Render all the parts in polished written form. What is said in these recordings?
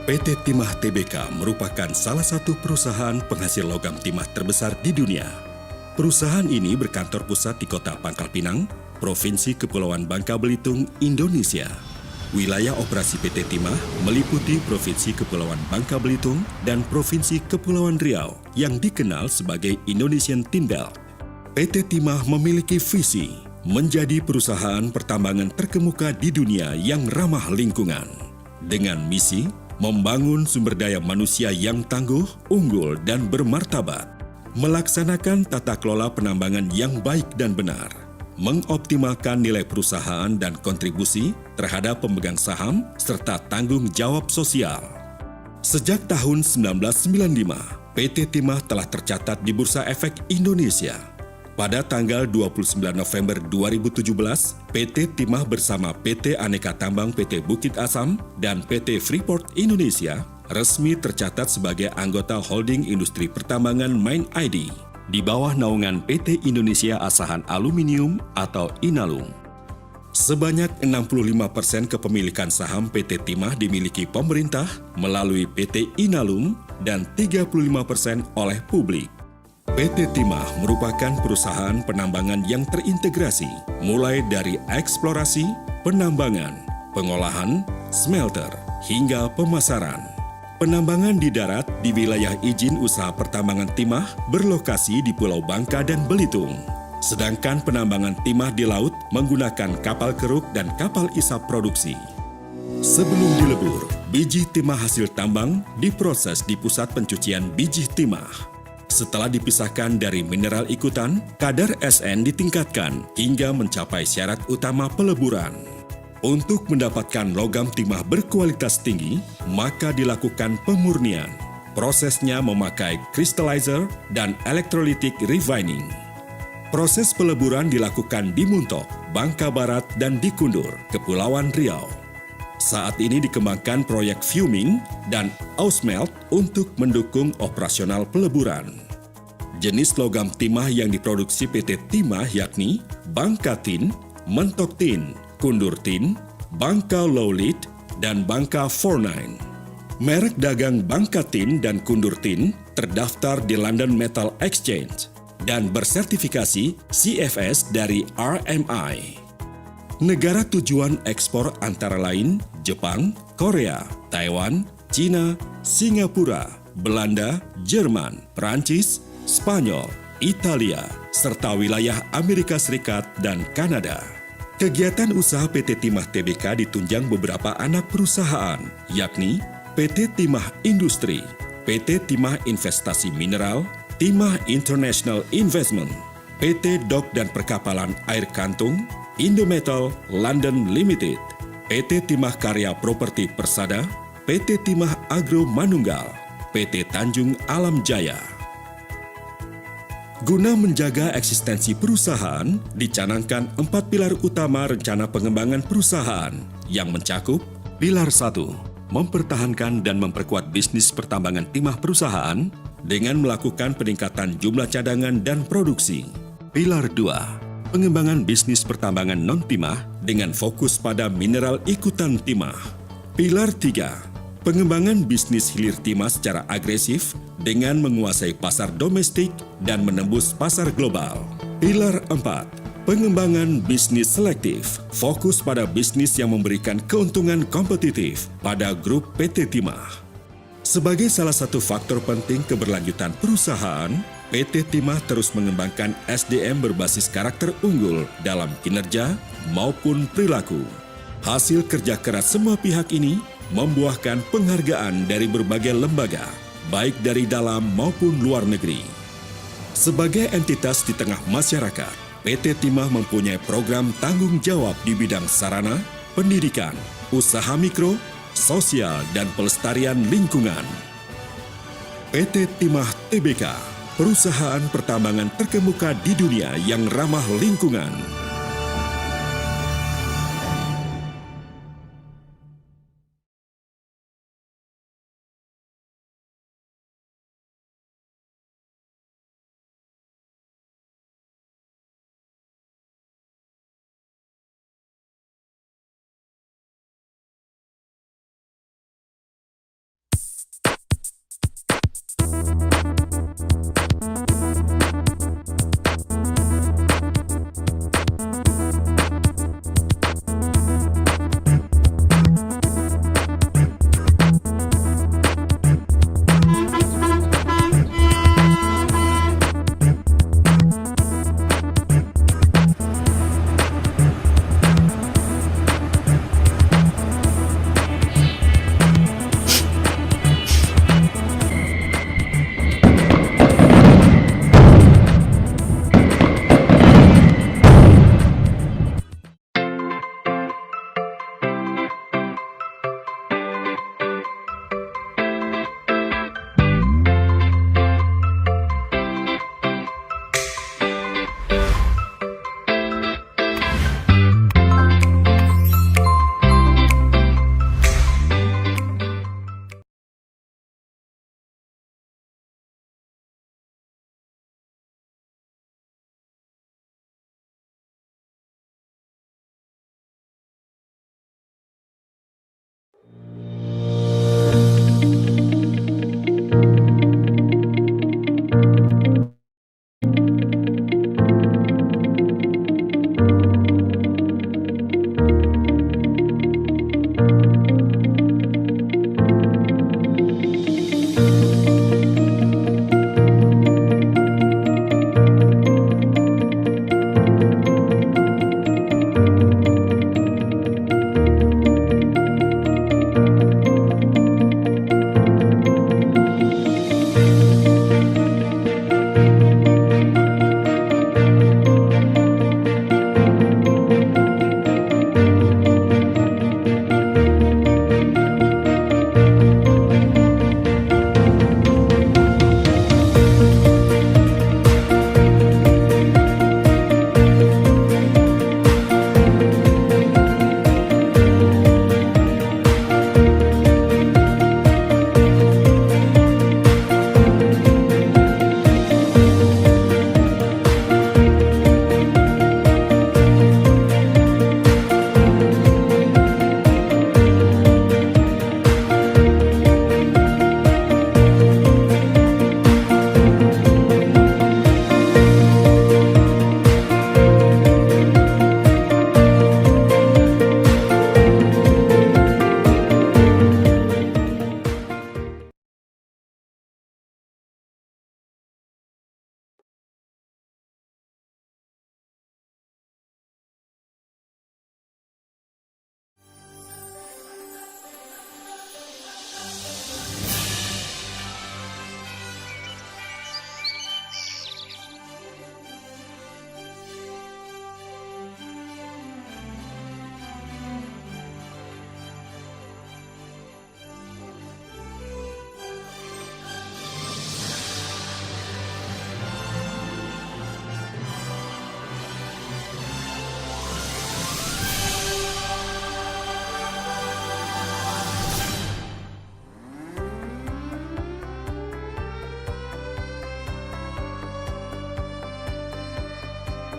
PT Timah Tbk merupakan salah satu perusahaan penghasil logam timah terbesar di dunia. Perusahaan ini berkantor pusat di Kota Pangkal Pinang, Provinsi Kepulauan Bangka Belitung, Indonesia. Wilayah operasi PT Timah meliputi Provinsi Kepulauan Bangka Belitung dan Provinsi Kepulauan Riau yang dikenal sebagai Indonesian Tin Belt. PT Timah memiliki visi menjadi perusahaan pertambangan terkemuka di dunia yang ramah lingkungan. Dengan misi membangun sumber daya manusia yang tangguh, unggul, dan bermartabat, melaksanakan tata kelola penambangan yang baik dan benar, mengoptimalkan nilai perusahaan dan kontribusi terhadap pemegang saham, serta tanggung jawab sosial. Sejak tahun 1995, PT Timah telah tercatat di Bursa Efek Indonesia. Pada tanggal 29 November 2017, PT Timah bersama PT Aneka Tambang PT Bukit Asam dan PT Freeport Indonesia resmi tercatat sebagai anggota holding industri pertambangan Main ID di bawah naungan PT Indonesia Asahan Aluminium atau Inalum. Sebanyak 65% kepemilikan saham PT Timah dimiliki pemerintah melalui PT Inalum dan 35% oleh publik. PT Timah merupakan perusahaan penambangan yang terintegrasi, mulai dari eksplorasi, penambangan, pengolahan, smelter, hingga pemasaran. Penambangan di darat di wilayah izin usaha pertambangan timah berlokasi di Pulau Bangka dan Belitung. Sedangkan penambangan timah di laut menggunakan kapal keruk dan kapal isap produksi. Sebelum dilebur, biji timah hasil tambang diproses di pusat pencucian biji timah. Setelah dipisahkan dari mineral ikutan, kadar SN ditingkatkan hingga mencapai syarat utama peleburan. Untuk mendapatkan logam timah berkualitas tinggi, maka dilakukan pemurnian. Prosesnya memakai crystallizer dan electrolytic refining. Proses peleburan dilakukan di Muntok, Bangka Barat, dan di Kundur, Kepulauan Riau. Saat ini dikembangkan proyek fuming dan ausmelt untuk mendukung operasional peleburan. Jenis logam timah yang diproduksi PT Timah yakni Bangka Tin, Mentok Tin, Kundur Tin, Bangka Lowlit, dan Bangka 49. Merek dagang Bangka Tin dan Kundur Tin terdaftar di London Metal Exchange dan bersertifikasi CFS dari RMI. Negara tujuan ekspor antara lain Jepang, Korea, Taiwan, Cina, Singapura, Belanda, Jerman, Prancis, Spanyol, Italia, serta wilayah Amerika Serikat dan Kanada. Kegiatan usaha PT Timah Tbk ditunjang beberapa anak perusahaan, yakni PT Timah Industri, PT Timah Investasi Mineral, Timah International Investment, PT Dok dan Perkapalan Air Kantung, Indometal London Limited, PT Timah Karya Properti Persada, PT Timah Agro Manunggal, PT Tanjung Alam Jaya. Guna menjaga eksistensi perusahaan, dicanangkan 4 pilar utama rencana pengembangan perusahaan yang mencakup pilar 1, mempertahankan dan memperkuat bisnis pertambangan timah perusahaan dengan melakukan peningkatan jumlah cadangan dan produksi. Pilar 2, pengembangan bisnis pertambangan non-timah dengan fokus pada mineral ikutan timah. Pilar 3, pengembangan bisnis hilir timah secara agresif dengan menguasai pasar domestik dan menembus pasar global. Pilar 4, pengembangan bisnis selektif, fokus pada bisnis yang memberikan keuntungan kompetitif pada grup PT Timah. Sebagai salah satu faktor penting keberlanjutan perusahaan, PT Timah terus mengembangkan SDM berbasis karakter unggul dalam kinerja maupun perilaku. Hasil kerja keras semua pihak ini membuahkan penghargaan dari berbagai lembaga, baik dari dalam maupun luar negeri. Sebagai entitas di tengah masyarakat, PT Timah mempunyai program tanggung jawab di bidang sarana, pendidikan, usaha mikro, sosial, dan pelestarian lingkungan. PT Timah Tbk, perusahaan pertambangan terkemuka di dunia yang ramah lingkungan.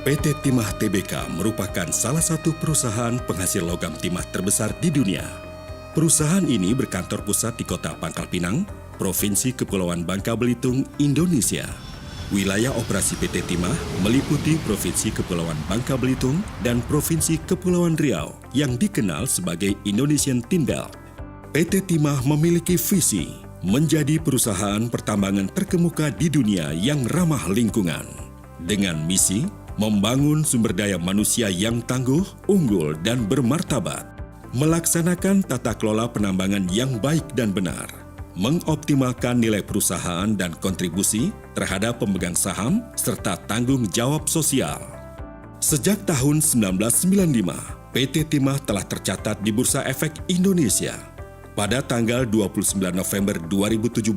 PT Timah Tbk merupakan salah satu perusahaan penghasil logam timah terbesar di dunia. Perusahaan ini berkantor pusat di Kota Pangkal Pinang, Provinsi Kepulauan Bangka Belitung, Indonesia. Wilayah operasi PT Timah meliputi Provinsi Kepulauan Bangka Belitung dan Provinsi Kepulauan Riau yang dikenal sebagai Indonesian Tin Belt. PT Timah memiliki visi menjadi perusahaan pertambangan terkemuka di dunia yang ramah lingkungan. Dengan misi membangun sumber daya manusia yang tangguh, unggul, dan bermartabat, melaksanakan tata kelola penambangan yang baik dan benar, mengoptimalkan nilai perusahaan dan kontribusi terhadap pemegang saham, serta tanggung jawab sosial. Sejak tahun 1995, PT Timah telah tercatat di Bursa Efek Indonesia. Pada tanggal 29 November 2017,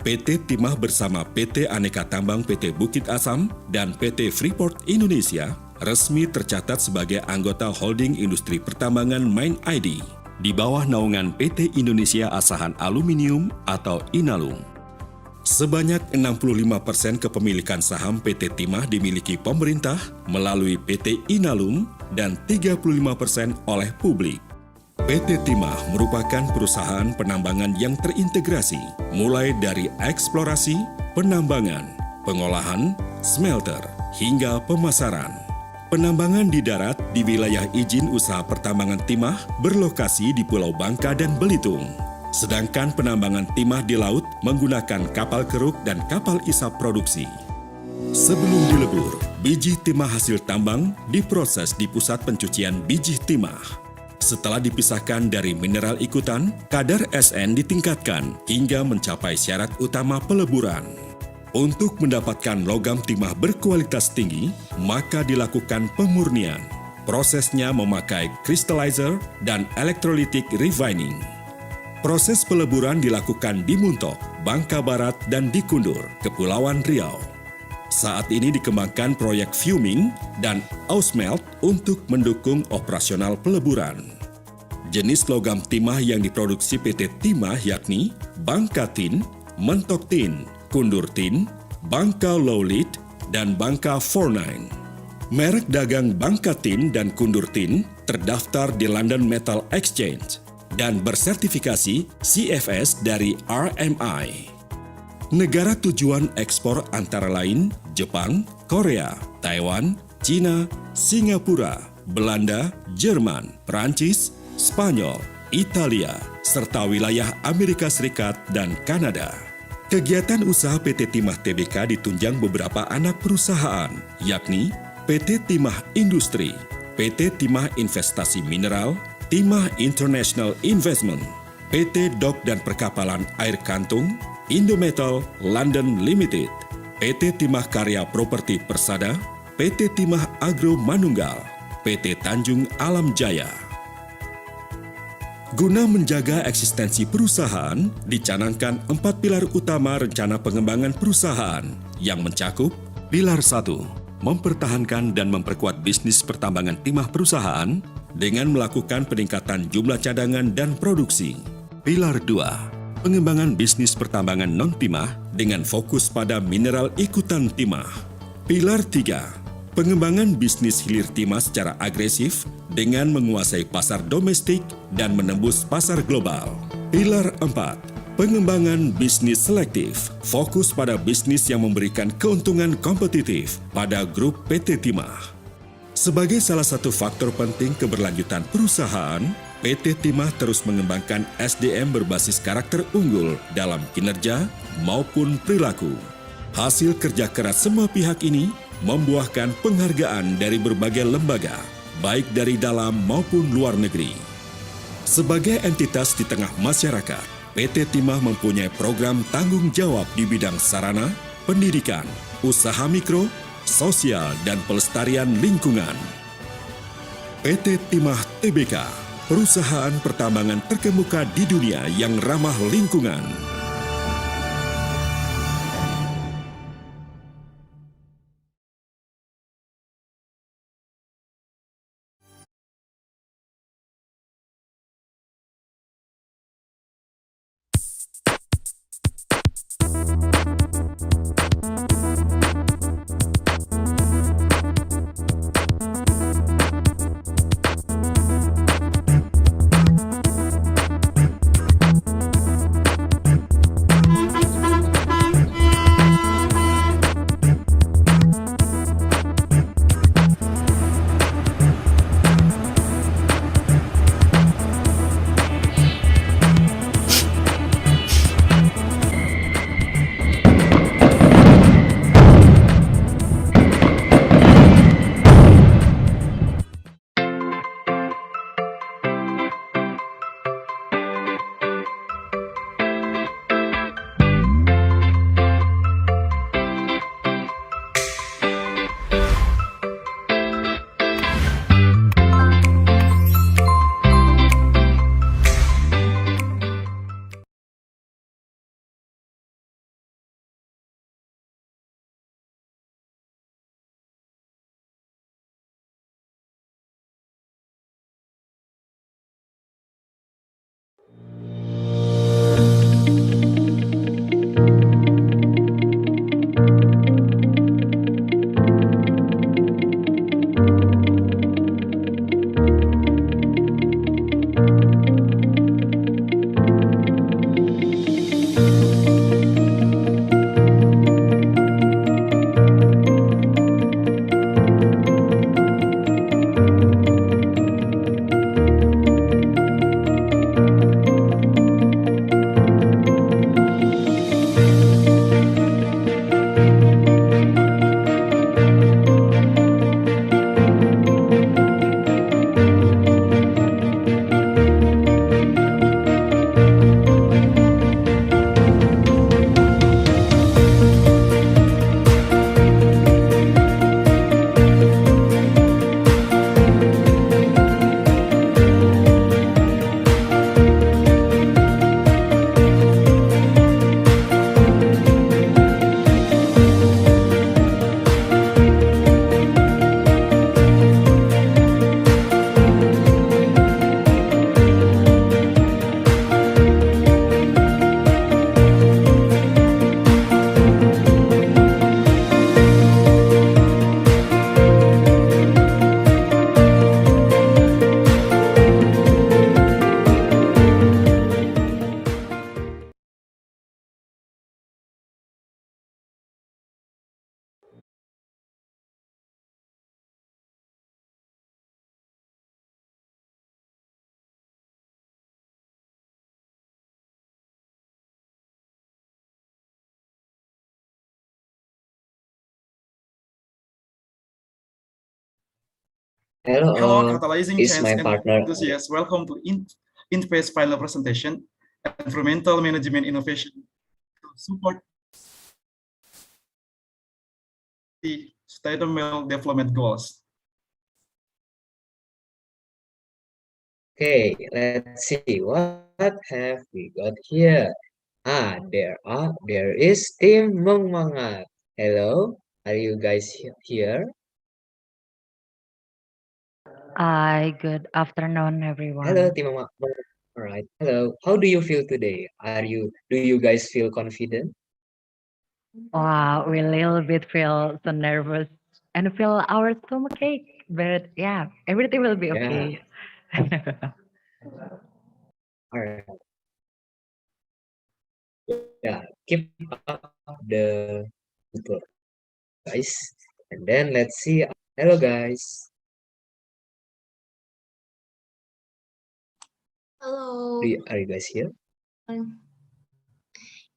PT Timah bersama PT Aneka Tambang PT Bukit Asam dan PT Freeport Indonesia resmi tercatat sebagai anggota holding industri pertambangan Main ID di bawah naungan PT Indonesia Asahan Aluminium atau Inalum. Sebanyak 65% kepemilikan saham PT Timah dimiliki pemerintah melalui PT Inalum dan 35% oleh publik. PT Timah merupakan perusahaan penambangan yang terintegrasi, mulai dari eksplorasi, penambangan, pengolahan, smelter, hingga pemasaran. Penambangan di darat di wilayah izin usaha pertambangan timah berlokasi di Pulau Bangka dan Belitung. Sedangkan penambangan timah di laut menggunakan kapal keruk dan kapal isap produksi. Sebelum dilebur, biji timah hasil tambang diproses di pusat pencucian biji timah. Setelah dipisahkan dari mineral ikutan, kadar SN ditingkatkan hingga mencapai syarat utama peleburan. Untuk mendapatkan logam timah berkualitas tinggi, maka dilakukan pemurnian. Prosesnya memakai crystallizer dan electrolytic refining. Proses peleburan dilakukan di Muntok, Bangka Barat, dan di Kundur, Kepulauan Riau. Saat ini dikembangkan proyek fuming dan ausmelt untuk mendukung operasional peleburan. Jenis logam timah yang diproduksi PT Timah yakni Bangka Tin, Mentok Tin, Kundur Tin, Bangka Lowlit, dan Bangka 49. Merek dagang Bangka Tin dan Kundur Tin terdaftar di London Metal Exchange dan bersertifikasi CFS dari RMI. Negara tujuan ekspor antara lain Jepang, Korea, Taiwan, Cina, Singapura, Belanda, Jerman, Perancis, Spanyol, Italia, serta wilayah Amerika Serikat dan Kanada. Kegiatan usaha PT Timah Tbk ditunjang beberapa anak perusahaan, yakni PT Timah Industri, PT Timah Investasi Mineral, Timah International Investment, PT Dok dan Perkapalan Air Kantung, Indometal London Limited, PT Timah Karya Properti Persada, PT Timah Agro Manunggal, PT Tanjung Alam Jaya. Guna menjaga eksistensi perusahaan, dicanangkan 4 pilar utama rencana pengembangan perusahaan yang mencakup pilar 1, mempertahankan dan memperkuat bisnis pertambangan timah perusahaan dengan melakukan peningkatan jumlah cadangan dan produksi. Pilar 2, pengembangan bisnis pertambangan non-timah dengan fokus pada mineral ikutan timah. Pilar 3, pengembangan bisnis hilir timah secara agresif dengan menguasai pasar domestik dan menembus pasar global. Pilar 4, pengembangan bisnis selektif, fokus pada bisnis yang memberikan keuntungan kompetitif pada grup PT Timah. Sebagai salah satu faktor penting keberlanjutan perusahaan, PT Timah terus mengembangkan SDM berbasis karakter unggul dalam kinerja maupun perilaku. Hasil kerja keras semua pihak ini membuahkan penghargaan dari berbagai lembaga, baik dari dalam maupun luar negeri. Sebagai entitas di tengah masyarakat, PT Timah mempunyai program tanggung jawab di bidang sarana, pendidikan, usaha mikro, sosial, dan pelestarian lingkungan. PT Timah Tbk, perusahaan pertambangan terkemuka di dunia yang ramah lingkungan. Hello Hello, all, catalyzing it's change my and partner. enthusiasts. Welcome to INPACE final presentation, Environmental Management Innovation to support the Sustainable Development Goals. Okay, let's see what have we got here. There is Tim Mengmangat. Hello, are you guys here? Hi, good afternoon, Hello, everyone. Tim Mengmangat. All right. Hello. How do you feel today? Do you guys feel confident? Wow, we a little bit feel so nervous and feel our stomach ache, but yeah, everything will be Yeah. okay. All right. Yeah. Keep up the good guys. And then let's see. Hello, guys. Hello. Are you guys here?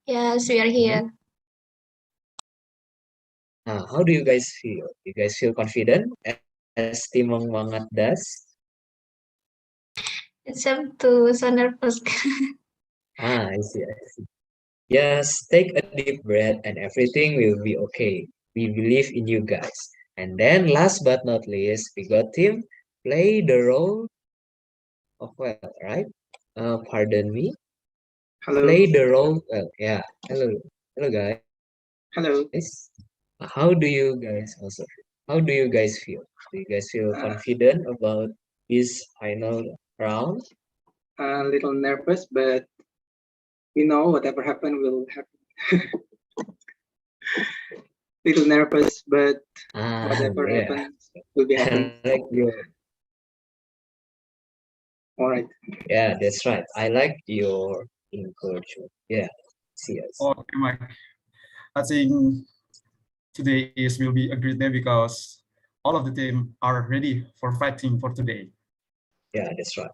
Yes, we are here. How do you guys feel? You guys feel confident as Timong Mangat does? Except to so nervous. I see, I see. Just take a deep breath and everything will be okay. We believe in you guys. And then last but not least, we got Tim play the role of well, right? Pardon me. Hello. Play the role well. Yeah. Hello. Hello guys. Hello. How do you guys also how do you guys feel? Do you guys feel confident about this final round? A little nervous, but we know whatever happen will happen. Little nervous, but whatever Yeah. happens will be happening. Like your All right. Yeah, that's right. I like your encouragement. Yeah. See us. Okay, Mike. I think today will be a great day because all of the team are ready for fighting for today. Yeah, that's right.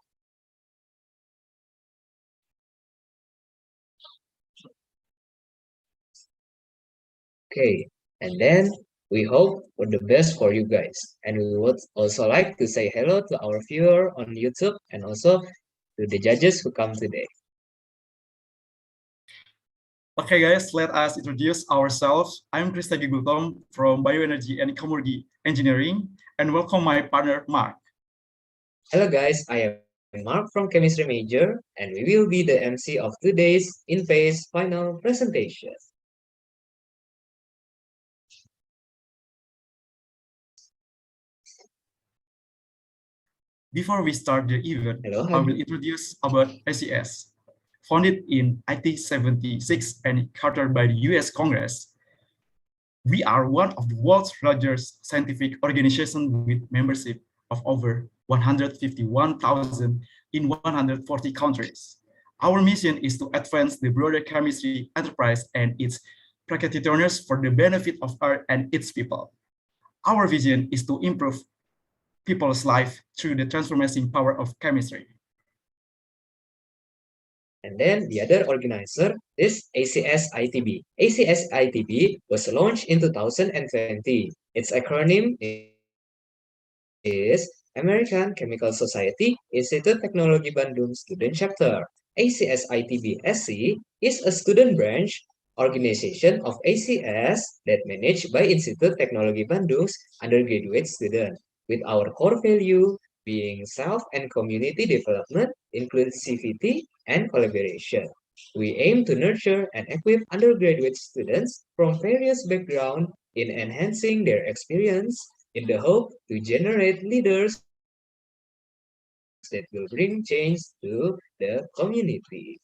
Okay. And then we hope for the best for you guys. And we would also like to say hello to our viewer on YouTube and also to the judges who come today. Okay, guys, let us introduce ourselves. I'm Krista Gigutom from Bioenergy and Commodity Engineering, and welcome my partner, Mark. Hello, guys. I am Mark from Chemistry Major, and we will be the MC of today's INPACE final presentation. Before we start the event, Hello, I will introduce about ACS. Founded in 1976 and chartered by the US Congress, we are one of the world's largest scientific organizations with membership of over 151,000 in 140 countries. Our mission is to advance the broader chemistry enterprise and its practitioners for the benefit of Earth and its people. Our vision is to improve people's life through the transforming power of chemistry. And then the other organizer is ACS ITB. ACS ITB was launched in 2020. Its acronym is American Chemical Society Institute Teknologi Bandung Student Chapter. ACS ITB SC is a student branch organization of ACS that managed by Institute Teknologi Bandung's undergraduate students, with our core value being self and community development, inclusivity, and collaboration. We aim to nurture and equip undergraduate students from various backgrounds in enhancing their experience in the hope to generate leaders that will bring change to the community.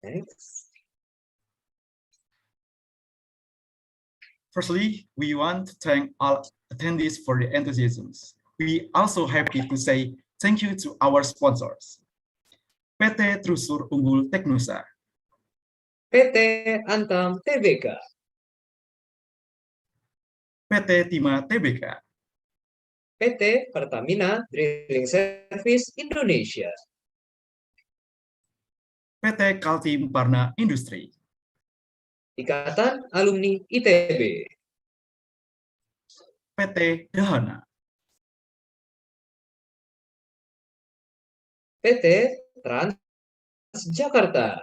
Next. Firstly, we want to thank all attendees for the enthusiasm. We also happy to say thank you to our sponsors. PT Trusur Unggul Teknusa, PT Antam TBK, PT Timah Tbk, PT Pertamina Drilling Service Indonesia, PT Kaltim Parna Industri, Ikatan Alumni ITB, PT Dahana, PT Trans Jakarta,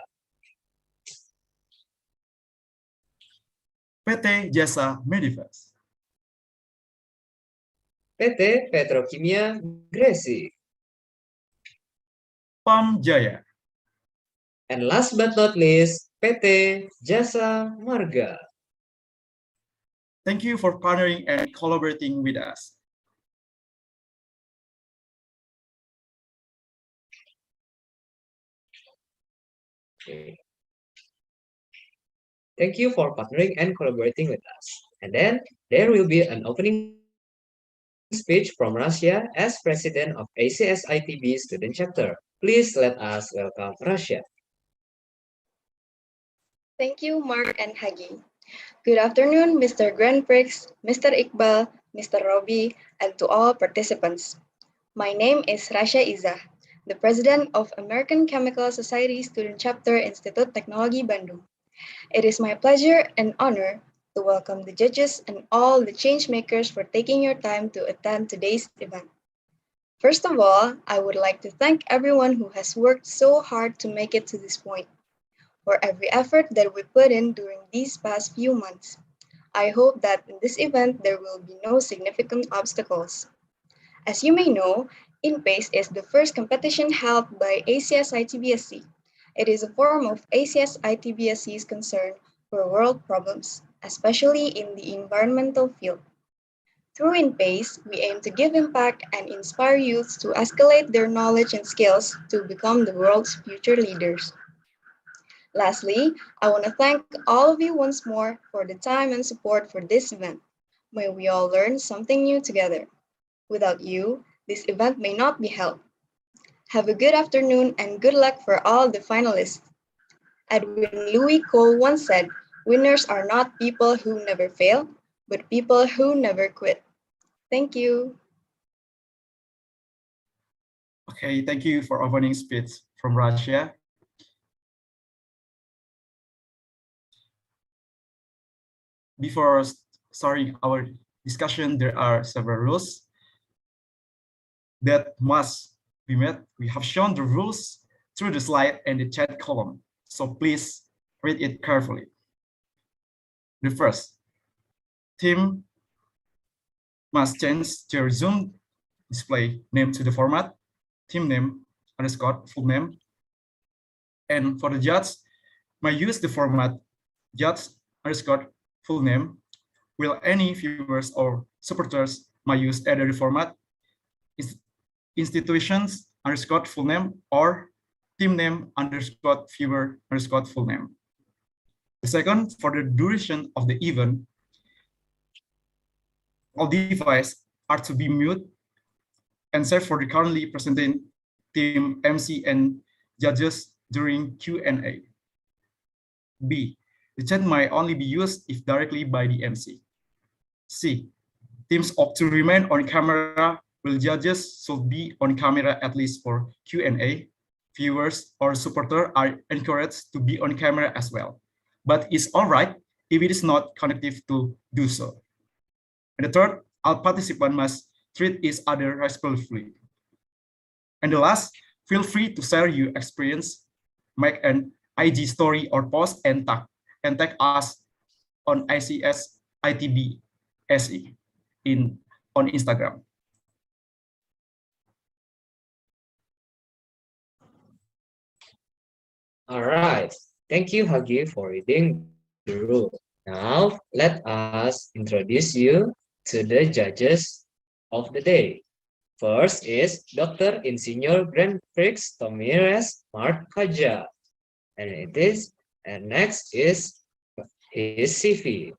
PT Jasa Medivest, PT Petrokimia Gresik, Pam Jaya, and last but not least, PT Jasa Marga. thank you for partnering and collaborating with us. Okay. Thank you for partnering and collaborating with us. And then there will be an opening speech from Russia as president of ACS ITB student chapter. Please let us welcome Russia. Thank you, Mark and Hagi. Good afternoon, Mr. Grand Prix, Mr. Iqbal, Mr. Robi, and to all participants. My name is Rasha Izzah, the president of American Chemical Society Student Chapter Institute Teknologi Bandung. It is my pleasure and honor to welcome the judges and all the change makers for taking your time to attend today's event. First of all, I would like to thank everyone who has worked so hard to make it to this point, for every effort that we put in during these past few months. I hope that in this event there will be no significant obstacles. As you may know, INPACE is the first competition held by ACS ITBSC. It is a form of ACS ITBSC's concern for world problems, especially in the environmental field. Through INPACE, we aim to give impact and inspire youths to escalate their knowledge and skills to become the world's future leaders. Lastly, I want to thank all of you once more for the time and support for this event. May we all learn something new together. Without you, this event may not be held. Have a good afternoon and good luck for all the finalists. Edwin Louis Cole once said, "Winners are not people who never fail, but people who never quit." Thank you. Okay, thank you for opening speech from Russia. Before starting our discussion, there are several rules that must be met. We have shown the rules through the slide and the chat column, so please read it carefully. The first, team must change their Zoom display name to the format, team name underscore full name. And for the judge, may use the format judge underscore full name, while any viewers or supporters may use either the format institutions underscore full name or team name underscore viewer underscore full name. The second, for the duration of the event, all devices are to be mute and save for the currently presenting team MC and judges during Q&A. B, the chat might only be used if directly by the MC. C, teams opt to remain on camera, while judges should be on camera at least for Q&A. Viewers or supporters are encouraged to be on camera as well, but it's all right if it is not connected to do so. And the third, all participants must treat each other respectfully. And the last, feel free to share your experience, make an IG story or post and tag us on ACS ITB SE on Instagram. All right. Thank you, Hagi, for reading the rule. Now, let us introduce you to the judges of the day. First is Dr. Insinyur Grand Prix Tomires Mark Kaja. And next is his CV.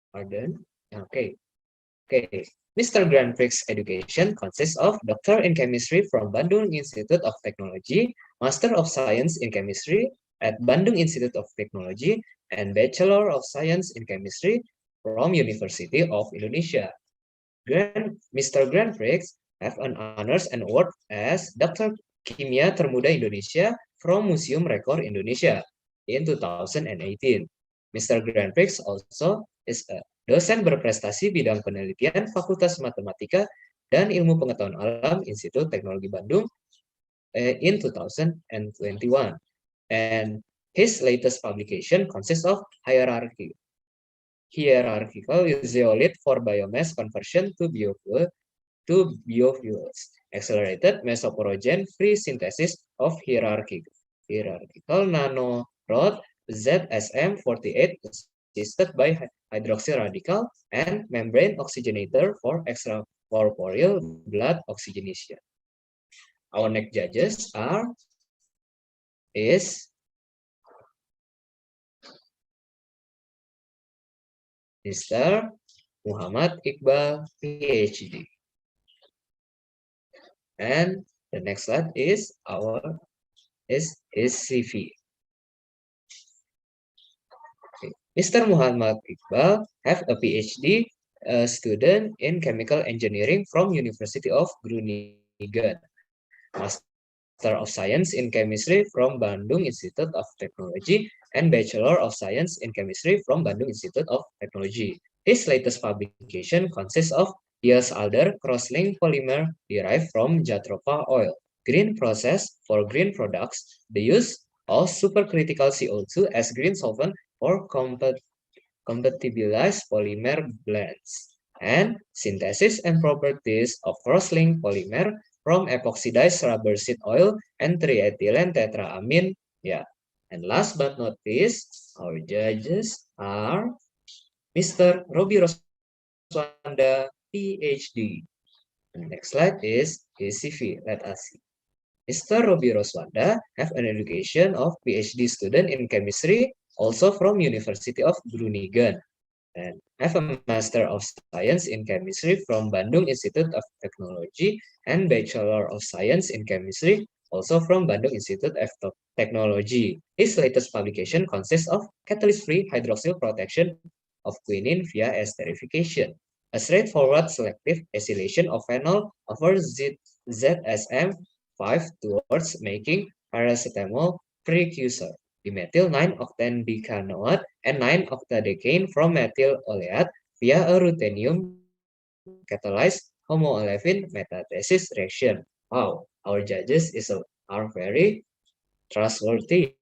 Pardon? Okay. Mr. Grand Prix Education consists of Doctor in Chemistry from Bandung Institute of Technology, Master of Science in Chemistry at Bandung Institute of Technology, and Bachelor of Science in Chemistry from University of Indonesia. Mr. Grandprix have an honors and award as Dr. Kimia Termuda Indonesia from Museum Rekor Indonesia in 2018. Mr. Grandprix also is a dosen berprestasi bidang penelitian Fakultas Matematika dan Ilmu Pengetahuan Alam Institut Teknologi Bandung in 2021. And his latest publication consists of hierarchical zeolite for biomass conversion to biofuels, accelerated mesoporogen free synthesis of hierarchical nanorod ZSM48 assisted by hydroxy radical and membrane oxygenator for extracorporeal blood oxygenation. Our next judges is Mr. Muhammad Iqbal, PhD. And the next slide is his CV. Okay. Mr. Muhammad Iqbal have a PhD student in chemical engineering from University of Groningen, Master of Science in Chemistry from Bandung Institute of Technology, and Bachelor of Science in Chemistry from Bandung Institute of Technology. His latest publication consists of Diels-Alder cross-linked polymer derived from jatropha oil, green process for green products, the use of supercritical CO2 as green solvent for compatibilized polymer blends, and synthesis and properties of cross-linked polymer from epoxidized rubber seed oil and triethylene tetraamine. Yeah. And last but not least, our judges are Mr. Robi Roswanda, PhD. The next slide is his CV. Let us see. Mr. Robi Roswanda have an education of PhD student in chemistry, also from University of Groningen, and have a Master of Science in Chemistry from Bandung Institute of Technology and Bachelor of Science in Chemistry, also from Bandung Institute of Technology. His latest publication consists of catalyst-free hydroxyl protection of quinine via esterification, a straightforward selective acylation of phenol over ZSM5 towards making paracetamol precursor, dimethyl 9-octane decanoate and 9-octadecane from methyl oleate via a ruthenium catalyzed homoolefin metathesis reaction. Wow, our judges are very trustworthy,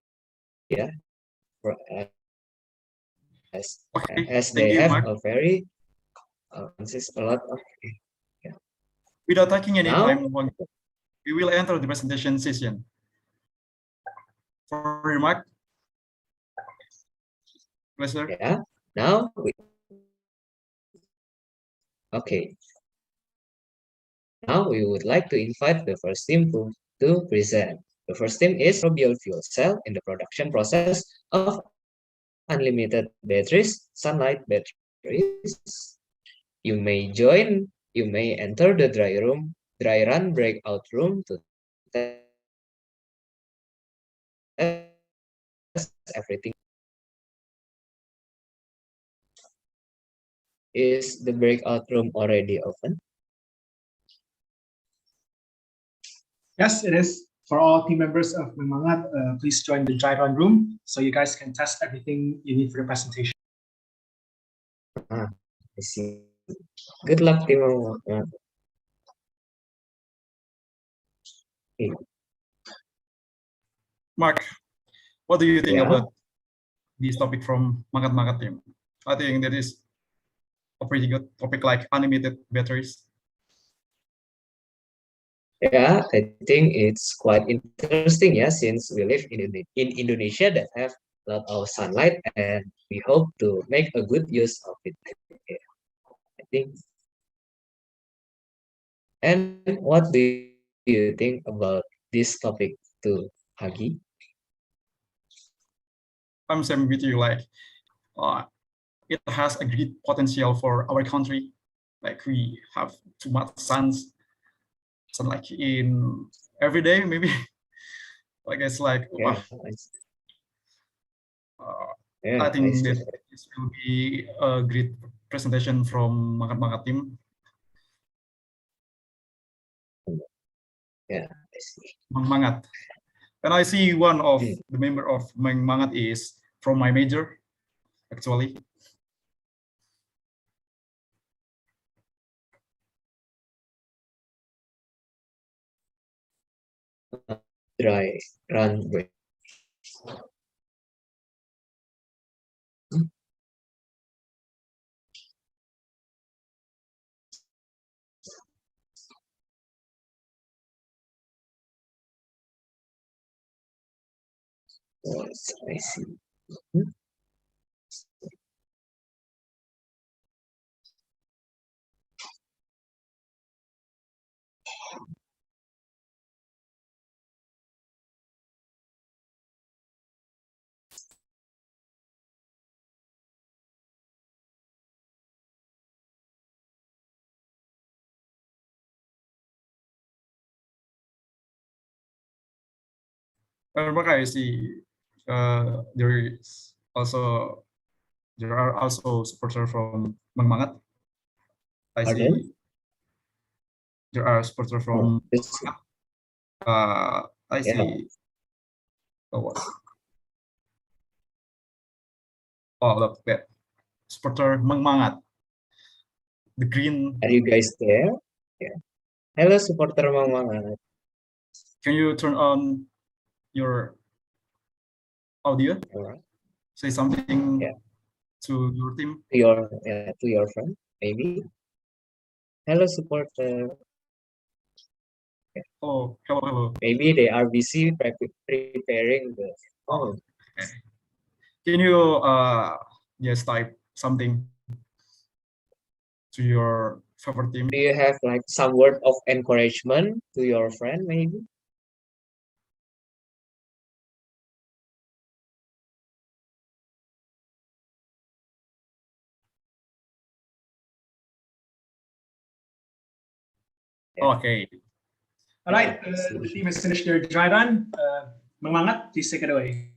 yeah, as they you, have Mark. a very consists a lot of. Yeah. Without taking any Now, time, we will enter the presentation session. For remark, pleasure. Yeah. Now, okay. Now we would like to invite the first team to present. The first team is microbial fuel cell in the production process of unlimited batteries, sunlight batteries. You may enter the dry run breakout room to test everything. Is the breakout room already open? Yes, it is. For all team members of Memangat, please join the dry run room so you guys can test everything you need for the presentation. I see. Good luck, team. Mark, what do you think Yeah. about this topic from Mangat team? I think that is a pretty good topic, like animated batteries. Yeah, I think it's quite interesting, yeah, since we live in Indonesia that have a lot of sunlight, and we hope to make a good use of it. I think. And what do you think about this topic too, Hagi? I'm same with you, like it has a great potential for our country. Like we have too much sunlight in every day, maybe. I guess like Yeah, I think that this will be a great presentation from Mangat team. Yeah, I see. Mangat. And I see one of the member of Mangat is from my major, actually. Dry run break. Yes, I see. Maka I see there are also supporters from Mangat. I Pardon? see there are supporters Oh, from this, I yeah. see what? Oh, look that supporter Mangat. The green. Are you guys there? Yeah. Hello, supporter Mama. Can you turn on your audio? Alright. Say something Yeah. to your team. To your friend, maybe. Hello, supporter. Oh, hello. Maybe they are busy preparing the. Oh, Okay. Can you just type something to your favorite team? do you have like some word of encouragement to your friend, maybe? Yeah. Okay. All right, the team has finished their dry run. Mangat, please take it away.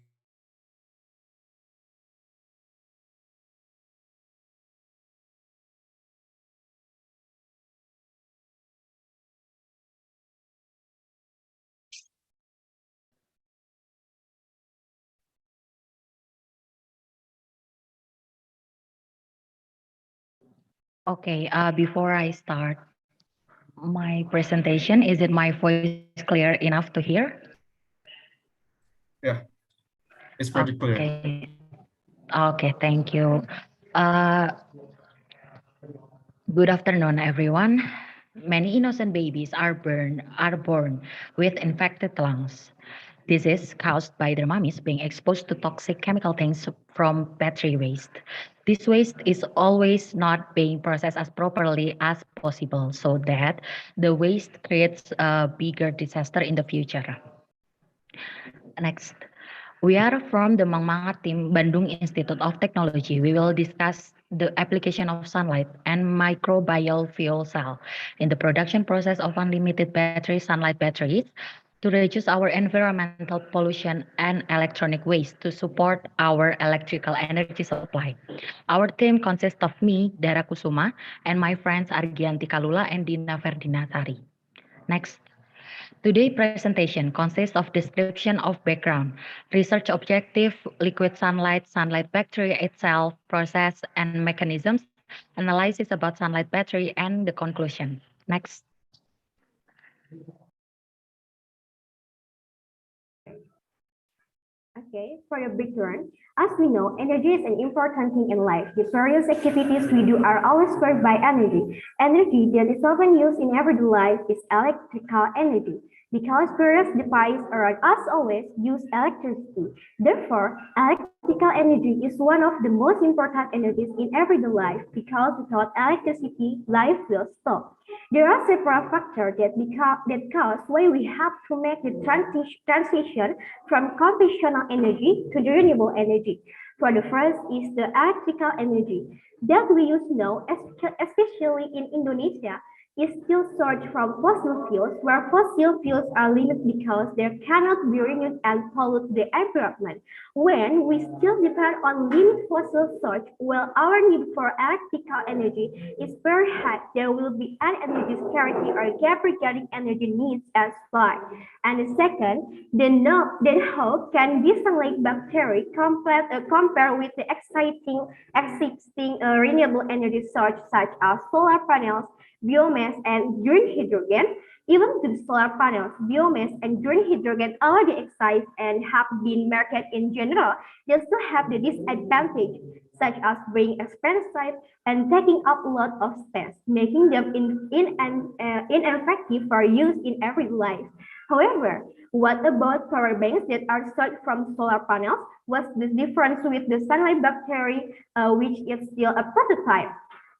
Okay, before I start my presentation, is it my voice clear enough to hear? Yeah, it's pretty clear. Okay, thank you. Good afternoon, everyone. Many innocent babies are born with infected lungs. This is caused by their mummies being exposed to toxic chemical things from battery waste. This waste is always not being processed as properly as possible, so that the waste creates a bigger disaster in the future. Next. We are from the Mangmanga team, Bandung Institute of Technology. We will discuss the application of sunlight and microbial fuel cell in the production process of unlimited battery sunlight batteries to reduce our environmental pollution and electronic waste to support our electrical energy supply. Our team consists of me, Dara Kusuma, and my friends Argianti Kalula and Dina Ferdinatari. Next. Today's presentation consists of description of background, research objective, liquid sunlight battery itself, process and mechanisms, analysis about sunlight battery, and the conclusion. Next. Okay, for the background, as we know, energy is an important thing in life. The various activities we do are always spurred by energy. Energy that is often used in everyday life is electrical energy, because various devices around us always use electricity. Therefore, electrical energy is one of the most important energies in everyday life, because without electricity, life will stop. There are several factors that cause why we have to make the transition from conventional energy to the renewable energy. For the first is the electrical energy that we use now, especially in Indonesia. is still sourced from fossil fuels, where fossil fuels are limited because they cannot be renewed and pollute the environment. When we still depend on limited fossil source, while our need for electrical energy is very high, there will be an energy scarcity or gap regarding energy needs and supply. And the second, then how can this sunlight bacteria compare with the existing renewable energy source such as solar panels, biomass, and green hydrogen? Even the solar panels, biomass, and green hydrogen already exist and have been marketed in general, they still have the disadvantage, such as being expensive and taking up a lot of space, making them ineffective for use in everyday life. However, what about power banks that are sourced from solar panels? What's the difference with the sunlight bacteria, which is still a prototype?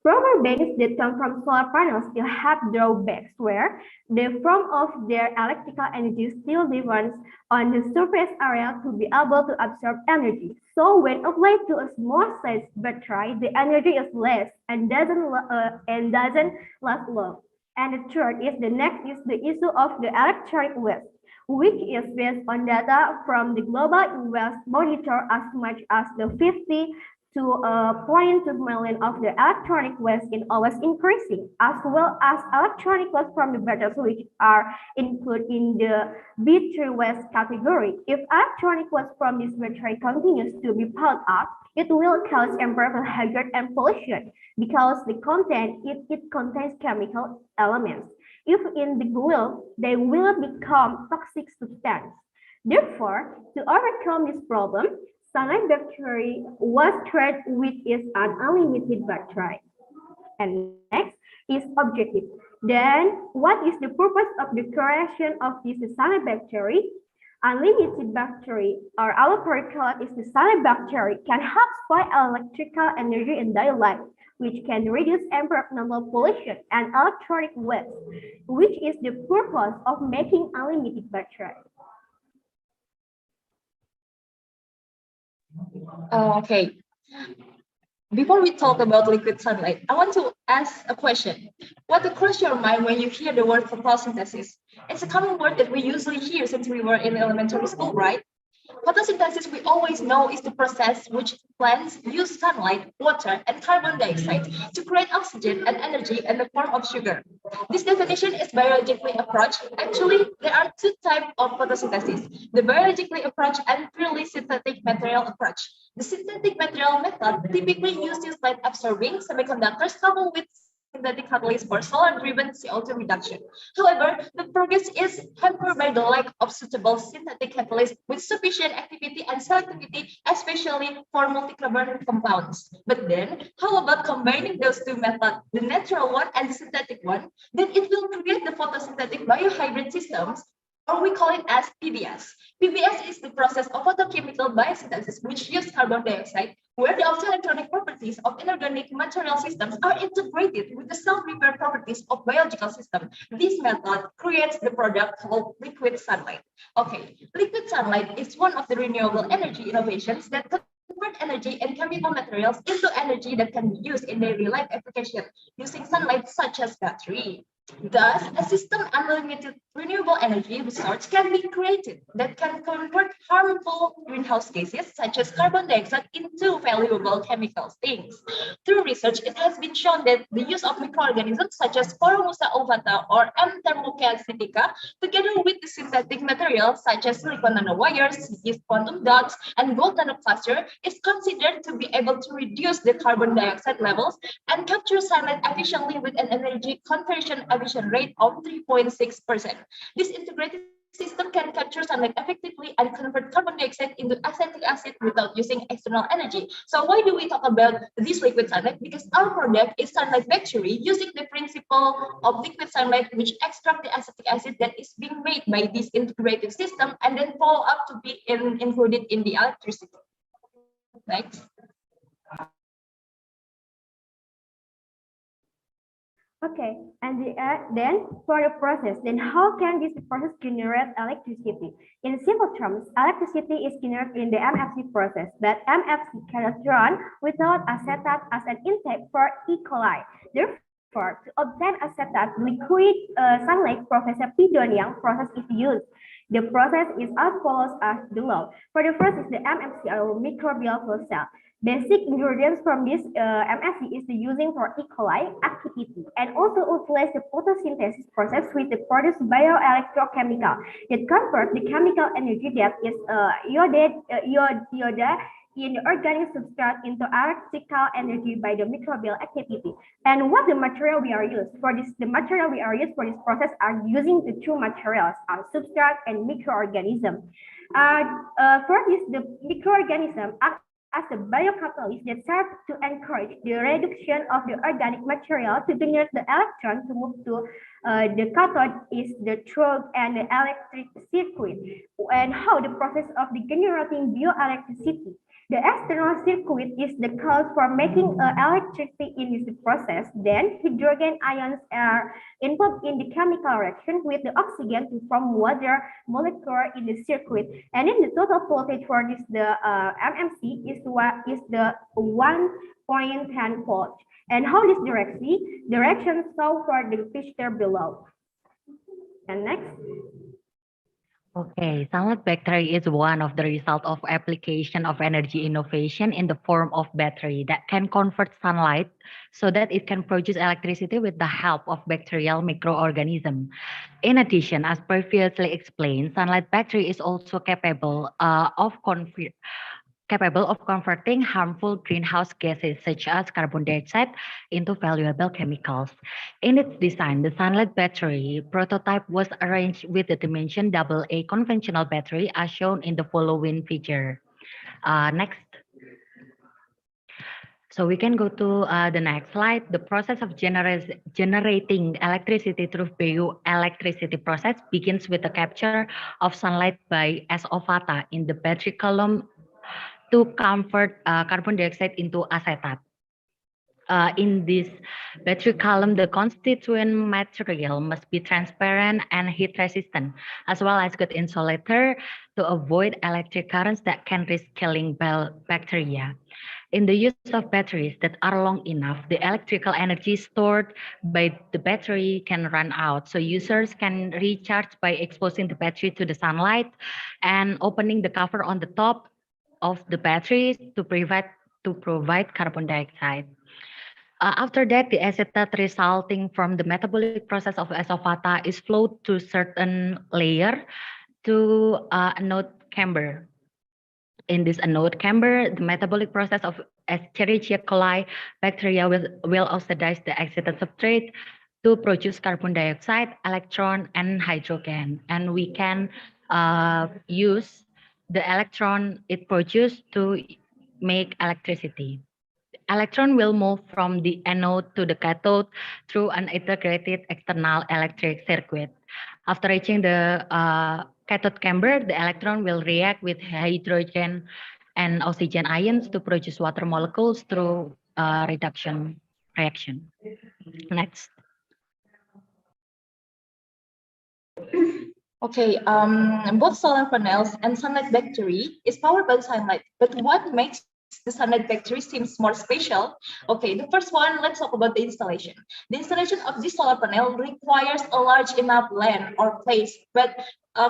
Power banks that come from solar panels still have drawbacks where the form of their electrical energy still depends on the surface area to be able to absorb energy. So when applied to a small size battery, the energy is less and doesn't last long. And the third is the issue of the electronic waste, which is based on data from the Global Waste Monitor. As much as the 50 to 0.2 million of the electronic waste is always increasing, as well as electronic waste from the batteries, which are included in the B3 waste category. If electronic waste from this battery continues to be piled up, it will cause environmental hazard and pollution because it contains chemical elements. If in the glue, they will become toxic substance. Therefore, to overcome this problem, sunlight battery was tried with is an unlimited battery. And next is objective. Then, what is the purpose of the creation of this sunlight battery? Unlimited battery, or our curriculum is the sunlight battery, can help supply electrical energy in daily life, which can reduce environmental pollution and electronic waste, which is the purpose of making unlimited battery. Okay. Before we talk about liquid sunlight, I want to ask a question. What occurs to your mind when you hear the word photosynthesis? It's a common word that we usually hear since we were in elementary school, right? Photosynthesis, we always know, is the process which plants use sunlight, water, and carbon dioxide to create oxygen and energy in the form of sugar. This definition is biologically approach. Actually, there are two types of photosynthesis: the biologically approach and purely synthetic material approach. The synthetic material method typically uses light absorbing semiconductors coupled with synthetic catalyst for solar-driven CO2 reduction. However, the progress is hampered by the lack of suitable synthetic catalysts with sufficient activity and selectivity, especially for multi-carbon compounds. But then, how about combining those two methods, the natural one and the synthetic one? Then it will create the photosynthetic biohybrid systems, or we call it as PBS. PBS is the process of photochemical biosynthesis, which uses carbon dioxide, where the optoelectronic properties of inorganic material systems are integrated with the self-repair properties of biological systems. This method creates the product called liquid sunlight. Okay, liquid sunlight is one of the renewable energy innovations that convert energy and chemical materials into energy that can be used in daily life application using sunlight, such as battery. Thus, a system unlimited renewable energy resource can be created that can convert harmful greenhouse gases such as carbon dioxide into valuable chemical sinks. Through research, it has been shown that the use of microorganisms such as Poromusa ovata or M. thermochaetica, together with the synthetic materials such as silicon nanowires, yeast quantum dots, and gold nanocluster, is considered to be able to reduce the carbon dioxide levels and capture sunlight efficiently with an energy conversion rate of 3.6%. This integrated system can capture sunlight effectively and convert carbon dioxide into acetic acid without using external energy. So why do we talk about this liquid sunlight? Because our product is sunlight battery using the principle of liquid sunlight, which extract the acetic acid that is being made by this integrated system and then follow up to be included in the electricity. Next. Okay, and then for the process, then how can this process generate electricity? In simple terms, electricity is generated in the MFC process, but MFC cannot run without acetate as an intake for E. coli. Therefore, For to obtain acetate liquid sunlight, Professor P. Donyang process is used. The process is as follows as below. For the first is the MMC or microbial flow cell. Basic ingredients from this MSC is the using for E. coli activity and also utilize the photosynthesis process with the produce bioelectrochemical. It converts the chemical energy that is iodide in the organic substrate into electrical energy by the microbial activity. And what the material we are used for this? The material we are used for this process are using the two materials, substrate and microorganism. First is the microorganism act as a biocatalyst that serves to encourage the reduction of the organic material to generate the electron to move to the cathode is the through and the electric circuit. And how the process of the generating bioelectricity. The external circuit is the cause for making electricity in this process. Then hydrogen ions are involved in the chemical reaction with the oxygen to form water molecule in the circuit. And then the total voltage for this MMC is the 1.10 volt. And how this direction shown for the picture below. And next. Okay, sunlight battery is one of the result of application of energy innovation in the form of battery that can convert sunlight so that it can produce electricity with the help of bacterial microorganism. In addition, as previously explained, sunlight battery is also capable of converting harmful greenhouse gases such as carbon dioxide into valuable chemicals. In its design, the sunlight battery prototype was arranged with the dimension AA conventional battery as shown in the following figure. Next. So we can go to the next slide. The process of generating electricity through bioelectricity process begins with the capture of sunlight by S-O-Vata in the battery column to convert carbon dioxide into acetate. In this battery column, the constituent material must be transparent and heat resistant, as well as good insulator to avoid electric currents that can risk killing bacteria. In the use of batteries that are long enough, the electrical energy stored by the battery can run out. So users can recharge by exposing the battery to the sunlight and opening the cover on the top of the batteries to provide carbon dioxide. After that, the acetate resulting from the metabolic process of S-O-Vata is flowed to certain layer to anode chamber. In this anode chamber, the metabolic process of Escherichia coli bacteria will oxidize the acetate substrate to produce carbon dioxide, electron, and hydrogen. And we can use the electron it produced to make electricity. Electron will move from the anode to the cathode through an integrated external electric circuit. After reaching the cathode chamber, the electron will react with hydrogen and oxygen ions to produce water molecules through reduction reaction. Next. Okay, both solar panels and sunlight battery is powered by sunlight, but what makes the sunlight battery seems more special? Okay, the first one, let's talk about the installation. The installation of this solar panel requires a large enough land or place, but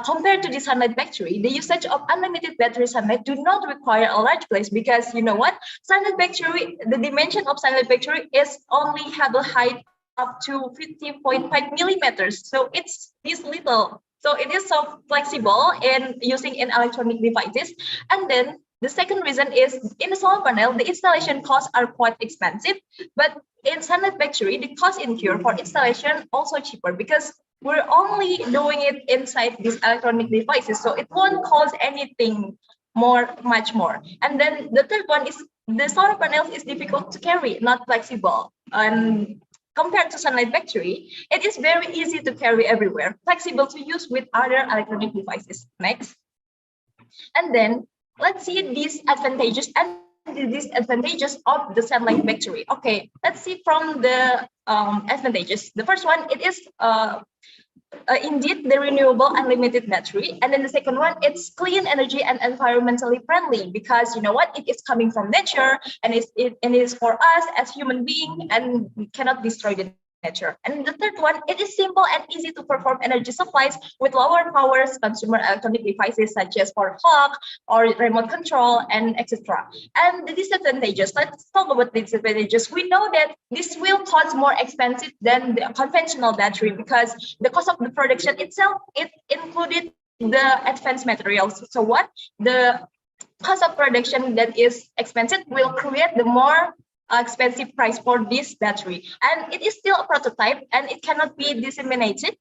compared to the sunlight battery, the usage of unlimited battery sunlight do not require a large place because you know what? Sunlight battery, the dimension of sunlight battery is only have a height up to 15.5 millimeters. So it's this little. So it is so flexible in using in electronic devices. And then the second reason is in the solar panel, the installation costs are quite expensive, but in sunlight battery, the cost incur for installation also cheaper because we're only doing it inside these electronic devices. So it won't cost anything much more. And then the third one is the solar panels is difficult to carry, not flexible. And compared to sunlight battery, it is very easy to carry everywhere, flexible to use with other electronic devices. Next. And then let's see these advantages and the disadvantages of the sunlight battery. Okay, let's see from the advantages. The first one, it is indeed the renewable unlimited battery. And then the second one, it's clean energy and environmentally friendly because you know what, it is coming from nature and it is for us as human being and we cannot destroy the nature. And the third one, it is simple and easy to perform energy supplies with lower powers consumer electronic devices such as power clock or remote control and etc. And the disadvantages, let's talk about the disadvantages. We know that this will cost more expensive than the conventional battery because the cost of the production itself, it included the advanced materials. So what? The cost of production that is expensive will create the more expensive price for this battery, and it is still a prototype and it cannot be disseminated,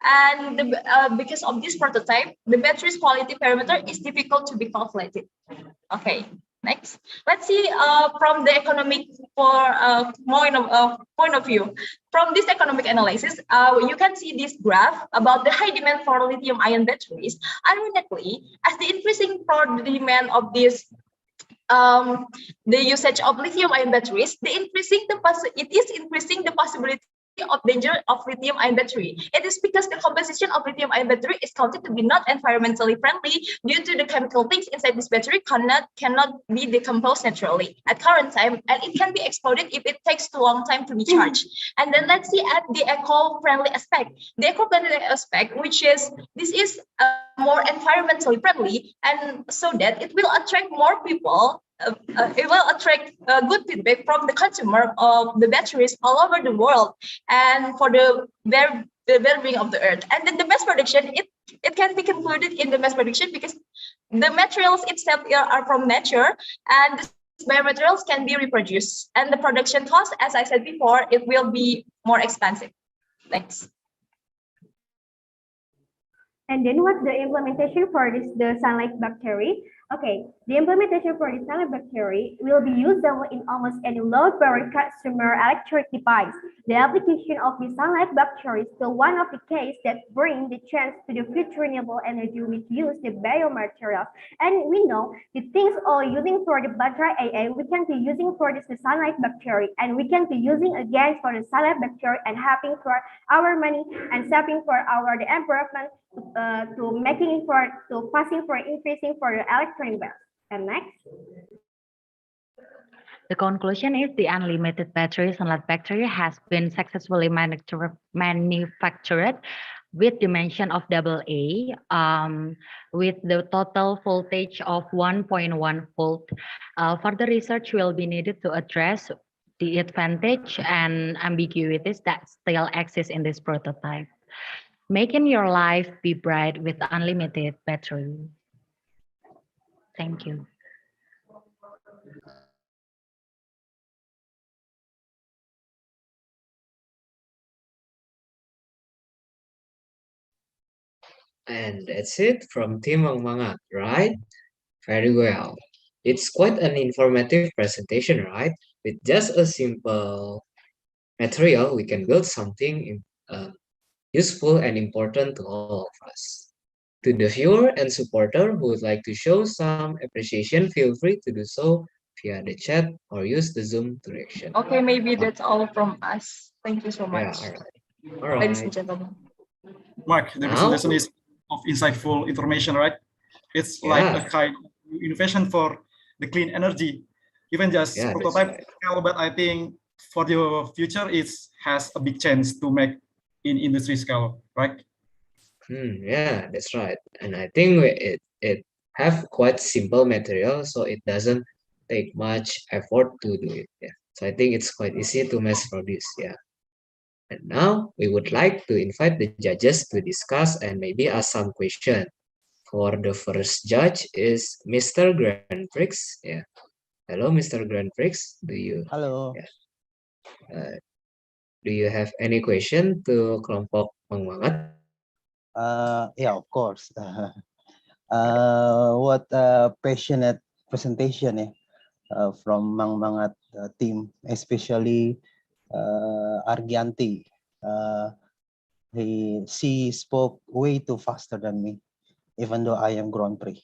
and because of this prototype the battery's quality parameter is difficult to be calculated. Okay, next, let's see from the economic point of view. From this economic analysis, you can see this graph about the high demand for lithium ion batteries. Ironically, as the increasing demand of this the usage of lithium-ion batteries, it is increasing the possibility of danger of lithium-ion battery. It is because the composition of lithium-ion battery is counted to be not environmentally friendly due to the chemical things inside this battery cannot be decomposed naturally at current time, and it can be exploded if it takes too long time to be charged. And then let's see at the eco-friendly aspect. The eco-friendly aspect, which is this is more environmentally friendly, and so that it will attract more people. It will attract good feedback from the consumer of the batteries all over the world, and for the well-being of the earth. And then the mass production, it can be concluded in the mass production because the materials itself are from nature, and these biomaterials can be reproduced. And the production cost, as I said before, it will be more expensive. Thanks. And then what's the implementation for the sunlight battery? Okay, the implementation for the sunlight battery will be usable in almost any low-power consumer electric device. The application of the sunlight battery is still one of the cases that bring the chance to the future renewable energy which use the biomaterials. And we know the things all using for the battery AA, we can be using for the sunlight battery, and we can be using again for the sunlight battery and having for our money and saving for our the environment. To making for to passing for increasing for the electronic bills. And next, the conclusion is the unlimited battery sunlight battery has been successfully manufactured with dimension of AA, with the total voltage of 1.1 volt. Further research will be needed to address the advantage and ambiguities that still exist in this prototype. Making your life be bright with unlimited battery. Thank you. And that's it from Team Mangat, right? Very well. It's quite an informative presentation, right? With just a simple material, we can build something useful and important to all of us. To the viewer and supporter who would like to show some appreciation, feel free to do so via the chat or use the Zoom direction. Okay, maybe that's all from us. Thank you so much. Yeah, all right. Ladies and gentlemen. Mark, the presentation is of insightful information, right? It's like a kind of innovation for the clean energy. Even just prototype scale, but I think for the future, it has a big chance to make in industry scale, right? Yeah, that's right. And I think it have quite simple material, so it doesn't take much effort to do it. Yeah. So I think it's quite easy to mass produce. Yeah. And now we would like to invite the judges to discuss and maybe ask some question. For the first judge is Mr. Grand Prix. Yeah. Hello, Mr. Grand Prix. Hello. Yeah. Do you have any question to kelompok Mang Mangat? Yeah, of course. What a passionate presentation from Mang Mangat team, especially Argianti. She spoke way too faster than me, even though I am Grand Prix.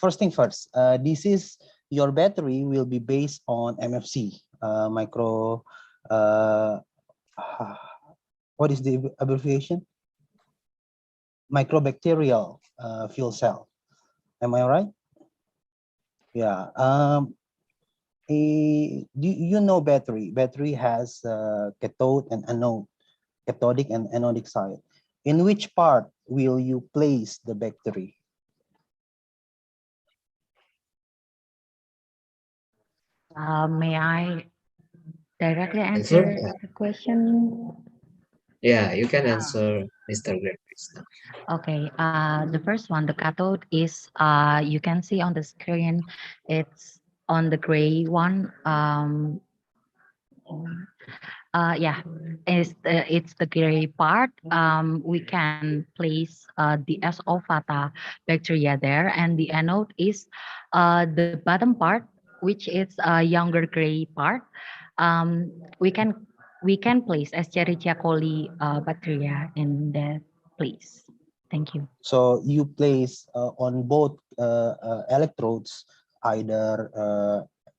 First thing first, this is your battery will be based on MFC, micro. What is the abbreviation? Microbacterial fuel cell. Am I right? Yeah. do you know battery? Battery has cathode and anode, cathodic and anodic side. In which part will you place the battery? May I directly answer the question? Yeah, you can answer, Mr. Greg. Okay, the first one, the cathode is, you can see on the screen, it's on the gray one. Yeah, it's the gray part. We can place the SO fata bacteria there, and the anode is the bottom part, which is a younger gray part. Um, we can we can place Escherichia coli bacteria in that place. Thank you. So you place on both electrodes, either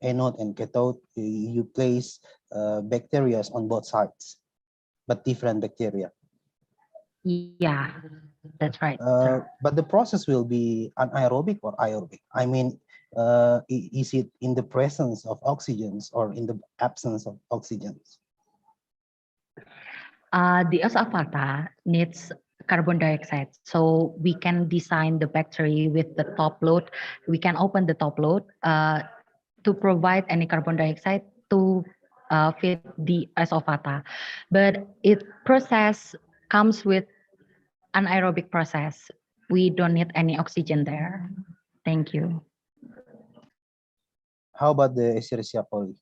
anode and cathode, you place bacteria on both sides, but different bacteria. Yeah, that's right. But the process will be anaerobic or aerobic. I mean, is it in the presence of oxygens or in the absence of oxygens? The asafata needs carbon dioxide, so we can design the battery with the top load. We can open the top load to provide any carbon dioxide to feed the asafata, but it process comes with anaerobic process. We don't need any oxygen there. Thank you. How about the Escherichia coli?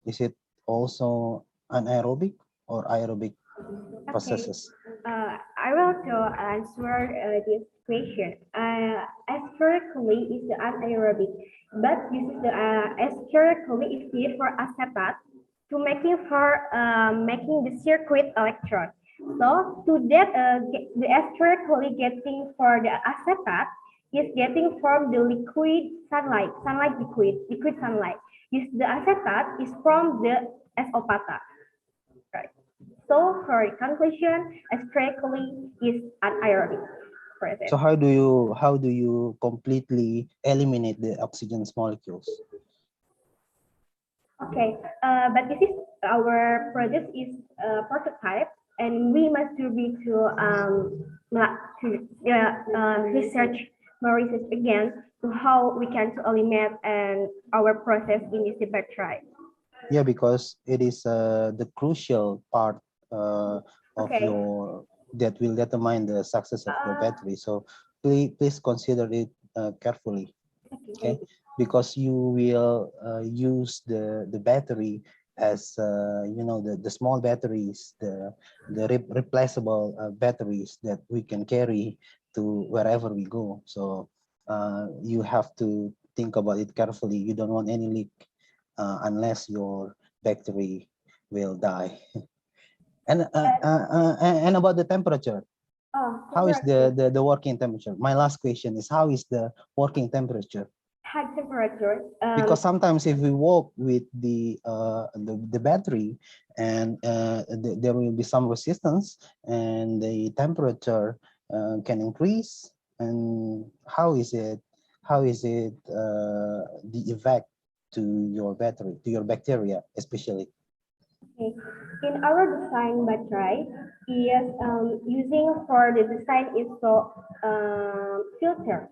Is it also anaerobic or aerobic processes? I will to answer this question. Aspirically is the anaerobic, but this is the aspirically is used for acetate to making the circuit electron. So to that the aspirically getting for the acetate is getting from the liquid sunlight liquid sunlight. Is the acetate is from the asopata. Right. So for conclusion, aspirically is anaerobic process. So how do you completely eliminate the oxygen molecules? Okay, but this is our project is prototype, and we must to research more research again to how we can to eliminate and our process in this battery. Yeah, because it is the crucial part of Okay. your that will determine the success of your battery. So please consider it carefully. Okay, because you will use the battery as you know, the small batteries, the replaceable batteries that we can carry to wherever we go. So you have to think about it carefully. You don't want any leak unless your battery will die. And about the temperature, how is the working temperature? My last question is, how is the working temperature? High temperature. Because sometimes if we work with the battery, and there will be some resistance, and the temperature can increase. And how is it the effect to your battery, to your bacteria especially? Okay. In our design battery, is using for the design is so filter.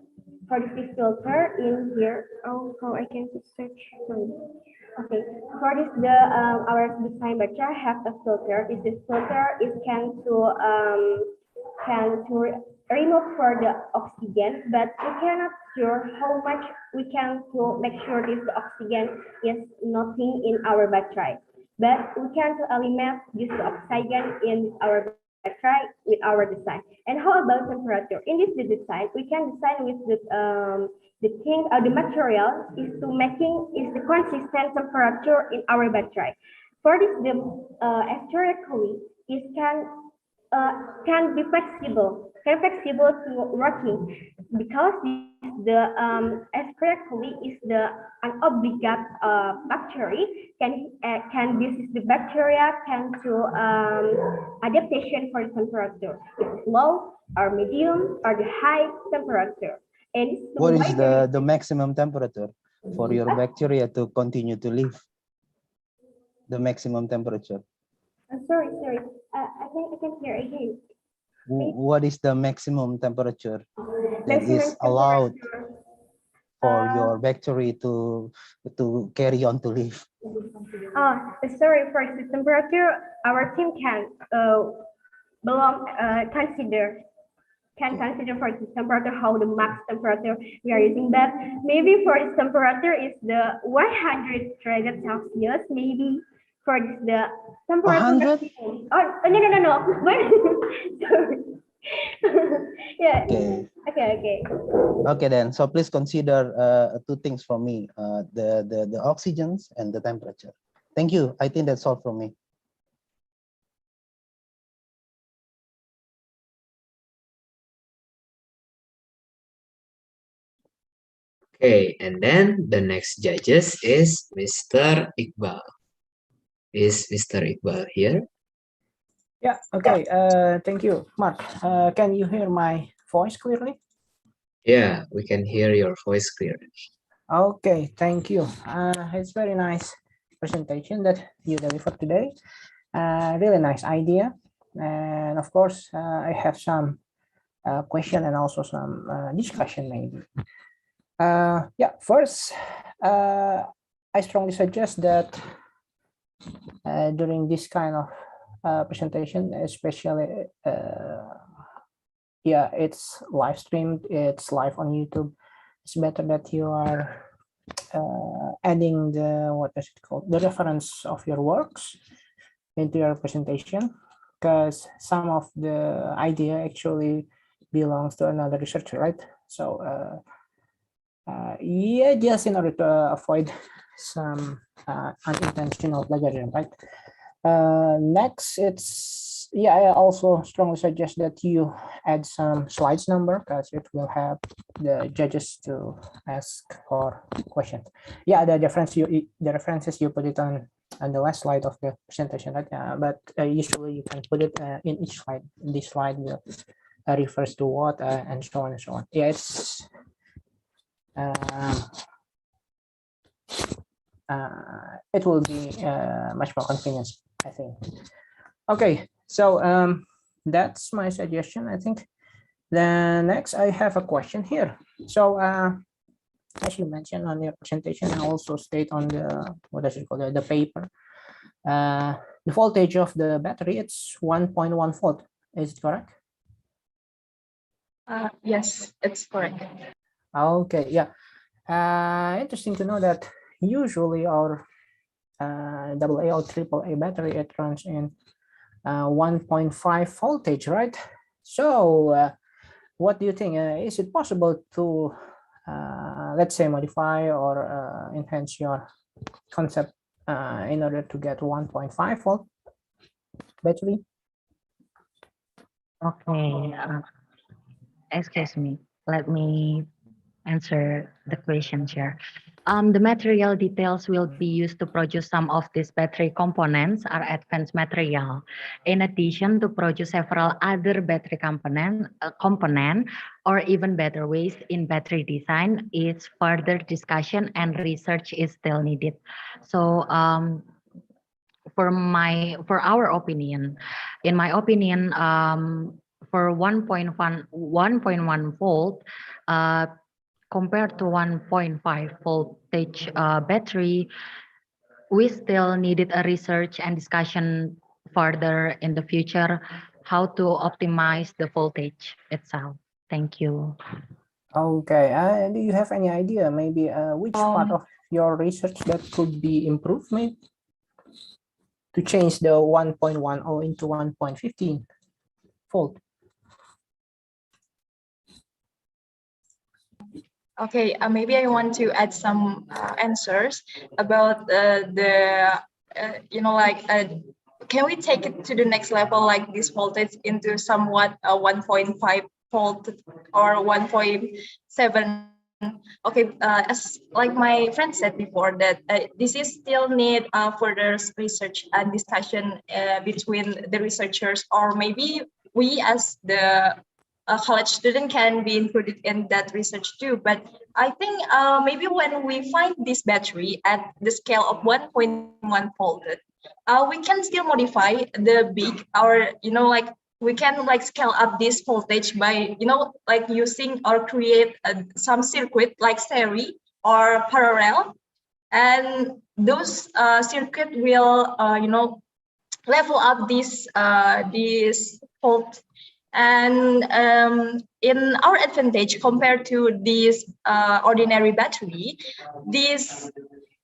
For this filter in here, how I can search. Okay, for this our design battery have a filter. This filter is can to remove for the oxygen, but we cannot sure how much we can to make sure this oxygen is nothing in our battery. But we can to eliminate this oxygen in our battery with our design. And how about temperature? In this design, we can design with the material is to making is the consistent temperature in our battery. For this, the historically is can be flexible to working, because the historically is the an obligate bacteria can this is the bacteria can to adaptation for the temperature. It's low or medium or the high temperature. And what is the maximum temperature for your bacteria to continue to live? The maximum temperature. Sorry. I think I can hear again. What is the maximum temperature that Maximum is allowed temperature. for your bacteria to carry on to live? Sorry, for the temperature, our team can consider for the temperature how the max temperature we are using. But maybe for its temperature is the 100 degrees Celsius. Maybe for the temperature. 100? No. Sorry. Yeah. Okay. Okay. Okay then. So please consider two things from me: the oxygens and the temperature. Thank you. I think that's all from me. Okay, and then the next judges is Mr. Iqbal. Is Mr. Iqbal here? Yeah, okay. Thank you, Mark. Can you hear my voice clearly? Yeah, we can hear your voice clearly. Okay, thank you. It's very nice presentation that you delivered today. Really nice idea. And of course, I have some question and also some discussion maybe. Yeah, first, I strongly suggest that during this kind of presentation, especially, yeah, it's live streamed, it's live on YouTube. It's better that you are adding the, what is it called, the reference of your works into your presentation, because some of the idea actually belongs to another researcher, right? So yeah, just in order to avoid some unintentional plagiarism, right? Next, it's, yeah, I also strongly suggest that you add some slides number, because it will help the judges to ask for questions. Yeah, the references you put it on the last slide of the presentation, right? But usually you can put it in each slide. This slide will refers to what and so on and so on. Yeah, it's it will be much more convenient, I think. Okay, so that's my suggestion, I think. Then next, I have a question here. So as you mentioned on your presentation, and also state on the, what is it called, the paper, the voltage of the battery, it's 1.1 volt. Is it correct? Yes, it's correct. Okay, yeah. Interesting to know that usually our AA or AAA battery, it runs in 1.5 voltage, right? So what do you think? Is it possible to, let's say, modify or enhance your concept in order to get 1.5 volt battery? Okay, excuse me. Let me answer the question here. The material details will be used to produce some of these battery components are advanced material. In addition, to produce several other battery component or even better ways in battery design is further discussion and research is still needed. So for our opinion, in my opinion, for 1.1 volt, compared to 1.5 voltage battery, we still needed a research and discussion further in the future how to optimize the voltage itself. Thank you. Okay, do you have any idea maybe which part of your research that could be improved maybe to change the 1.10 into 1.15 volt? Okay, maybe I want to add some answers about can we take it to the next level, like this voltage into somewhat 1.5 volt or 1.7? Okay, as like my friend said before, that this is still need further research and discussion between the researchers, or maybe we as the college student can be included in that research too. But I think maybe when we find this battery at the scale of 1.1 volt, we can still modify the big, or like we can like scale up this voltage by like using or create some circuit like series or parallel, and those circuit will level up this volt. And in our advantage compared to this ordinary battery, this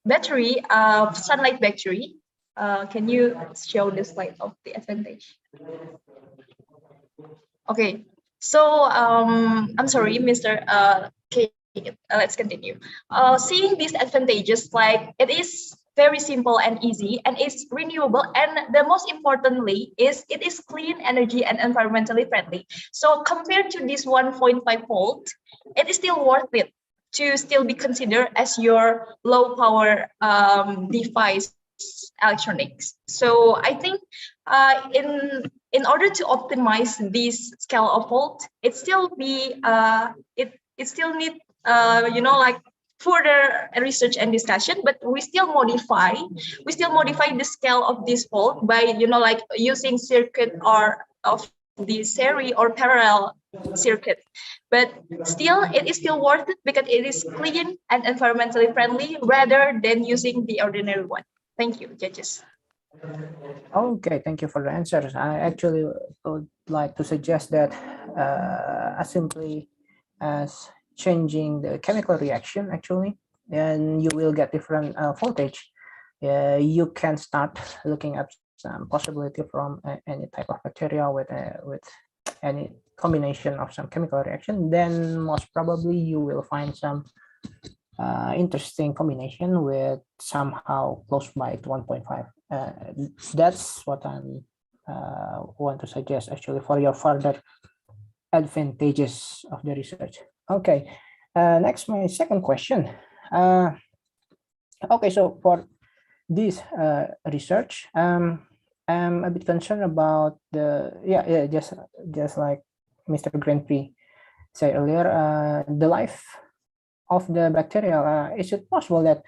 battery, sunlight battery, can you show the slide of the advantage? Okay, so I'm sorry, Mr. Okay, let's continue. Seeing these advantages, like it is very simple and easy, and it's renewable, and the most importantly is it is clean energy and environmentally friendly. So compared to this 1.5 volt, it is still worth it to still be considered as your low power device electronics. So I think in order to optimize this scale of volt, it still be it still need like further research and discussion, but we still modify the scale of this volt by like using circuit or of the series or parallel circuit. But still, it is still worth it because it is clean and environmentally friendly rather than using the ordinary one. Thank you, judges. Okay, thank you for the answers. I actually would like to suggest that as simply as changing the chemical reaction, actually, and you will get different voltage. You can start looking at some possibility from any type of bacteria with any combination of some chemical reaction. Then most probably you will find some interesting combination with somehow close by to 1.5. That's what I want to suggest actually for your further advantages of the research. Okay, next, my second question. Okay, so for this research, I'm a bit concerned about the just like Mr. Grandprix said earlier, the life of the bacteria. Is it possible that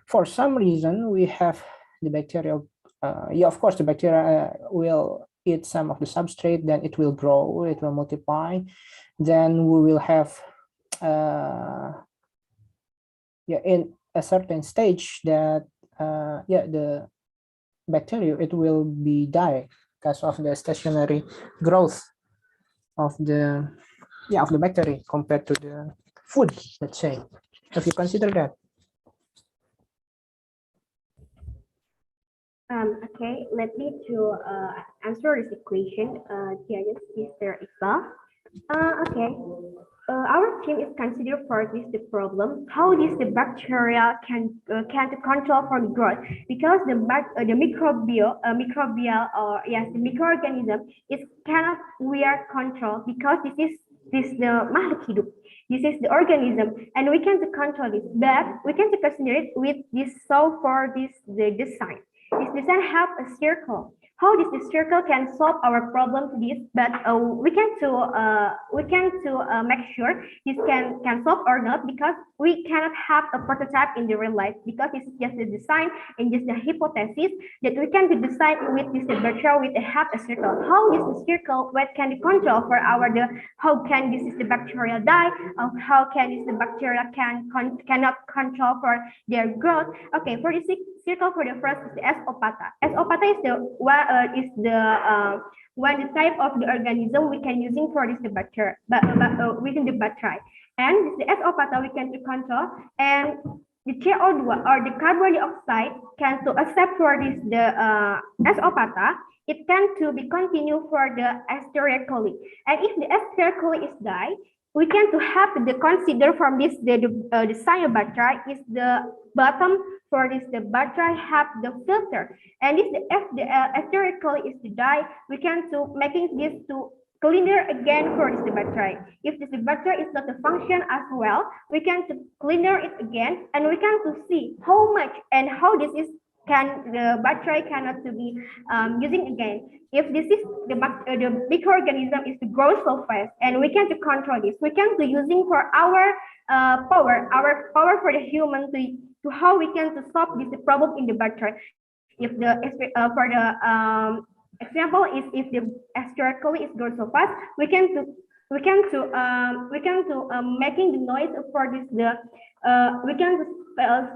for some reason we have the bacteria? Of course, the bacteria will eat some of the substrate, then it will grow, it will multiply, then we will have in a certain stage that the bacteria, it will be die because of the stationary growth of the bacteria compared to the food, let's say. Have you considered that? Okay, let me to answer this question. Mr. Iqbal. Okay, our team is considered for this the problem. How this the bacteria can control for the growth, because the microbial the microorganism is cannot we are control, because this the makhluk hidup. This is the organism, and we can control it, but we can consider it with this. So for this the design. This design have a circle. How this circle can solve our problem to this, but we can make sure this can solve or not, because we cannot have a prototype in the real life, because this is just the design and just the hypothesis that we can design with this bacteria with have a circle. How is the circle? What can the control for our how can this is the bacteria die? How can this the bacteria cannot control for their growth? Okay, for the circle, for the first is the S. opata. S. opata is the one type of the organism we can using for this the bacteria, within the bacteria. And this the S. opata we can control, and the CO2 or the carbon dioxide can to accept for this the S. opata. It can to be continued for the Escherichia coli. And if the Escherichia coli is die, we can to have the consider from this the cyanobacteria is the bottom. For this, the bacteria have the filter, and if the Escherichia coli is to die, we can to making this to cleaner again for this the bacteria. If this the bacteria is not a function as well, we can to cleaner it again, and we can to see how much and how this is the battery cannot to be using again. If this is the microorganism is to grow so fast, and we can to control this, we can to using for our power for the human to how we can to solve this problem in the battery. If the for the example is if the asteroid is grow so fast, we can to making the noise for this we can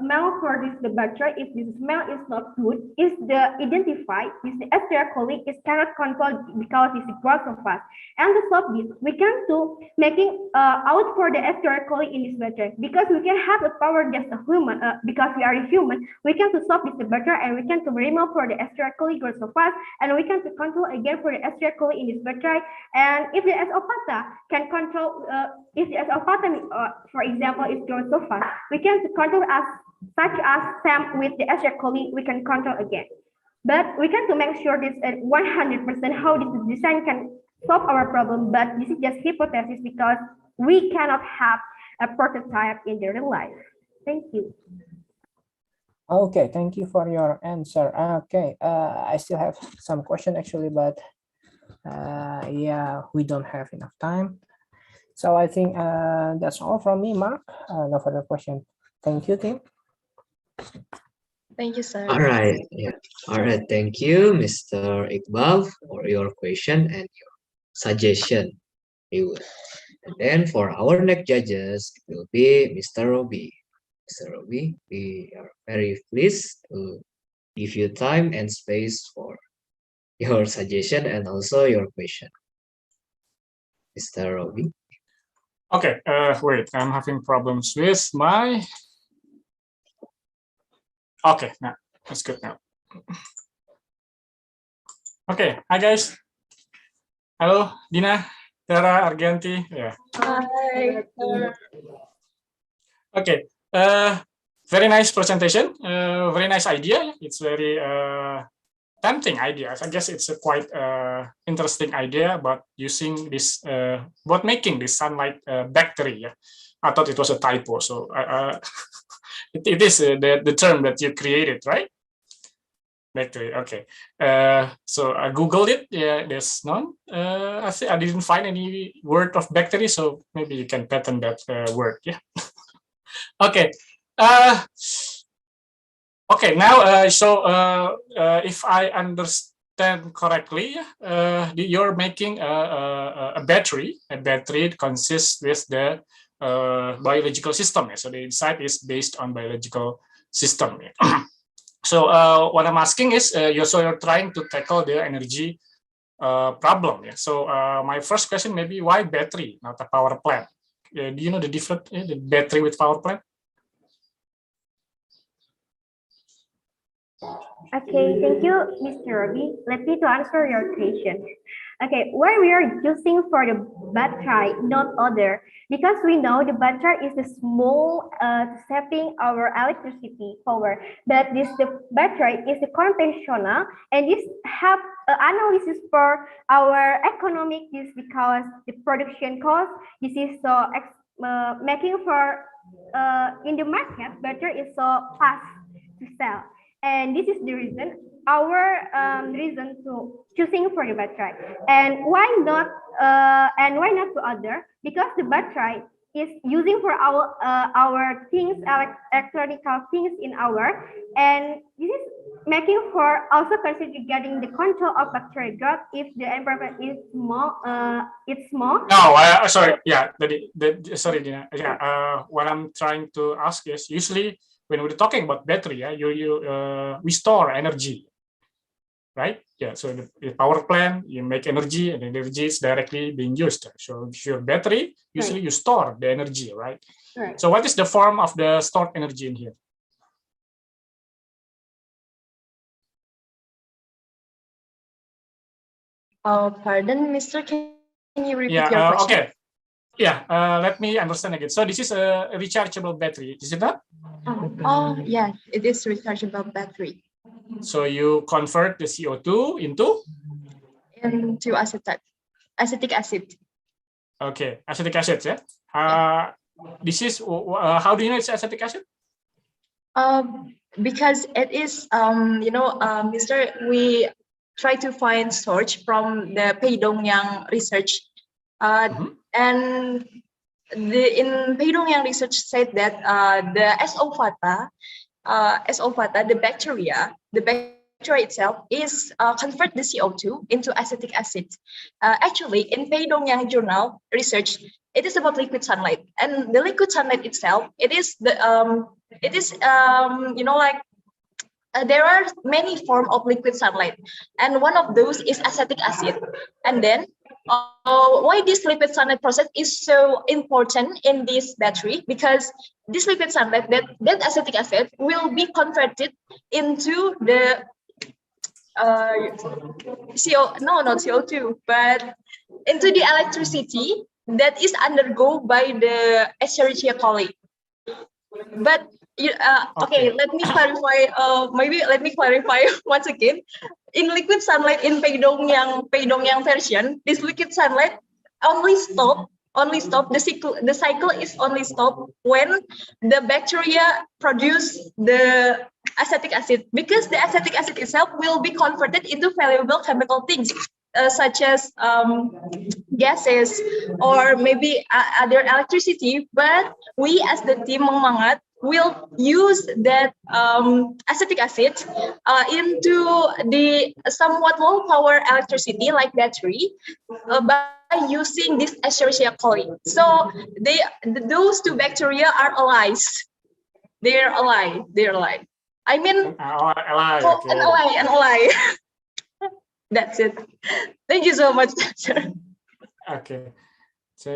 smell for this the battery. If this smell is not good, is the identified is the asteroid is cannot control because it's grow so fast. And to solve this, we can to making out for the asteroid in this battery, because we can have the power just a human because we are a human. We can to solve this the battery, and we can to remove for the asteroid grow so fast, and we can to control again for the asteroid in this battery. And if the SO-Pata can control, if the SO-Pata, for example, is growing so fast, we can control as such as same with the asteroid, we can control again. But we can to make sure this at 100% how this design can solve our problem. But this is just hypothesis because we cannot have a prototype in the real life. Thank you. Okay, thank you for your answer. Okay, I still have some question actually, but yeah, we don't have enough time. So I think that's all from me, Mark. No further question. Thank you, team. Thank you, sir. All right. Yeah. All right. Thank you, Mr. Iqbal, for your question and your suggestion. And then for our next judges, it will be Mr. Robi. Mr. Robi, we are very pleased to give you time and space for your suggestion and also your question. Mr. Robi. Okay, wait, I'm having problems with my. Okay, now that's good now. Okay, hi guys. Hello, Dina, Tara, Argenti. Yeah. Hi. Okay, very nice presentation. Very nice idea. It's very tempting idea. I guess it's a quite interesting idea about using this, about making this sunlight battery. Yeah, I thought it was a typo. So it is the term that you created, right? Battery. Okay. So I googled it. Yeah, there's none. I didn't find any word of battery. So maybe you can patent that word. Yeah. Okay. Okay. Now, if I understand correctly, you're making a battery. A battery consists with the biological system. So the inside is based on biological system. So what I'm asking is, you're trying to tackle the energy problem. Yeah. So my first question may be, why battery, not a power plant? Do you know the difference, the battery with power plant? Okay, thank you, Mr. Robi. Let me to answer your question. Okay, why we are using for the battery, not other? Because we know the battery is the small saving our electricity power, but the battery is the conventional, and this have analysis for our economic use because the production cost. This is so making for in the market battery is so fast to sell. And this is the reason, our reason to choosing for the battery. And why not to other? Because the battery is using for our things, electronic things in our, and this is making for also consider getting the control of bacteria growth if the environment is small. It's small. No, sorry. Yeah, sorry, Dina. Yeah, what I'm trying to ask is, usually when we're talking about battery, yeah, we store energy, right? Yeah, so the power plant, you make energy, and the energy is directly being used. So if your battery, usually you store the energy, right? Right. So what is the form of the stored energy in here? Pardon, Mr. Can you repeat your question? Okay. Yeah, let me understand again. So this is a rechargeable battery, is it not? Oh, yeah, it is rechargeable battery. So you convert the CO2 into acetic acid. Okay, acetic acid, yeah. This is how do you know it's acetic acid? because it is, Mr. We try to find source from the Pei Dongyang research, and in Pei Dongyang research said that the SO fata, the bacteria itself is convert the CO2 into acetic acid. Actually, in Pei Dongyang journal research, it is about liquid sunlight, and the liquid sunlight itself, it is the there are many forms of liquid sunlight, and one of those is acetic acid. And then, why this liquid sunlight process is so important in this battery? Because this liquid sunlight, that acetic acid will be converted into the not CO2, but into the electricity that is undergo by the Escherichia coli. But okay, let me clarify. Maybe let me clarify once again. In liquid sunlight, in Pei Dongyang version, this liquid sunlight only stop the cycle is only stop when the bacteria produce the acetic acid, because the acetic acid itself will be converted into valuable chemical things, such as gases or maybe other electricity. But we as the team Mangmangat will use that acetic acid into the somewhat low power electricity like battery by using this Escherichia coli. So those two bacteria are allies. They're alive. I mean, an ally. That's it. Thank you so much, sir. Okay. So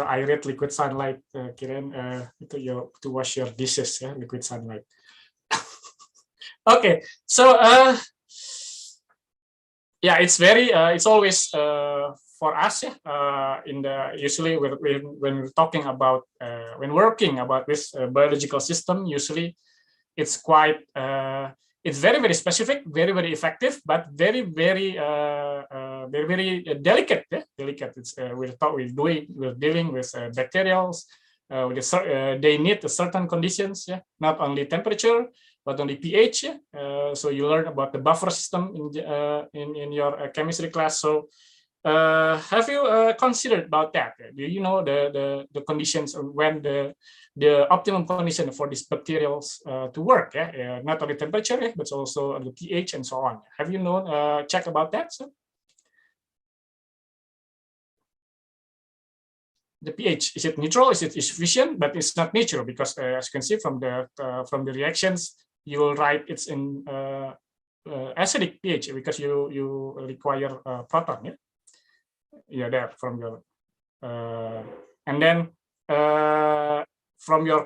I read liquid sunlight, Kiran, to wash your dishes, yeah, liquid sunlight. Okay, so yeah, it's always for us, usually when we're talking about when working about this biological system, usually it's quite it's very specific, very effective, but very delicate. Yeah? Delicate. It's we're dealing with bacterials. They need certain conditions. Yeah, not only temperature, but only pH. Yeah? So you learn about the buffer system in your chemistry class. So have you considered about that? Do you know the conditions when the optimum condition for these bacterials to work? Yeah, not only temperature, but also the pH and so on. Have you checked about that? So the pH, is it neutral? Is it sufficient? But it's not neutral because as you can see from the reactions, you will write it's in acidic pH because you require proton. Yeah. Yeah, there from your and then from your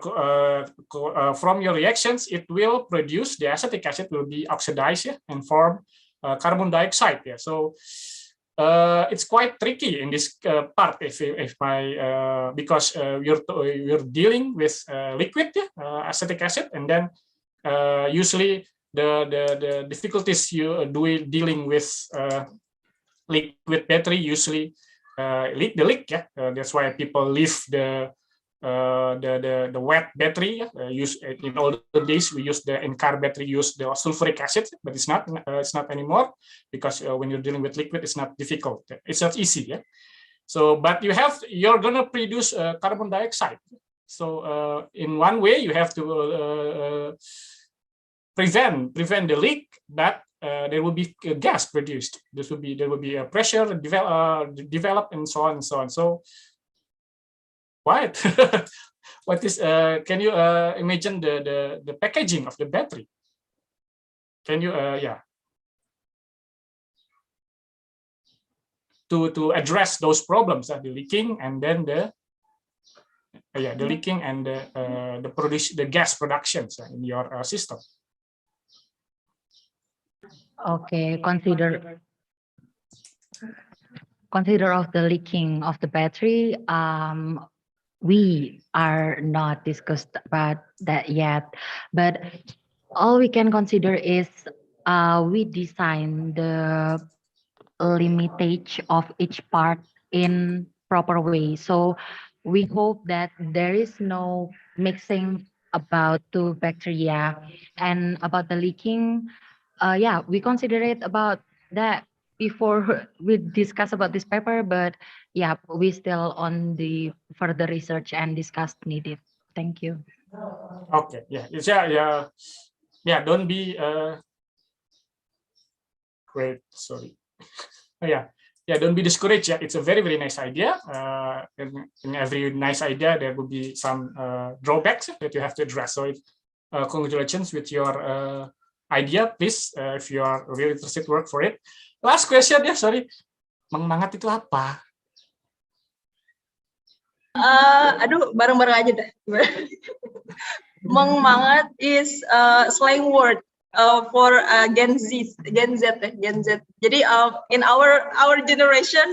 reactions, it will produce the acetic acid will be oxidized, yeah, and form carbon dioxide. Yeah, so it's quite tricky in this part because you're dealing with liquid, yeah, acetic acid, and then usually the difficulties you dealing with liquid battery usually leak. Yeah, that's why people leave the wet battery. Use in older days we use the in-car battery, use the sulfuric acid, but it's not anymore because when you're dealing with liquid, it's not difficult. It's not easy. Yeah. So, but you're gonna produce carbon dioxide. So in one way you have to prevent the leak, but there will be gas produced. There will be a pressure develop and so on and so on. So what what is can you imagine the packaging of the battery? Can you to address those problems, the leaking and then the leaking and the gas productions in your system. Okay, consider of the leaking of the battery. We are not discussed about that yet, but all we can consider is we design the limitage of each part in proper way. So we hope that there is no mixing about to bacteria and about the leaking. Yeah, we consider it about that before we discuss about this paper, but yeah, we still on the further research and discuss needed. Thank you. Okay, yeah, yeah. Don't be great. Sorry. Yeah, yeah. Don't be discouraged. Yeah, it's a very nice idea. In every nice idea, there will be some drawbacks that you have to address. So, congratulations with your idea. Please, if you are really interested, work for it. Last question ya, sorry. Mangat itu apa? Aduh, bareng-bareng aja dah. Mangat is slang word for Gen Z. Jadi in our generation,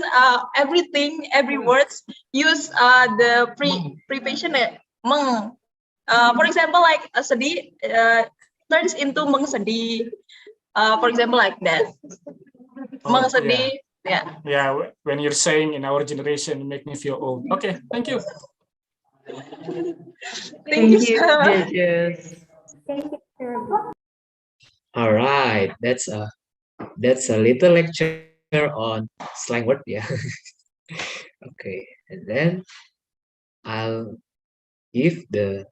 everything, every words use the preposition meng. For example, like sedih turns into meng sedih. For example, like that. Meng sedih. Yeah. Yeah, when you're saying in our generation, you make me feel old. Okay, thank you. Thank you, sir. Judges. Thank you, sir. All right, that's a little lecture on slang word, yeah. Okay, and then I'll give the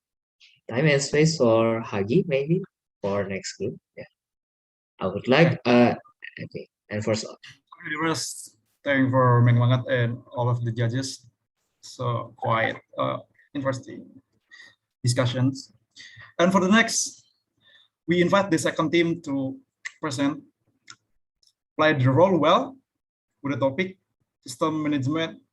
time and space for Hagi maybe for next group. Yeah, I would like okay, and first Thank for Mangat and all of the judges. So quite interesting discussions. And for the next, we invite the second team to present, play the role well with the topic system management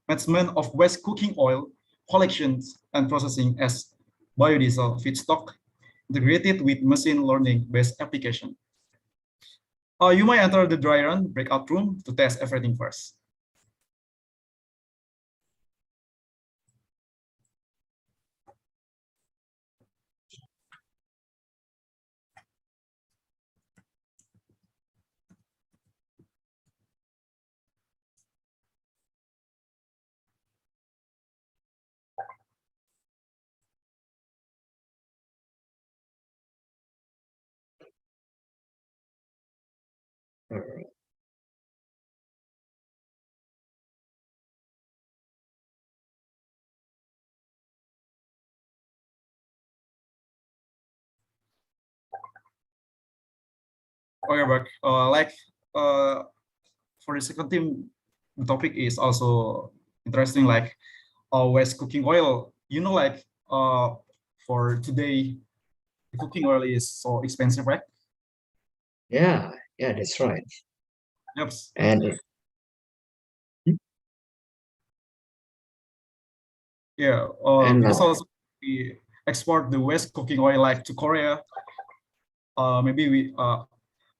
of waste cooking oil collections and processing as biodiesel feedstock integrated with machine learning based application. You might enter the dry run breakout room to test everything first. Okay, but for the second team, the topic is also interesting, like waste cooking oil. You know, like for today, the cooking oil is so expensive, right? Yeah, that's right. Yep. And yeah, because also we export the waste cooking oil like to Korea. Maybe we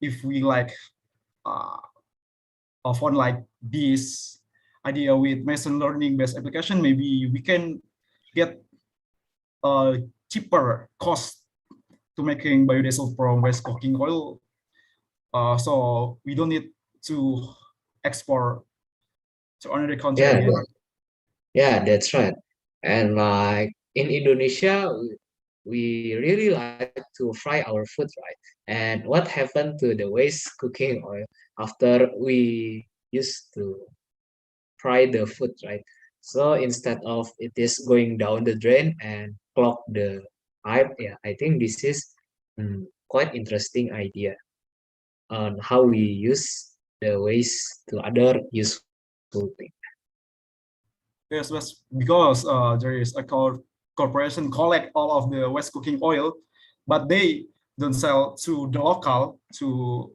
if we like found like this idea with machine learning based application, maybe we can get a cheaper cost to making biodiesel from waste cooking oil. So we don't need to export to another country. Yeah, that's right. And like in Indonesia, we really like to fry our food, right? And what happened to the waste cooking oil after we used to fry the food, right? So instead of it is going down the drain and clog the pipe, yeah, I think this is quite interesting idea on how we use the waste to other useful things. Yes, because there is a corporation collect all of the waste cooking oil, but they don't sell to the local to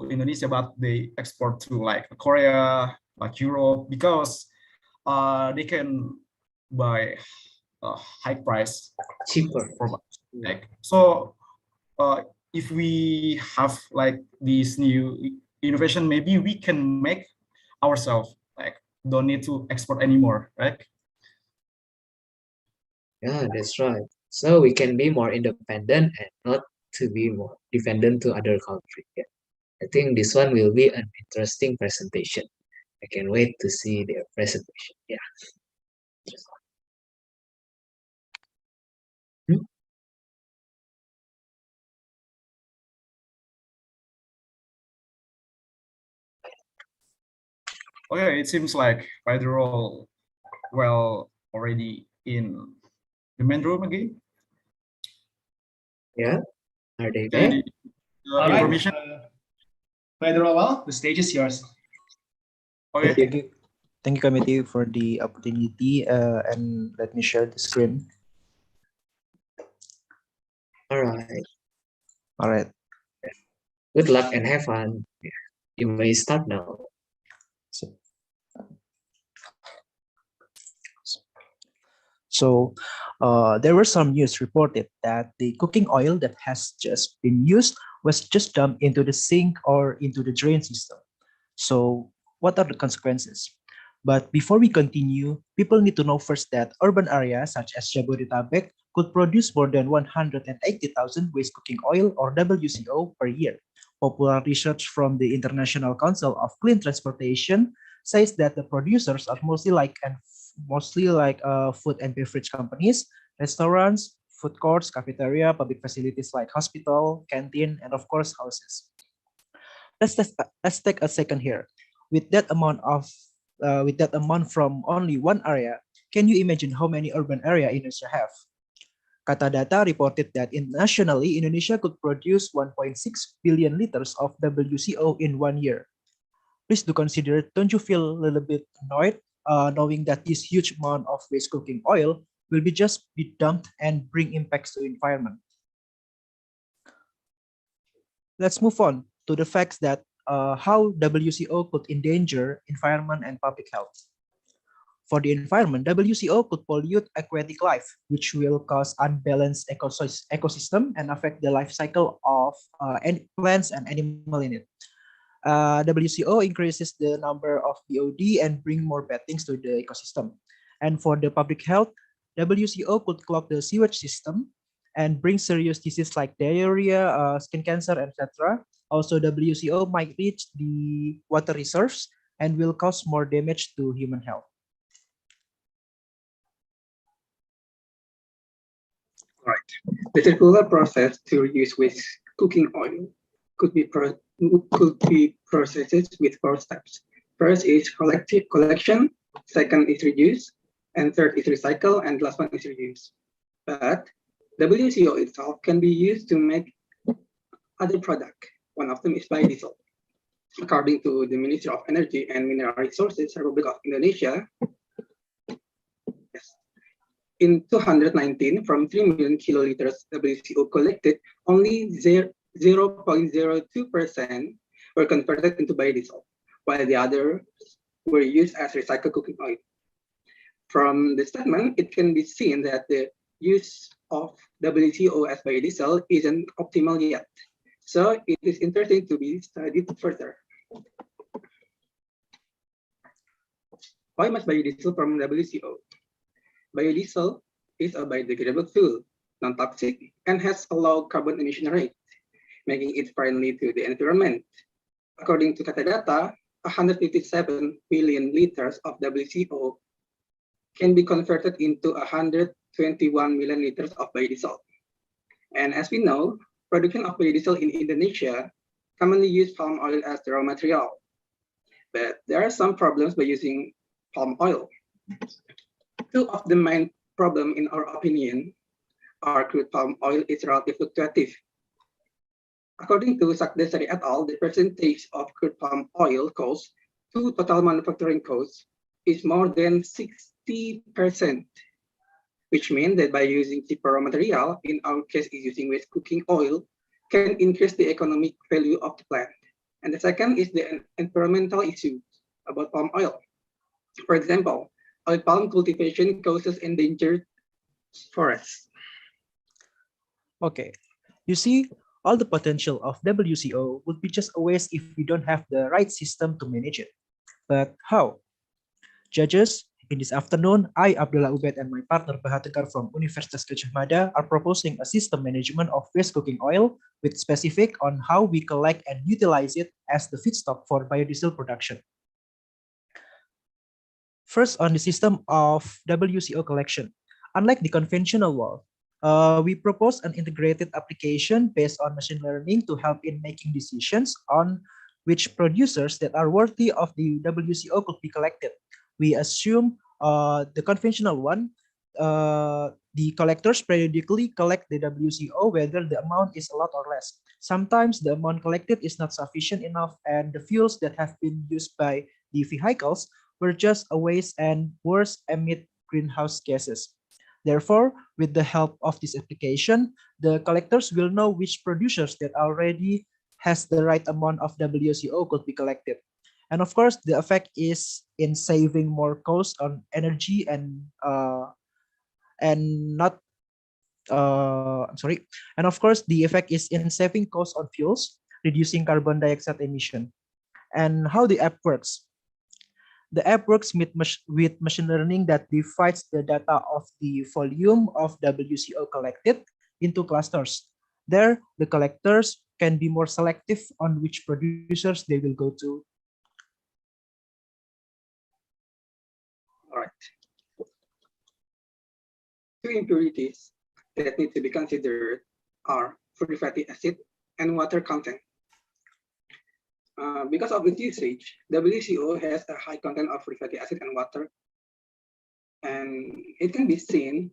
Indonesia, but they export to like Korea, like Europe, because they can buy a high price, cheaper. Like, so if we have like this new innovation, maybe we can make ourselves, like don't need to export anymore, right? Yeah, that's right. So we can be more independent and not to be more dependent to other country. Yeah. I think this one will be an interesting presentation. I can wait to see their presentation. Yeah. Okay, it seems like Pedro well already in the main room again. Yeah, are they Okay, there? All right, information. Pedro, well, the stage is yours. Okay. Thank you, committee, for the opportunity. And let me share the screen. All right. All right. Good luck and have fun. You may start now. So there were some news reported that the cooking oil that has just been used was just dumped into the sink or into the drain system. So what are the consequences? But before we continue, people need to know first that urban areas such as Jabodetabek could produce more than 180,000 waste cooking oil or WCO per year. Popular research from the International Council of Clean Transportation says that the producers are mostly like food and beverage companies, restaurants, food courts, cafeteria, public facilities like hospital, canteen, and of course houses. Let's take a second here. With that amount from only one area, can you imagine how many urban area Indonesia have? Kata Data reported that nationally, Indonesia could produce 1.6 billion liters of WCO in 1 year. Please do consider it. Don't you feel a little bit annoyed knowing that this huge amount of waste cooking oil will just be dumped and bring impacts to the environment? Let's move on to the facts that how WCO could endanger environment and public health. For the environment, WCO could pollute aquatic life, which will cause unbalanced ecosystem and affect the life cycle of plants and animal in it. WCO increases the number of BOD and bring more bad things to the ecosystem. And for the public health, WCO could clog the sewage system and bring serious diseases like diarrhea, skin cancer, etc. Also, WCO might reach the water reserves and will cause more damage to human health. Right. The circular process to reduce waste cooking oil could be processed with 4 steps. First is collection, second is reduce, and third is recycle, and last one is reuse. But WCO itself can be used to make other product. One of them is biodiesel. According to the Ministry of Energy and Mineral Resources, Republic of Indonesia, in 2019, from 3 million kiloliters WCO collected, only 0.02% were converted into biodiesel, while the others were used as recycled cooking oil. From the statement, it can be seen that the use of WCO as biodiesel isn't optimal yet. So it is interesting to be studied further. Why much biodiesel from WCO? Biodiesel is a biodegradable fuel, non-toxic, and has a low carbon emission rate, making it friendly to the environment. According to Kata Data, 157 billion liters of WCO can be converted into 121 million liters of biodiesel. And as we know, production of biodiesel in Indonesia commonly use palm oil as the raw material. But there are some problems by using palm oil. Two of the main problems, in our opinion, are crude palm oil is relatively fluctuative. According to Sakdesari et al., the percentage of crude palm oil cost to total manufacturing cost is more than 60%, which means that by using cheaper raw material, in our case is using waste cooking oil, can increase the economic value of the plant. And the second is the environmental issue about palm oil. For example, oil palm cultivation causes endangered forests. Okay, you see, all the potential of WCO would be just a waste if we don't have the right system to manage it. But how? Judges, in this afternoon, I, Abdullah Ubed, and my partner Bahategar from Universitas Gadjah Mada are proposing a system management of waste cooking oil with specific on how we collect and utilize it as the feedstock for biodiesel production. First, on the system of WCO collection. Unlike the conventional one, we propose an integrated application based on machine learning to help in making decisions on which producers that are worthy of the WCO could be collected. We assume the conventional one, the collectors periodically collect the WCO whether the amount is a lot or less. Sometimes the amount collected is not sufficient enough and the fuels that have been used by the vehicles were just a waste and worse emit greenhouse gases. Therefore, with the help of this application, the collectors will know which producers that already has the right amount of WCO could be collected. And of course, the effect is in saving more cost on energy and not I'm sorry. And of course, the effect is in saving costs on fuels, reducing carbon dioxide emission. And how the app works. The app works with machine learning that divides the data of the volume of WCO collected into clusters. There, the collectors can be more selective on which producers they will go to. All right. Two impurities that need to be considered are free fatty acid and water content. Because of its usage, WCO has a high content of free fatty acid and water, and it can be seen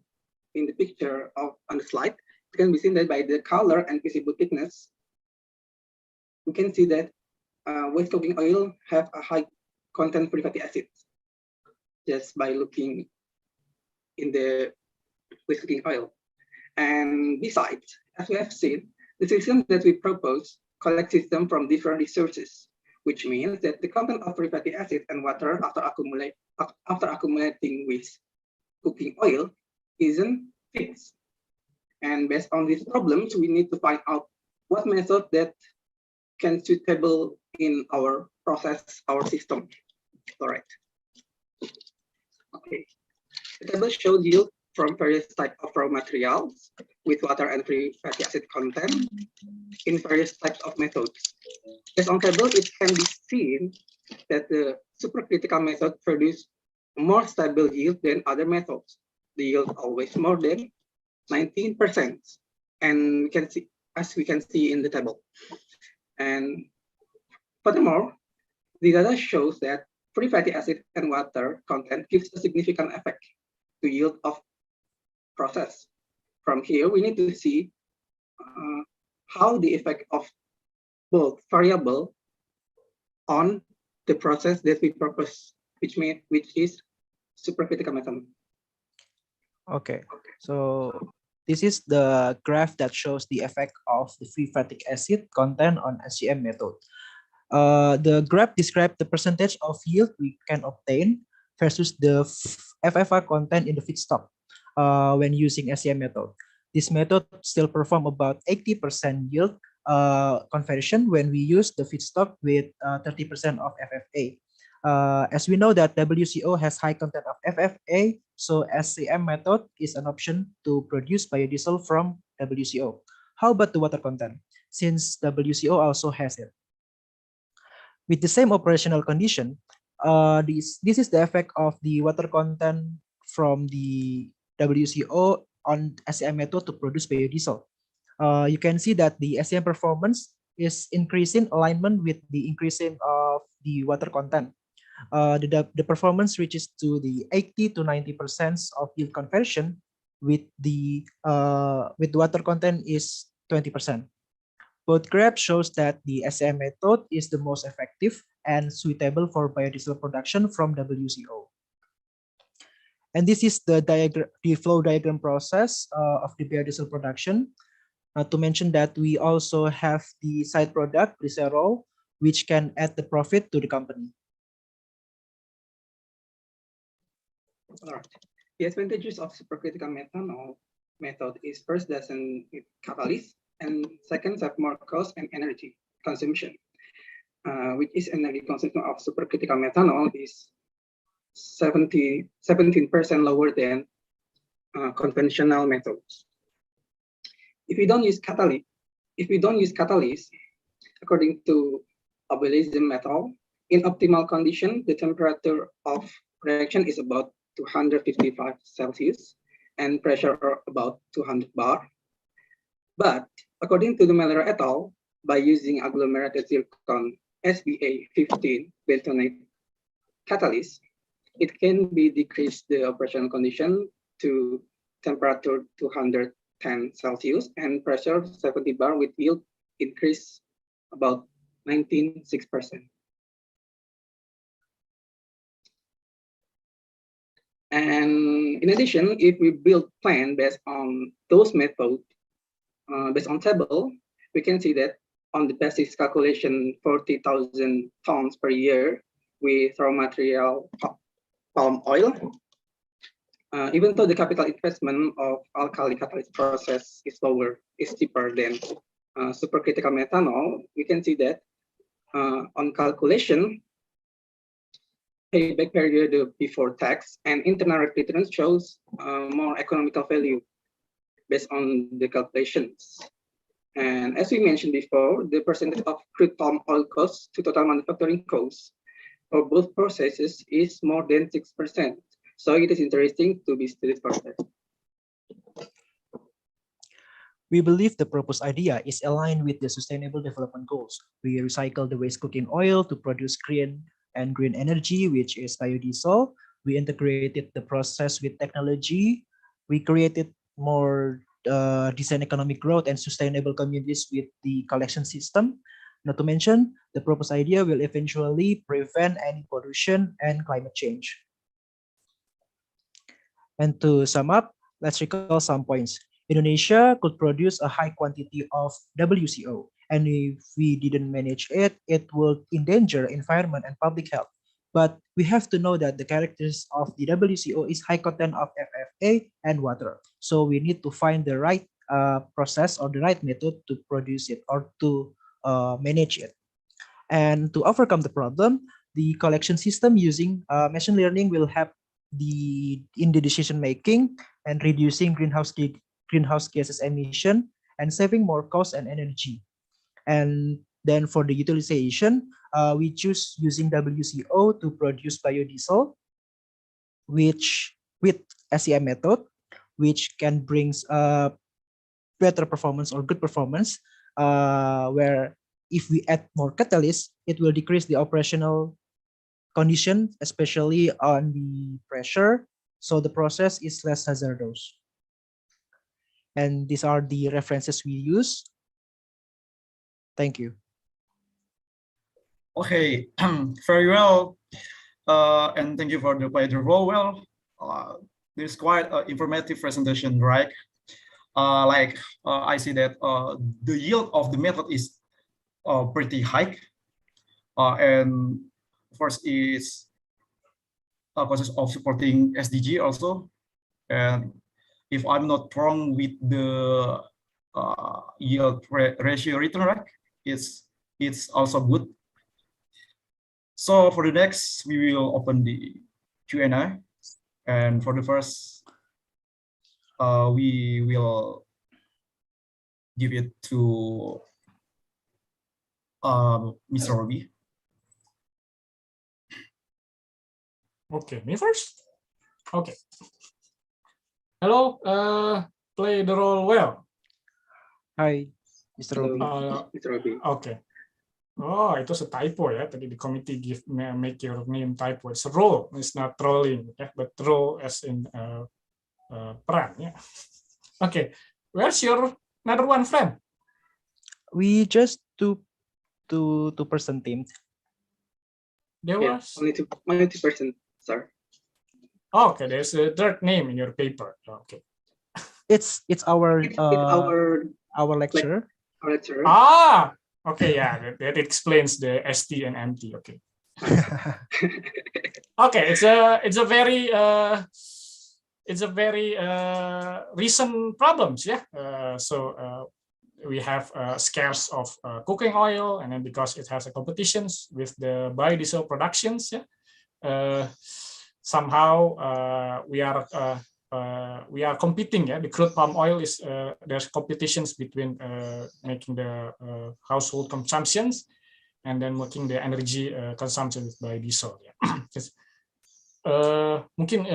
in the picture on the slide. It can be seen that by the color and visible thickness, we can see that waste cooking oil have a high content free fatty acids just by looking in the waste cooking oil. And besides, as we have seen, the system that we propose collect system from different resources, which means that the content of free fatty acid and water after accumulating with cooking oil isn't fixed. And based on these problems, we need to find out what method that can suitable in our process, our system. All right. Okay. The table shows yield from various types of raw materials with water and free fatty acid content in various types of methods. Based on table, it can be seen that the supercritical method produce more stable yield than other methods. The yield always more than 19%, and we can see, as we can see in the table. And furthermore, the data shows that free fatty acid and water content gives a significant effect to yield of process. From here, we need to see how the effect of both variable on the process that we propose, which is supercritical method. Okay, so this is the graph that shows the effect of the free fatty acid content on SCM method. The graph describes the percentage of yield we can obtain versus the FFR content in the feedstock when using SCM method. This method still perform about 80% yield conversion when we use the feedstock with 30% of FFA. As we know that WCO has high content of FFA, so SCM method is an option to produce biodiesel from WCO. How about the water content? Since WCO also has it. With the same operational condition, this is the effect of the water content from the WCO on SCM method to produce biodiesel. You can see that the SCM performance is increasing alignment with the increasing of the water content. The performance reaches to the 80 to 90% of yield conversion with the water content is 20%. Both graphs shows that the SCM method is the most effective and suitable for biodiesel production from WCO. And this is the flow diagram process of the biodiesel production. To mention that we also have the side product, glycerol, which can add the profit to the company. All right. The advantages of supercritical methanol method is first, doesn't need catalyst, and second, have more cost and energy consumption, which is energy consumption of supercritical methanol is 17% lower than conventional methods. If we don't use catalyst, according to abelism method, in optimal condition, the temperature of reaction is about 255 Celsius and pressure about 200 bar. But according to the Miller et al., by using agglomerated zircon SBA 15 bentonite catalyst, it can be decreased the operational condition to temperature 210 Celsius and pressure 70 bar with yield increase about 19.6%. And in addition, if we build plan based on those methods, based on table, we can see that on the basis calculation 40,000 tons per year with raw material palm oil, even though the capital investment of alkali catalyst process is lower, is cheaper than supercritical methanol, we can see that on calculation, payback period before tax and internal rate returns shows more economical value based on the calculations. And as we mentioned before, the percentage of crude palm oil costs to total manufacturing costs for both processes is more than 6%. So it is interesting to be studied further. We believe the proposed idea is aligned with the Sustainable Development Goals. We recycle the waste cooking oil to produce green energy, which is biodiesel. We integrated the process with technology. We created more design economic growth and sustainable communities with the collection system. Not to mention, the proposed idea will eventually prevent any pollution and climate change. And to sum up, let's recall some points. Indonesia could produce a high quantity of WCO, and if we didn't manage it, it would endanger environment and public health. But we have to know that the characteristics of the WCO is high content of FFA and water. So we need to find the right process or the right method to produce it or to manage it. And to overcome the problem, the collection system using machine learning will help in the decision making and reducing greenhouse gases emission and saving more cost and energy. And then for the utilization, we choose using WCO to produce biodiesel, which with SEM method, which can bring better performance or good performance, where if we add more catalyst, it will decrease the operational condition, especially on the pressure. So the process is less hazardous. And these are the references we use. Thank you. Okay, very well. And thank you for the quite role. Well, this is quite an informative presentation, right? I see that the yield of the method is pretty high. And first is a process of supporting SDG also. And if I'm not wrong with the yield ratio return rate, it's also good. So for the next, we will open the Q&A. And for the first, we will give it to Mr. Robbie. Okay, me first? Okay. Hello, play the role well. Hi, Mr. Robbie. Mr. Robbie. Okay. Oh, itu typo ya. Tadi di committee make your name typo. It's a role. It's not rolling, yeah, but role as in peran. Yeah. Okay. Where's your another one friend? We just two person team. There was only two person, sir. Oh, okay, there's a third name in your paper. Okay. It's our lecturer. Our lecturer. Ah, okay, yeah, that explains the ST and MT. Okay. Okay, it's a very recent problems, yeah. So we have scarce of cooking oil, and then because it has a competitions with the biodiesel productions, yeah. Somehow we are competing. Yeah, the crude palm oil is there's competitions between making the household consumptions and then making the energy consumption with biodiesel. Yeah. Mungkin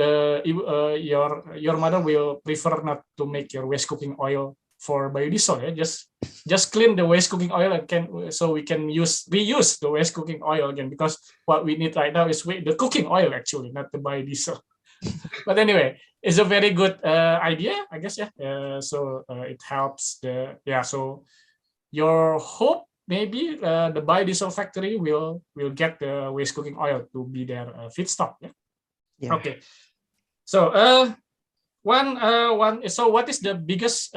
your mother will prefer not to make your waste cooking oil for biodiesel. Yeah? Just clean the waste cooking oil and so we can reuse the waste cooking oil again, because what we need right now is the cooking oil actually, not the biodiesel. But anyway, it's a very good idea, I guess. Yeah. So it helps So your hope maybe the biodiesel factory will get the waste cooking oil to be their feedstock. Yeah. Yeah. Okay. So So what is the biggest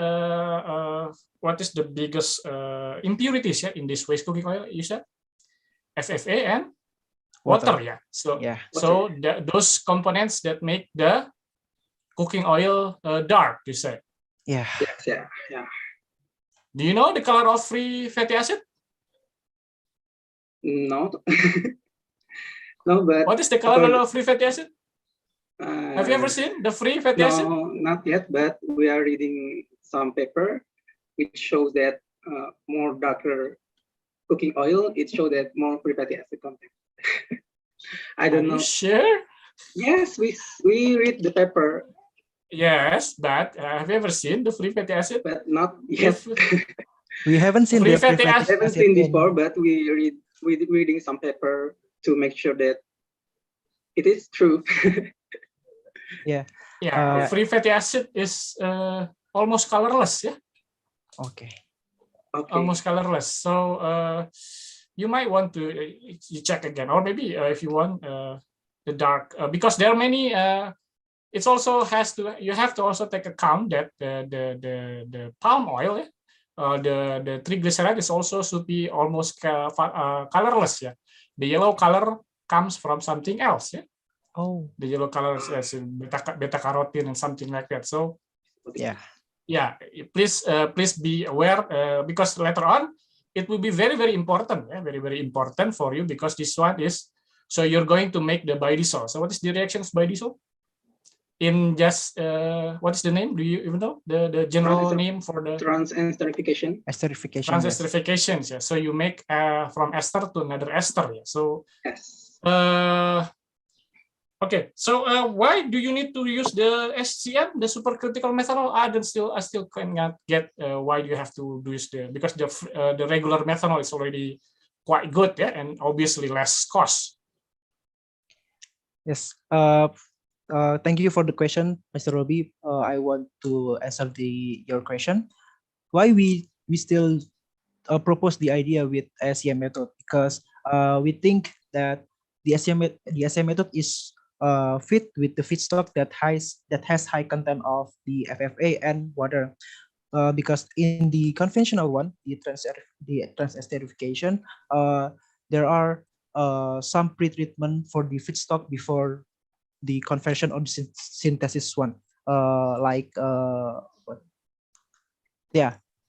impurities, yeah, in this waste cooking oil? You said FFA and water. Yeah. So Yeah. those components that make the cooking oil dark, you say. Yeah. Yes, yeah. Do you know the color of free fatty acid? No. No, but what is the color of free fatty acid? Have you ever seen the free fatty acid? No, not yet, but we are reading some paper which shows that more darker cooking oil, it shows that more free fatty acid content. I don't know. Are you sure? Yes, we read the paper. Yes, but have you ever seen the free fatty acid? But not yet. We haven't seen free the fatty acid. I haven't seen before, but we reading some paper to make sure that it is true. Yeah. Yeah, free fatty acid is almost colorless. Yeah. Okay. Almost colorless. So you might want to you check again, or maybe if you want the dark, because there are many. It also you have to also take account that the palm oil, the triglyceride is also should be almost colorless. Yeah, the yellow color comes from something else. Yeah. Oh. The yellow color is beta carotene and something like that. So yeah. Please be aware, because later on it will be very, very important. Yeah, very, very important for you, because this one is, so you're going to make the biodiesel. So what is the reaction of biodiesel? In just what is the name? Do you even know the general name for the transesterification? Transesterification. Yeah. So you make from ester to another ester. Yeah. So yes. Okay. So why do you need to use the SCM, the supercritical methanol? I still cannot get why do you have to use because the regular methanol is already quite good, yeah, and obviously less cost. Yes. Thank you for the question, Mr. Robbie. I want to answer your question. Why we still propose the idea with SCM method, because we think that the SCM method is fit with the feedstock that has high content of the FFA and water. Because in the conventional one, the transesterification, there are some pre-treatment for the feedstock before the conversion of synthesis one,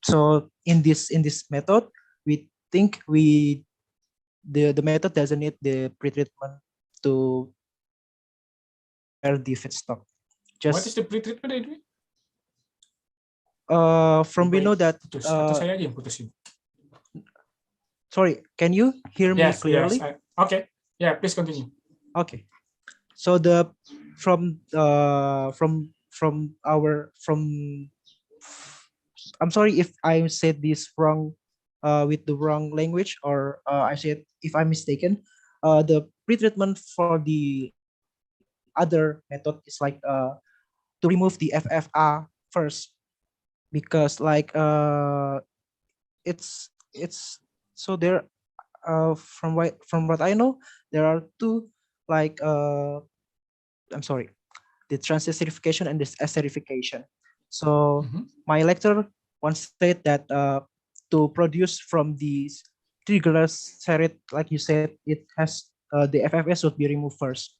so in this method, we think the method doesn't need the pre-treatment to prepare the feedstock. What is the pre-treatment, Edwin? We know that sorry, can you hear me clearly? Yes. Okay, yeah, please continue. Okay. So I'm sorry if I said this wrong, with the wrong language, or I said if I'm mistaken. The pre-treatment for the other method is like to remove the FFA first, because it's so there. From what I know, there are two, I'm sorry, the transesterification and this esterification. So my lecturer once said that to produce from these triglyceride, like you said, it has the FFS should be removed first.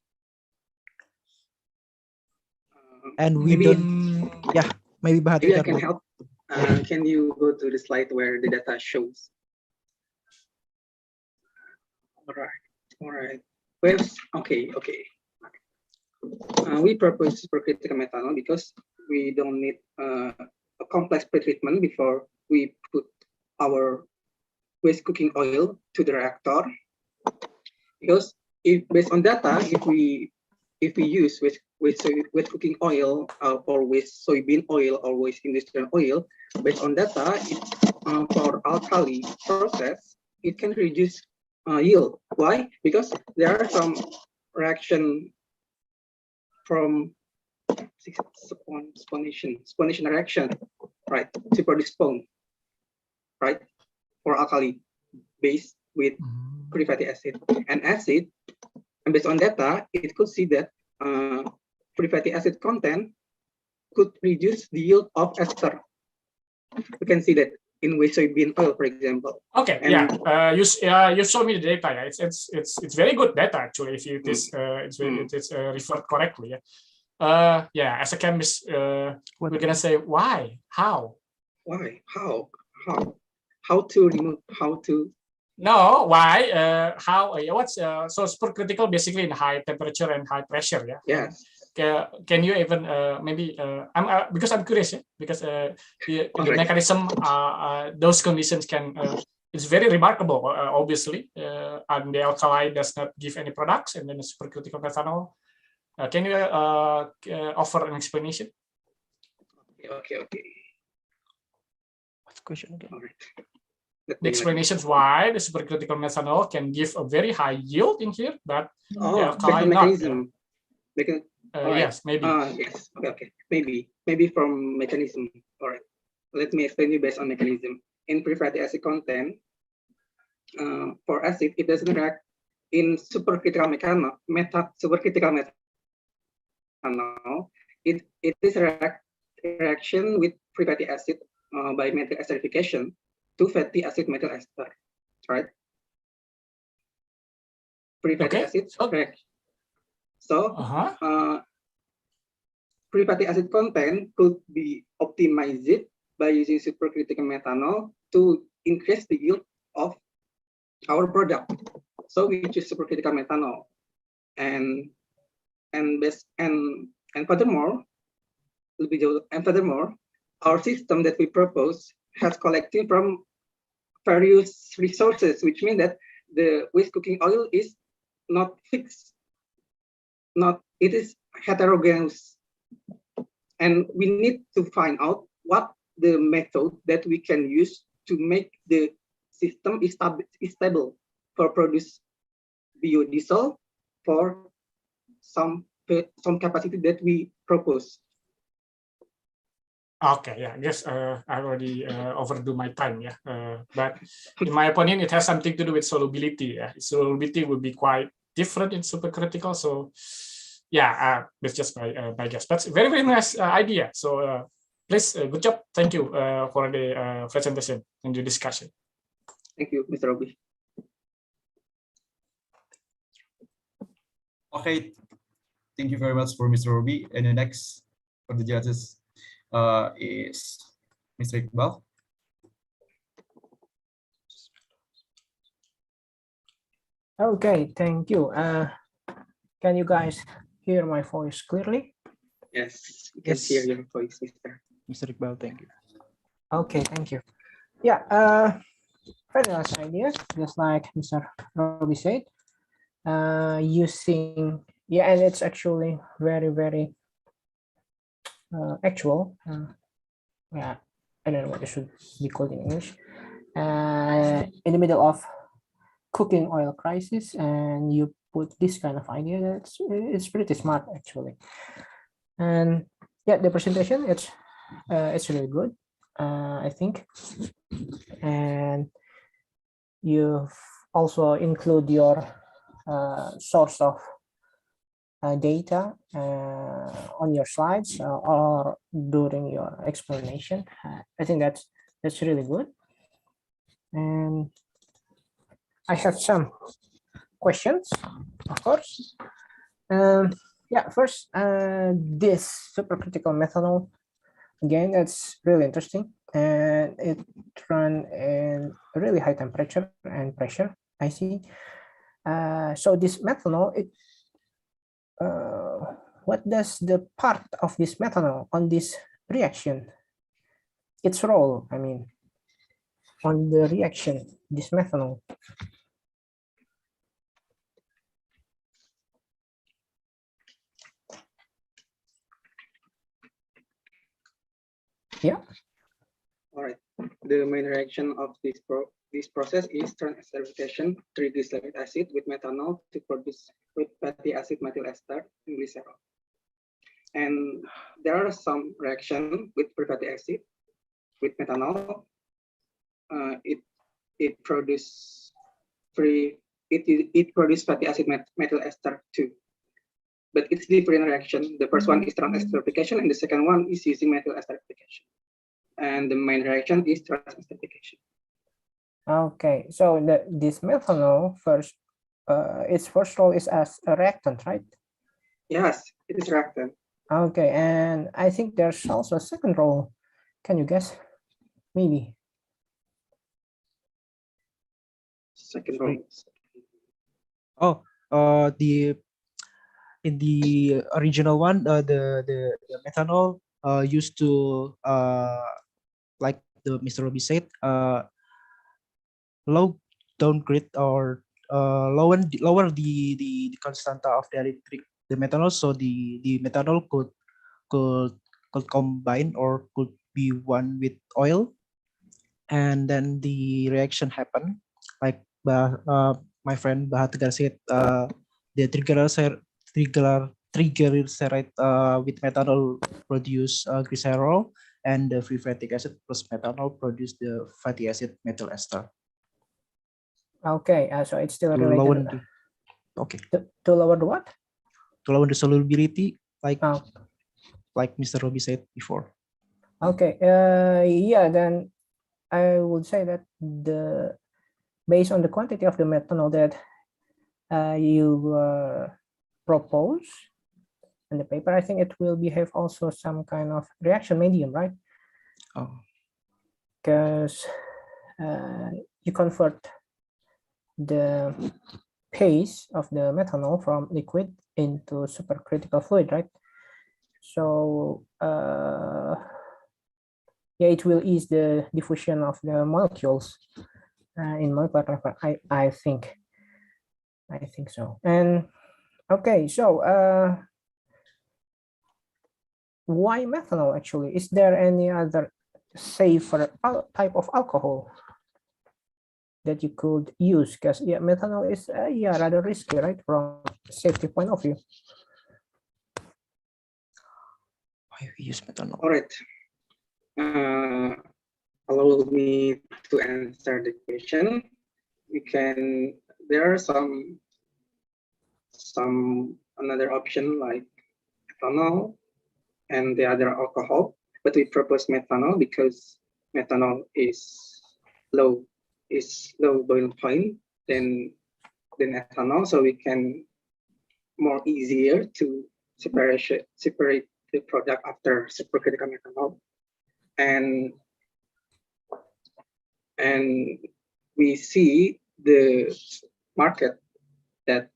And we don't. Yeah, maybe I can help. Can you go to the slide where the data shows? All right. Okay. We propose supercritical methanol because we don't need a complex pretreatment before we put our waste cooking oil to the reactor. Because based on data, if we use with cooking oil or with soybean oil or with industrial oil, based on data, for alkali process, it can reduce yield. Why? Because there are some reaction from sponation reaction, right, to produce foam, right, for alkali based with free fatty acid and acid. And based on data, it could see that free fatty acid content could reduce the yield of ester. We can see that in with soybean oil, for example. Okay, and, you show me the data. Yeah, it's very good data actually. If it is it's referred correctly. Yeah. Yeah, as a chemist, we're gonna say why, how, how to remove, how to. No, why? How? What's so supercritical basically in high temperature and high pressure, yeah. Yes. Can you even maybe I'm because I'm curious, yeah? Because the mechanism those conditions can it's very remarkable. Obviously, and the alkali does not give any products, and then the supercritical methanol. Can you offer an explanation? Okay. What's the question again? All right. The explanations why the supercritical methanol can give a very high yield in here, but the alkali mechanism. not. Yes, maybe. Yes. Okay. Maybe from mechanism. All right. Let me explain you based on mechanism. In free fatty acid content, for acid, it doesn't react in supercritical methanol. It is reaction with free fatty acid by methyl esterification to fatty acid methyl ester, right? Free fatty acid, correct. So, free fatty acid content could be optimized by using supercritical methanol to increase the yield of our product. So we choose supercritical methanol, and furthermore, our system that we propose has collected from various resources, which means that the waste cooking oil is not fixed, it is heterogeneous, and we need to find out what the method that we can use to make the system is stable for produce biodiesel for some capacity that we propose. Okay, yeah, I guess I already overdo my time, yeah. But in my opinion, it has something to do with solubility. Yeah, solubility would be quite different in supercritical. So, yeah, that's just my guess. But very nice idea. So, please, good job. Thank you for the presentation and the discussion. Thank you, Mr. Robi. Okay, thank you very much for Mr. Robi. And the next for the judges is Mr. Iqbal. Okay, thank you. Can you guys hear my voice clearly? Yes, we can hear your voice, Mr. Iqbal. Thank you. Okay, thank you. Yeah, very nice idea. Just like Mr. Robi said, using and it's actually very actual. Yeah, I don't know what it should be called in English. In the middle of cooking oil crisis, and you put this kind of idea, it's pretty smart actually. And yeah, the presentation it's really good, I think. And you also include your source of data on your slides or during your explanation. I think that's really good. And I have some questions, of course. Yeah, first, this supercritical methanol, again, that's really interesting, and it run in really high temperature and pressure, I see. So this methanol, what does the part of this methanol on this reaction, its role, I mean, on the reaction, this methanol? Yeah. All right. The main reaction of this process is transesterification triglyceride acid with methanol to produce with fatty acid methyl ester and glycerol. And there are some reaction with free fatty acid with methanol. It produce fatty acid methyl ester too. But it's different reaction. The first one is transesterification, and the second one is using methyl esterification. And the main reaction is transesterification. Okay, so this methanol first, its first role is as a reactant, right? Yes, it is reactant. Okay, and I think there's also a second role. Can you guess? Maybe. Second role. Oh, in the original one, the methanol used to like the Mr. Robi said, low downgrade or lower the constanta of the methanol, so the methanol could combine or could be one with oil, and then the reaction happened like my friend Bahategar said, the triglyceride with methanol produce glycerol, and the free fatty acid plus methanol produce the fatty acid methyl ester. Okay, so it's still To related. lower the, okay. To lower the what? To lower the solubility, like Mr. Robi said before. Okay. Yeah. Then I would say that based on the quantity of the methanol that you propose in the paper, I think it will behave also some kind of reaction medium, right? Oh. Because you convert the pace of the methanol from liquid into supercritical fluid, right? So yeah, it will ease the diffusion of the molecules in molecular level. I think so. And okay, so why methanol actually? Is there any other safer type of alcohol that you could use? Because yeah, methanol is yeah, rather risky, right, from safety point of view. Why we use methanol? All right. Allow me to answer the question. There are some another option like ethanol and the other alcohol, but we propose methanol because methanol is low boiling point than ethanol, so we can more easier to separate the product after supercritical methanol, and we see the market that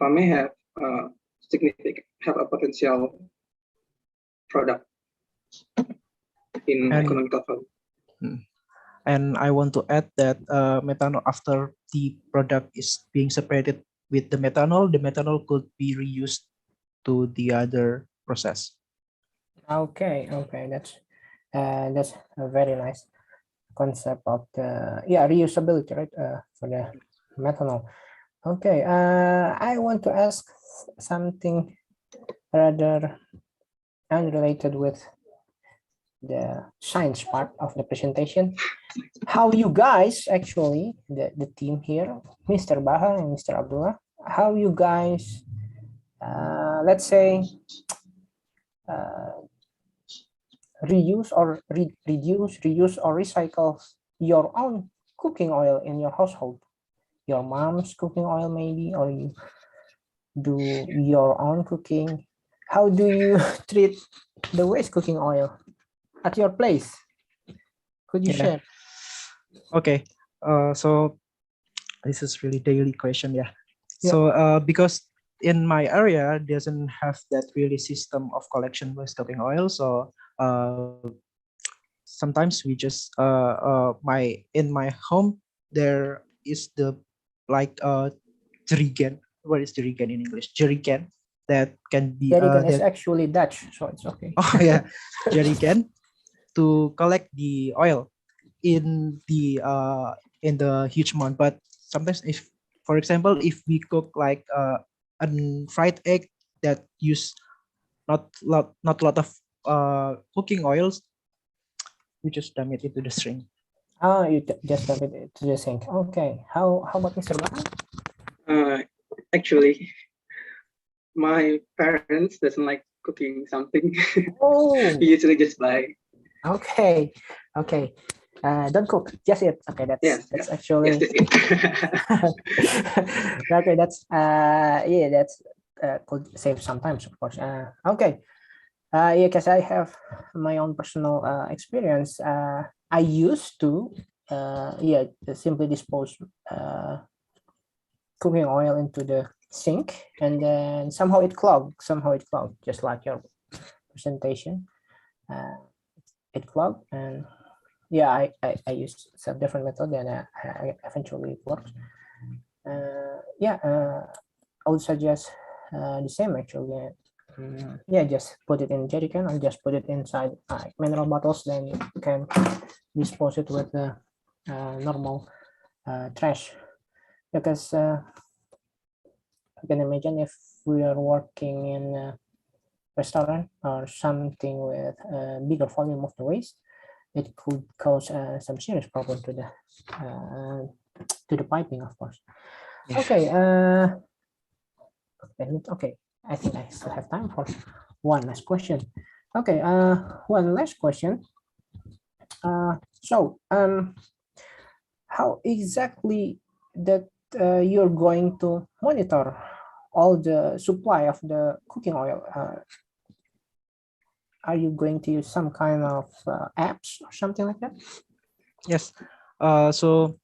may have a potential product in economical value. And I want to add that methanol, after the product is being separated with the methanol could be reused to the other process. Okay, that's a very nice concept of the reusability, right, for the methanol. Okay, I want to ask something rather unrelated with the science part of the presentation. How you guys actually, the team here, Mr. Baha and Mr. Abdullah, how you guys, let's say, reuse or reuse or recycle your own cooking oil in your household, your mom's cooking oil maybe, or you do your own cooking. How do you treat the waste cooking oil at your place? Could you share? Okay, so this is really daily question, yeah. So because in my area doesn't have that really system of collection waste cooking oil, so sometimes we just in my home there is the like jerrycan. What is jerrycan in English? Jerrycan that can be Jerrycan is actually Dutch, so it's okay. Oh yeah, jerrycan. to collect the oil in the huge amount. But sometimes, if for example, if we cook like a fried egg that use not a lot of cooking oils, we just dump it into the string. Oh, you just dump it to the sink. Okay. How about Mr. Bahar? Actually, my parents doesn't like cooking something. Oh. We usually just buy. Okay. Okay. Don't cook, just eat. Okay, that's actually okay. That's yeah, that's could save sometimes, of course. Okay. Yeah, because I have my own personal experience. I used to yeah, simply dispose cooking oil into the sink, and then somehow it clogged. Just like your presentation. It clogged, and yeah, I used some different method, and eventually it works. Yeah, I would suggest the same actually. Yeah, just put it in jerry can or just put it inside mineral bottles, then you can dispose it with the normal trash. Because you can imagine if we are working in a restaurant or something with a bigger volume of the waste, it could cause some serious problem to the piping, of course. Yeah. Okay. Okay. I think I still have time for one last question. Okay. One last question. So, how exactly that you're going to monitor all the supply of the cooking oil? Are you going to use some kind of apps or something like that? Yes. So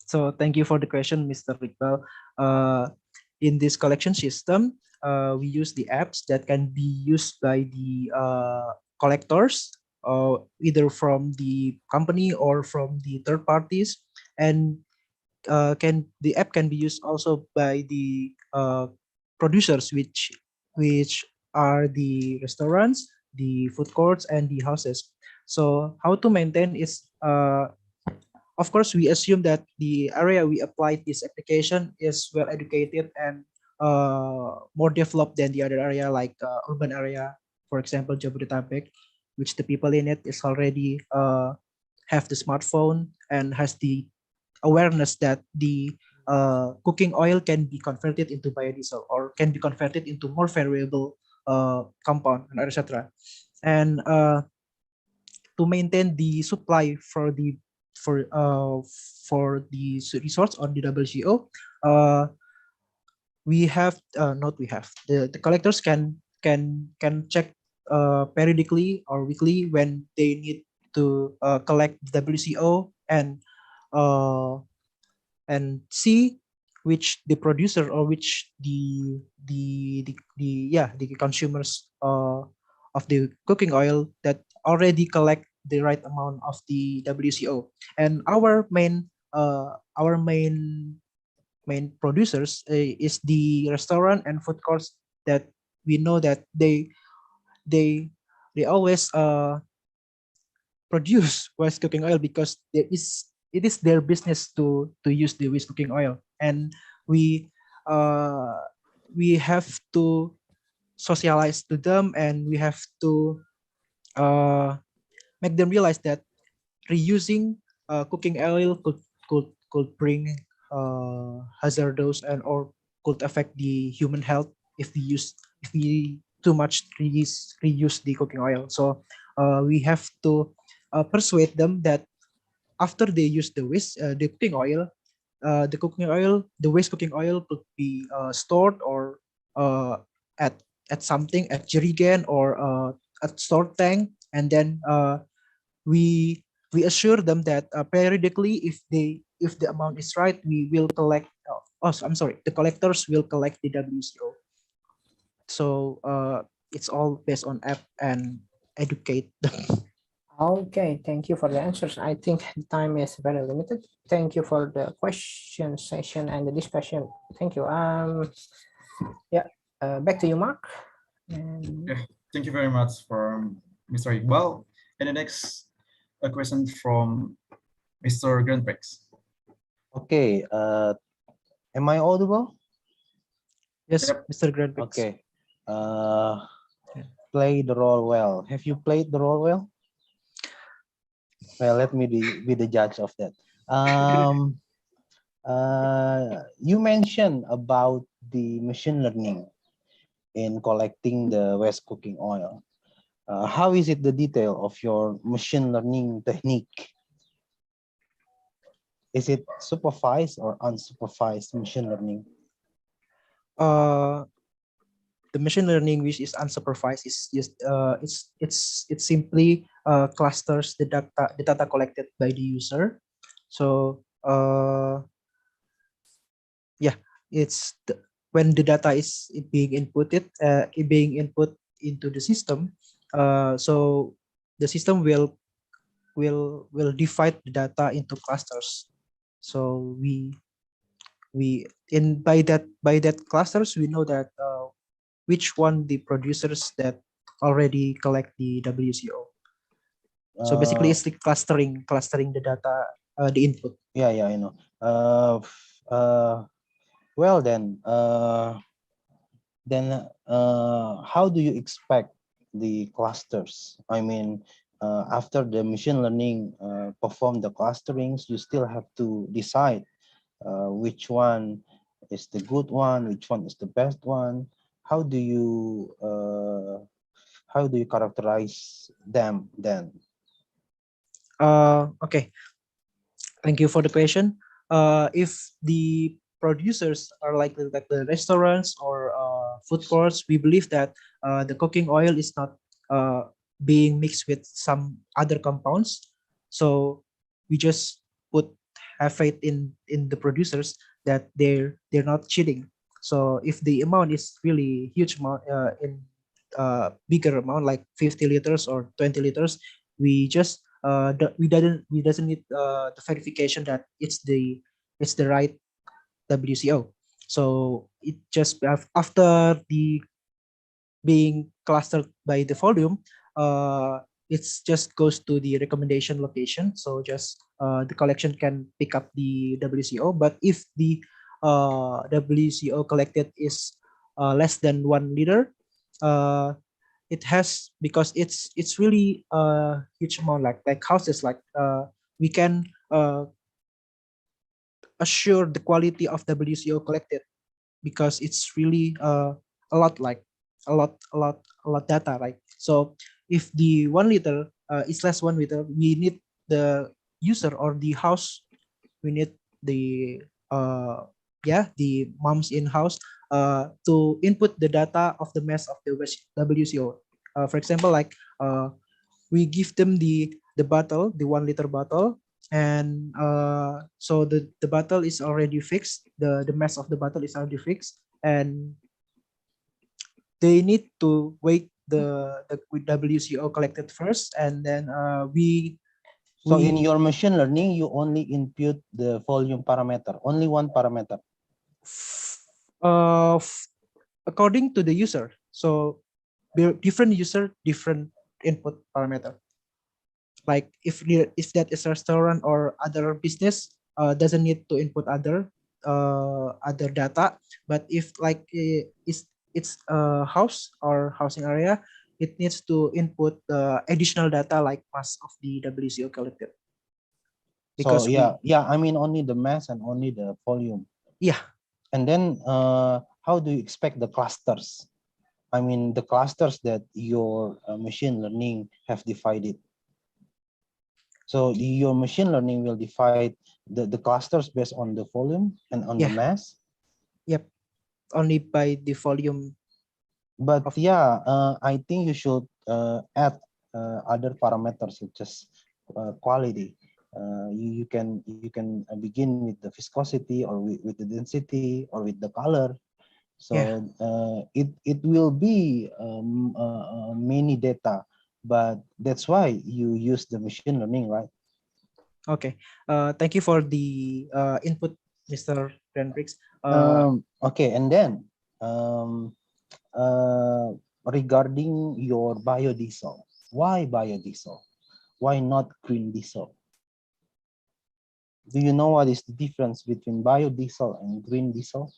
so thank you for the question, Mr. Iqbal. In this collection system, we use the apps that can be used by the collectors, either from the company or from the third parties, and the app can be used also by the producers, which are the restaurants, the food courts, and the houses. So how to maintain is, of course, we assume that the area we apply this application is well educated and more developed than the other area, like urban area, for example, Jabodetabek, which the people in it is already have the smartphone and has the awareness that the cooking oil can be converted into biodiesel or can be converted into more variable compound, and etc. And to maintain the supply for the resource on the WCO, we have not we have the collectors can check periodically or weekly when they need to collect the WCO uh, and see which the producer or which the consumers of the cooking oil that already collect the right amount of the WCO. And our main producers is the restaurant and food courts that we know that they always produce waste cooking oil because it is their business to use the waste cooking oil, and we have to socialize to them, and we have to make them realize that reusing cooking oil could bring hazardous and or could affect the human health if we too much reuse the cooking oil. So we have to persuade them that after they use the the waste cooking oil could be stored or at something at jerrycan or at store tank, and then we assure them that periodically, if the amount is right, we will collect. I'm sorry, the collectors will collect the WCO. So it's all based on app and educate them. Okay, thank you for the answers. I think the time is very limited. Thank you for the question session and the discussion. Thank you. Yeah, back to you, Mark. Yeah, thank you very much for Mr. Iqbal. And the next a question from Mr. Grandprex. Okay. Am I audible? Yes, Yep. Mr. Grandprex. Okay. Play the role well. Have you played the role well? Well, let me be the judge of that. You mentioned about the machine learning in collecting the waste cooking oil. How is it the detail of your machine learning technique? Is it supervised or unsupervised machine learning? The machine learning which is unsupervised is just it's simply clusters the data collected by the user. So yeah, when the data is being input into the system, so the system will divide the data into clusters. So by that clusters we know that which one the producers that already collect the WCO. So basically it's the clustering the data, the input. Yeah, I know. Well then, how do you expect the clusters? I mean, after the machine learning perform the clusterings, you still have to decide which one is the good one, which one is the best one. How do you characterize them then? Okay, thank you for the question. If the producers are like the restaurants or food courts, we believe that the cooking oil is not being mixed with some other compounds. So we just have faith in the producers that they're not cheating. So if the amount is really huge amount in bigger amount like 50 liters or 20 liters, we just we doesn't need the verification that it's the right WCO. So it just after the being clustered by the volume, it's just goes to the recommendation location. So just the collection can pick up the WCO. But if the WCO collected is less than 1 liter, it has, because it's really a huge amount, like houses, like we can assure the quality of WCO collected because it's really a lot, like a lot data, right? So if the 1 liter is less 1 liter, we need the user or the house, we need the the moms in house to input the data of the mass of the WCO. For example, like we give them the bottle, the 1 liter bottle, and so the bottle is already fixed, the mass of the bottle is already fixed, and they need to wait the WCO collected first, and then So in your machine learning, you only input the volume parameter, only one parameter. According to the user. So different user, different input parameter. Like if that is a restaurant or other business, doesn't need to input other data. But if like it's a house or housing area, it needs to input the additional data like mass of the WCO collected. Because so I mean only the mass and only the volume. Yeah. And then how do you expect the clusters? I mean the clusters that your machine learning have divided. So your machine learning will divide the clusters based on the volume and on the mass. Yep, only by the volume. But I think you should add other parameters such as quality. You can begin with the viscosity or with the density or with the color. So it will be many data, but that's why you use the machine learning, right? Okay. Thank you for the input, Mr. Renrix. Okay, and then regarding your biodiesel. Why biodiesel? Why not green diesel? Do you know what is the difference between biodiesel and green diesel?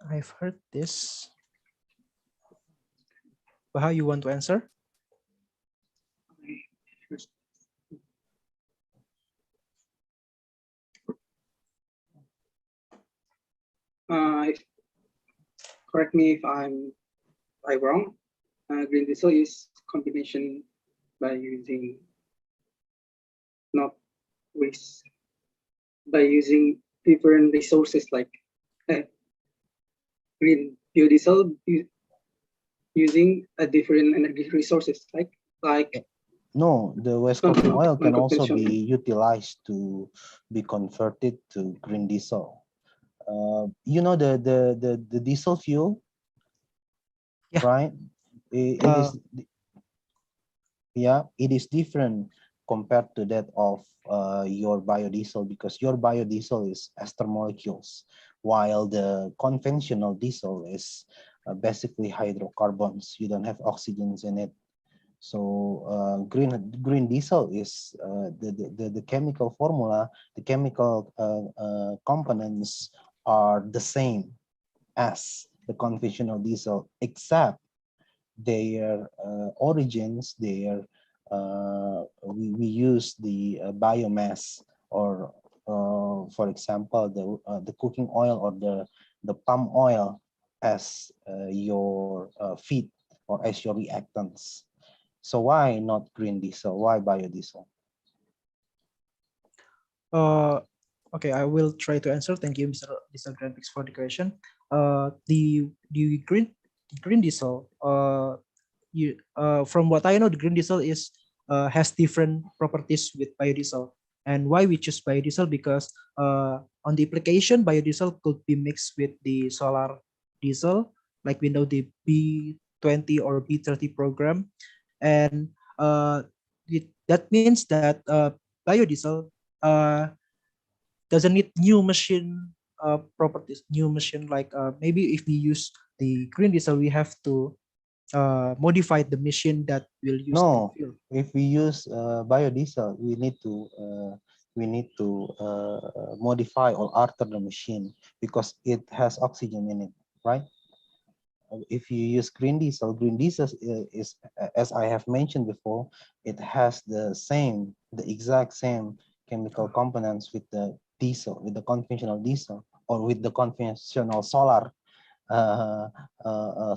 I've heard this. But how you want to answer? Correct me if I'm wrong. Green diesel is combination by using not waste, by using different resources like green biodiesel using a different energy resources like No, the waste cooking oil can also non-conventional. be utilized to be converted to green diesel. You know the diesel fuel, Yeah. right? It is different compared to that of your biodiesel, because your biodiesel is ester molecules, while the conventional diesel is basically hydrocarbons. You don't have oxygens in it. So green diesel is the chemical formula, the chemical components are the same as the conventional diesel, except their origins, we use the biomass, or for example the cooking oil or the palm oil as your feed or as your reactants. So why not green diesel? Why biodiesel? Okay, I will try to answer. Thank you, Mr. Graphics, for the question. The green diesel, from what I know, the green diesel has different properties with biodiesel. And why we choose biodiesel? Because on the application, biodiesel could be mixed with the solar diesel, like we know the B20 or B30 program, and that means that biodiesel doesn't need new machine properties, new machine, like maybe if we use the green diesel, we have to modify the machine that will use No, the fuel. if we use biodiesel, we need to modify or alter the machine because it has oxygen in it, right? If you use green diesel is, as I have mentioned before, it has the exact same chemical components with the diesel, with the conventional diesel, or with the conventional solar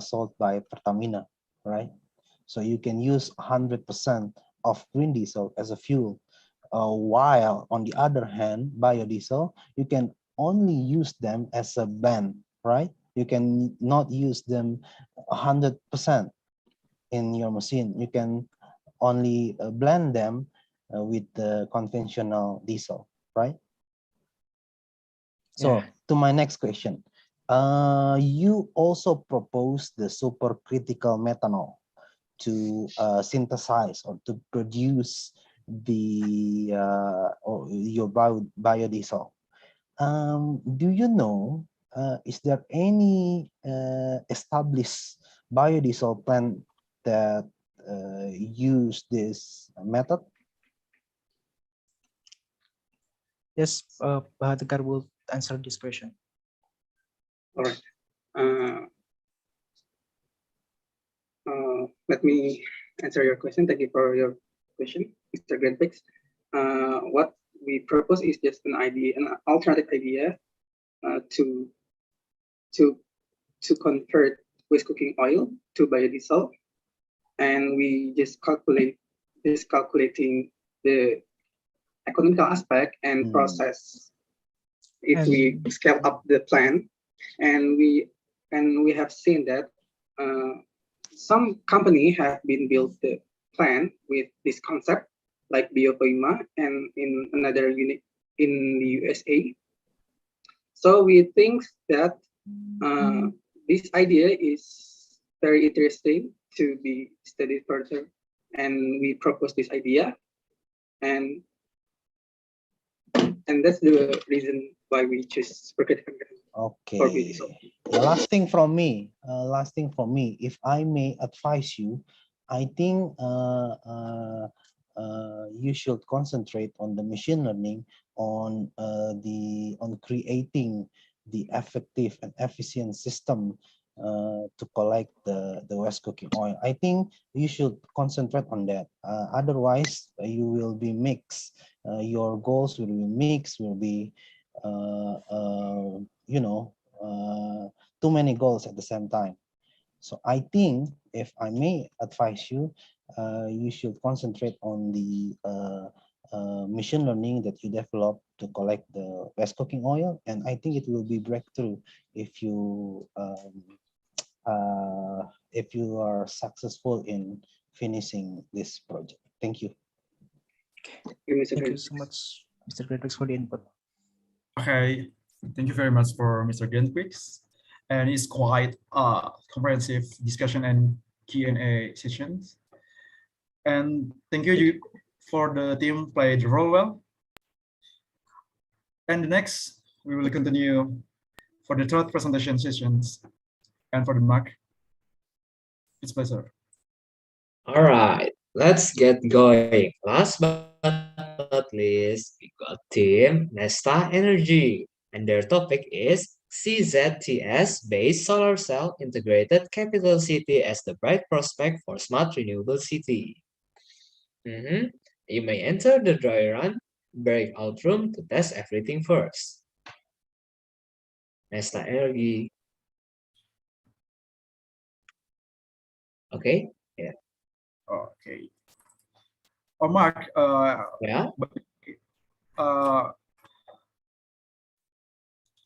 sold by Pertamina, right? So you can use 100% of green diesel as a fuel, while on the other hand, biodiesel, you can only use them as a blend, right? You can not use them 100% in your machine. You can only blend them with the conventional diesel, right? So to my next question, you also propose the supercritical methanol to synthesize or to produce the your biodiesel. Do you know, is there any established biodiesel plant that use this method? Yes, Bahadur will answer this question. All right. Let me answer your question. Thank you for your question, Mr. Grandpix. What we propose is just an idea, an alternative idea to convert waste cooking oil to biodiesel, and we just calculating the economical aspect and process. If we scale up the plan, and we have seen that some company have been built the plan with this concept, like Biopoima and in another unit in the USA. So we think that this idea is very interesting to be studied further, and we propose this idea, and that's the reason why we choose supercritical methanol. Okay. Last thing from me, if I may advise you, I think you should concentrate on the machine learning on creating the effective and efficient system to collect the waste cooking oil. I think you should concentrate on that. Otherwise, you will be mixed. Your goals will be mixed. Will be you know too many goals at the same time. So I think, if I may advise you, you should concentrate on the machine learning that you develop to collect the waste cooking oil, and I think it will be breakthrough if you are successful in finishing this project. Thank you. Thank you so much, Mr. Gretrix, for the input. Okay, thank you very much for Mr. Gentrix. And it's quite a comprehensive discussion and Q&A sessions. And thank you for the team played the role well. And next, we will continue for the third presentation sessions. And for the mark, it's pleasure. All right, let's get going. Last but not least, we got team Nesta Energy, and their topic is CZTS-based solar cell integrated capital city as the bright prospect for smart renewable city. You may enter the dry run breakout room to test everything first. Nesta Energy. Okay, yeah. Okay. Oh, Mark. Yeah.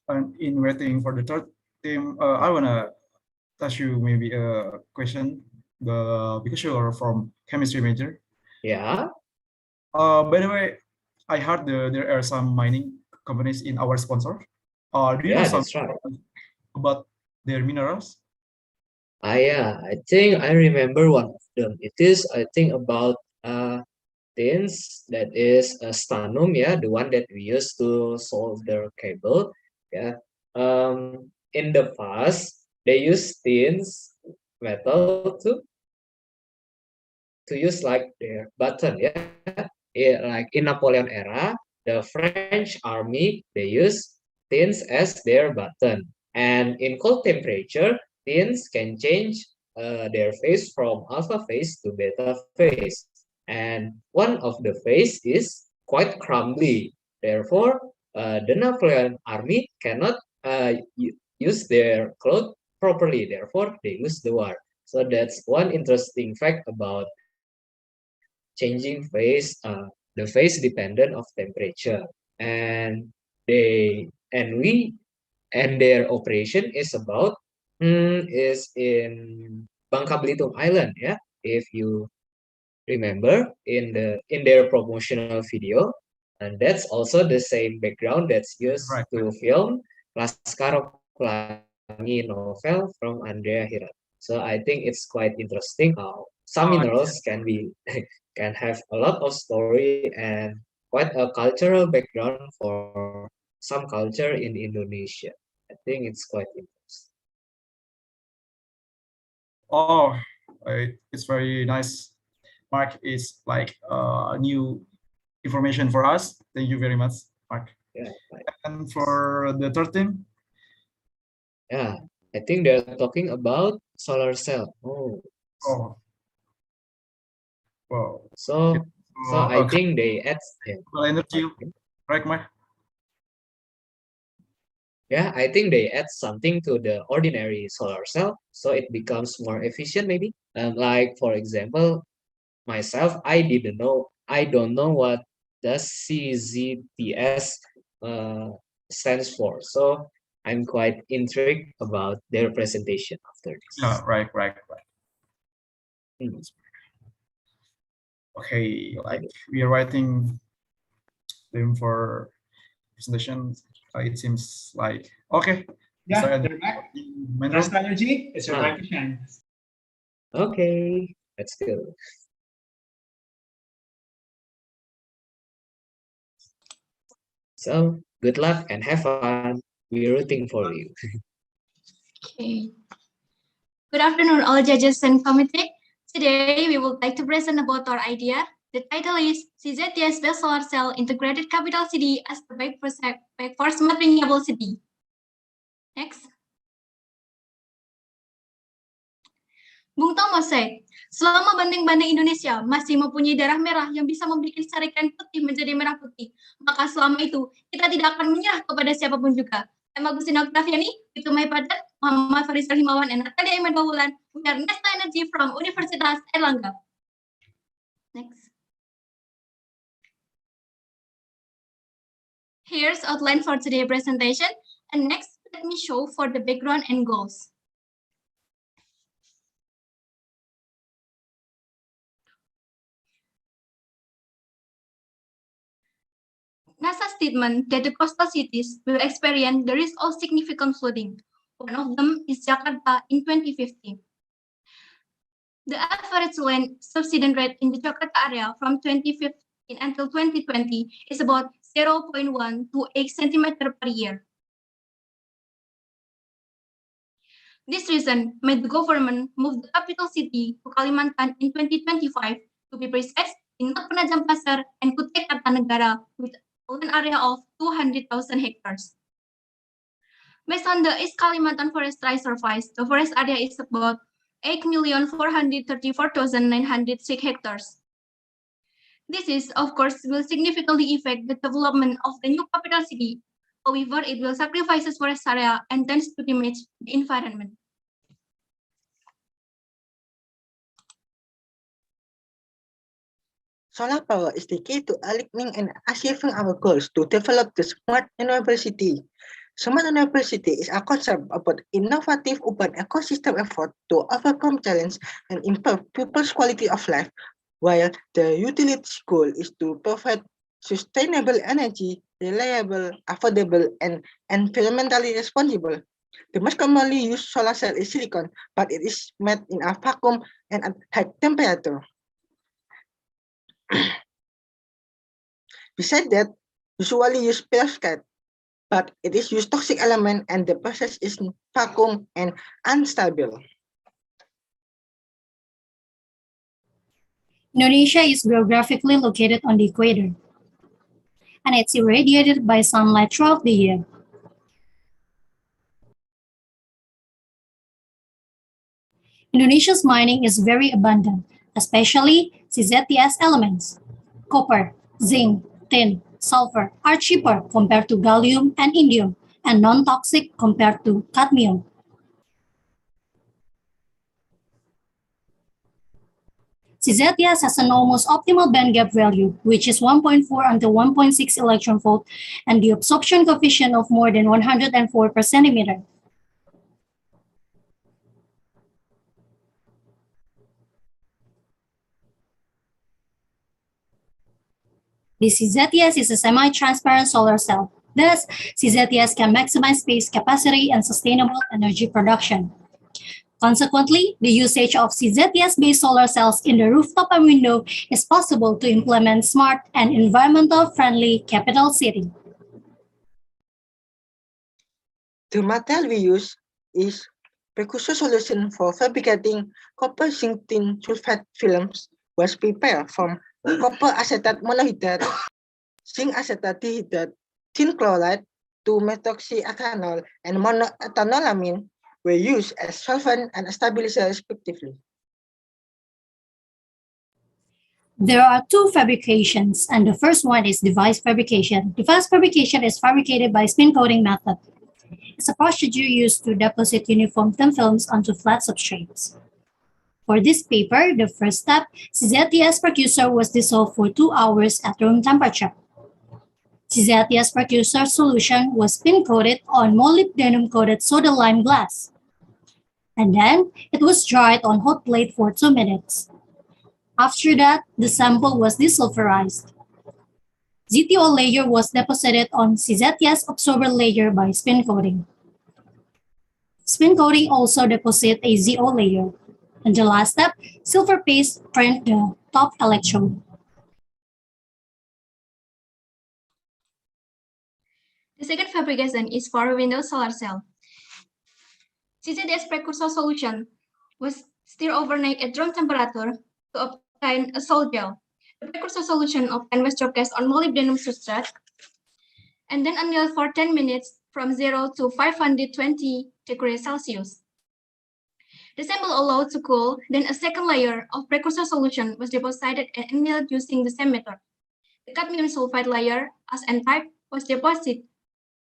And in waiting for the third team, I wanna ask you maybe a question. Because you are from chemistry major. Yeah. By the way, I heard there are some mining companies in our sponsor. Do you know that's right. about their minerals? Yeah, I think I remember one of them. It is, I think, about tins, that is a stannum, yeah, the one that we use to solder cable. Yeah. In the past, they use tins metal to use like their button, yeah. Like in Napoleon era, the French army, they use tins as their button. And in cold temperature, tins can change their phase from alpha phase to beta phase. And one of the phase is quite crumbly. Therefore, the Napoleon army cannot use their cloth properly. Therefore, they lose the war. So that's one interesting fact about changing phase, the phase dependent of temperature. And their operation is about is in Bangka Belitung Island, yeah. If you remember in their promotional video, and that's also the same background that's used to film Laskar Pelangi novel from Andrea Hirata. So I think it's quite interesting how some minerals can be can have a lot of story and quite a cultural background for some culture in Indonesia. I think it's quite interesting. Oh, it's very nice. Mark is like new information for us. Thank you very much, Mark. Yeah. And for the third team? Yeah, I think they're talking about solar cell. Oh. Wow. So I think they add energy, right, Mark? Yeah, I think they add something to the ordinary solar cell, so it becomes more efficient, maybe. Like for example, myself, I don't know what does CZTS stands for. So I'm quite intrigued about their presentation after this. Yeah, right. Okay, like we are writing them for presentation. It seems like okay. Yeah, they're back. Nesta Energy, it's your time to shine. Okay, let's go. So good luck and have fun. We're rooting for you. Okay. Good afternoon, all judges and committee. Today, we would like to present about our idea. The title is CZTS-based solar cell integrated capital city as the back for smart renewable city. Next. Bung Tomo said, selama banding-banding Indonesia masih mempunyai darah merah yang bisa membuat sarikan putih menjadi merah putih, maka selama itu kita tidak akan menyerah kepada siapapun juga. I'm Agustina Octaviani, itu my partner, Muhammad Farisal Himawan, and Natalia Iman Bawulan. We are Nesta Energy from Universitas Erlangga. Next. Here's outline for today's presentation, and next, let me show for the background and goals. NASA statement that the coastal cities will experience the risk of significant flooding. One of them is Jakarta in 2050. The average land subsidence rate in the Jakarta area from 2015 until 2020 is about 0.1 to 8 centimeter per year. This reason made the government move the capital city to Kalimantan in 2025 to be precise in Not Penajam Pasir and Kutai Kartanegara with an area of 200,000 hectares. Based on the East Kalimantan Forest Rights Service, the forest area is about 8,434,906 hectares. This is, of course, will significantly affect the development of the new capital city. However, it will sacrifice its forest area and tends to damage the environment. Solar power is the key to aligning and achieving our goals to develop the smart renewable city. Smart renewable city is a concept about innovative open ecosystem effort to overcome challenges and improve people's quality of life, while the utility goal is to provide sustainable energy, reliable, affordable, and environmentally responsible. The most commonly used solar cell is silicon, but it is made in a vacuum and at high temperature. Besides that, usually use perovskite, but it is used toxic element and the process is vacuum and unstable. Indonesia is geographically located on the equator, and it's irradiated by sunlight throughout the year. Indonesia's mining is very abundant, especially CZTS elements. Copper, zinc, tin, sulfur are cheaper compared to gallium and indium, and non-toxic compared to cadmium. CZTS has an almost optimal band gap value, which is 1.4 until 1.6 electron volt, and the absorption coefficient of more than 104 per centimeter. The CZTS is a semi-transparent solar cell. Thus, CZTS can maximize space capacity and sustainable energy production. Consequently, the usage of CZTS-based solar cells in the rooftop and window is possible to implement smart and environmental-friendly capital city. The material we use is precursor solution for fabricating copper zinc tin sulfate films was prepared from copper acetate monohydrate, zinc acetate dihydrate, tin chloride to methoxyethanol and monoethanolamine were used as solvent and stabilizer respectively. There are two fabrications, and the first one is device fabrication. Device fabrication is fabricated by spin coating method. It's a procedure used to deposit uniform thin films onto flat substrates. For this paper, the first step, CZTS precursor was dissolved for 2 hours at room temperature. CZTS precursor solution was spin-coated on molybdenum-coated soda lime glass. And then, it was dried on hot plate for 2 minutes. After that, the sample was desulfurized. ZTO layer was deposited on CZTS absorber layer by spin coating. Spin coating also deposit a ZO layer. And the last step, silver paste print the top electrode. The second fabrication is for window solar cell. CZTS precursor solution was Stir overnight at room temperature to obtain a salt gel. The precursor solution obtained was dropped on molybdenum substrate and then annealed for 10 minutes from 0 to 520 degrees Celsius. The sample allowed to cool, then a second layer of precursor solution was deposited and annealed using the same method. The cadmium sulfide layer, as N-type, was deposited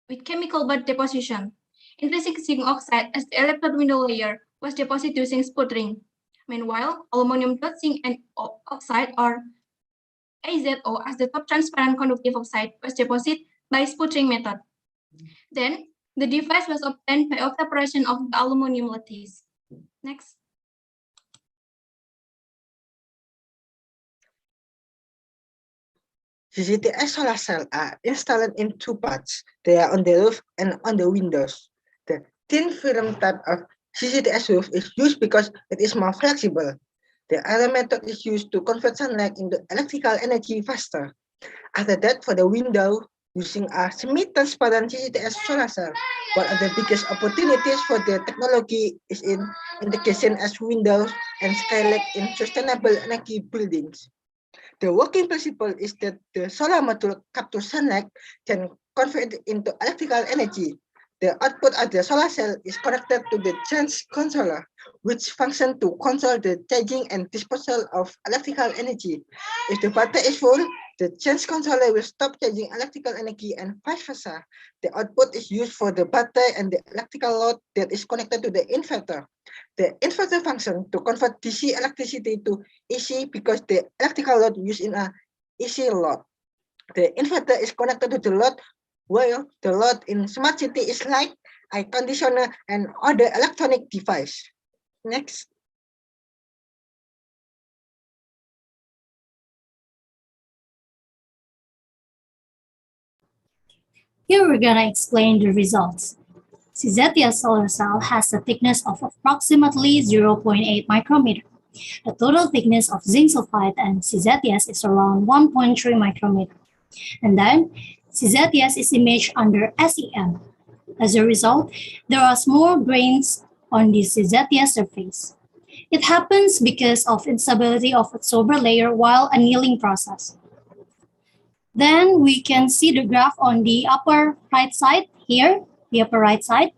with chemical bud deposition. Intrinsic zinc oxide as the electrode window layer was deposited using sputtering. Meanwhile, aluminum dot zinc and oxide, or AZO, as the top transparent conductive oxide was deposited by sputtering method. Then, the device was obtained by evaporation of the aluminum lattice. Next. CCTS solar cells are installed in two parts. They are on the roof and on the windows. The thin film type of CCTS roof is used because it is more flexible. The other method is used to convert sunlight into electrical energy faster. After that, for the window, using a semi-transparent CCTS solar cell, one of the biggest opportunities for the technology is in integration as windows and skylight in sustainable energy buildings. The working principle is that the solar module captures sunlight, then convert it into electrical energy. The output of the solar cell is connected to the change controller, which functions to control the charging and disposal of electrical energy. If the battery is full, the change controller will stop charging electrical energy and vice versa. The output is used for the battery and the electrical load that is connected to the inverter. The inverter function to convert DC electricity to AC because the electrical load used in a AC load. The inverter is connected to the load, while the load in smart city is light, air conditioner, and other electronic device. Next. Here we're gonna explain the results. CZTS solar cell has a thickness of approximately 0.8 micrometer. The total thickness of zinc sulfide and CZTS is around 1.3 micrometer. And then CZTS is imaged under SEM. As a result, there are small grains on the CZTS surface. It happens because of instability of its sober layer while annealing process. Then we can see the graph on the upper right side here, the upper right side.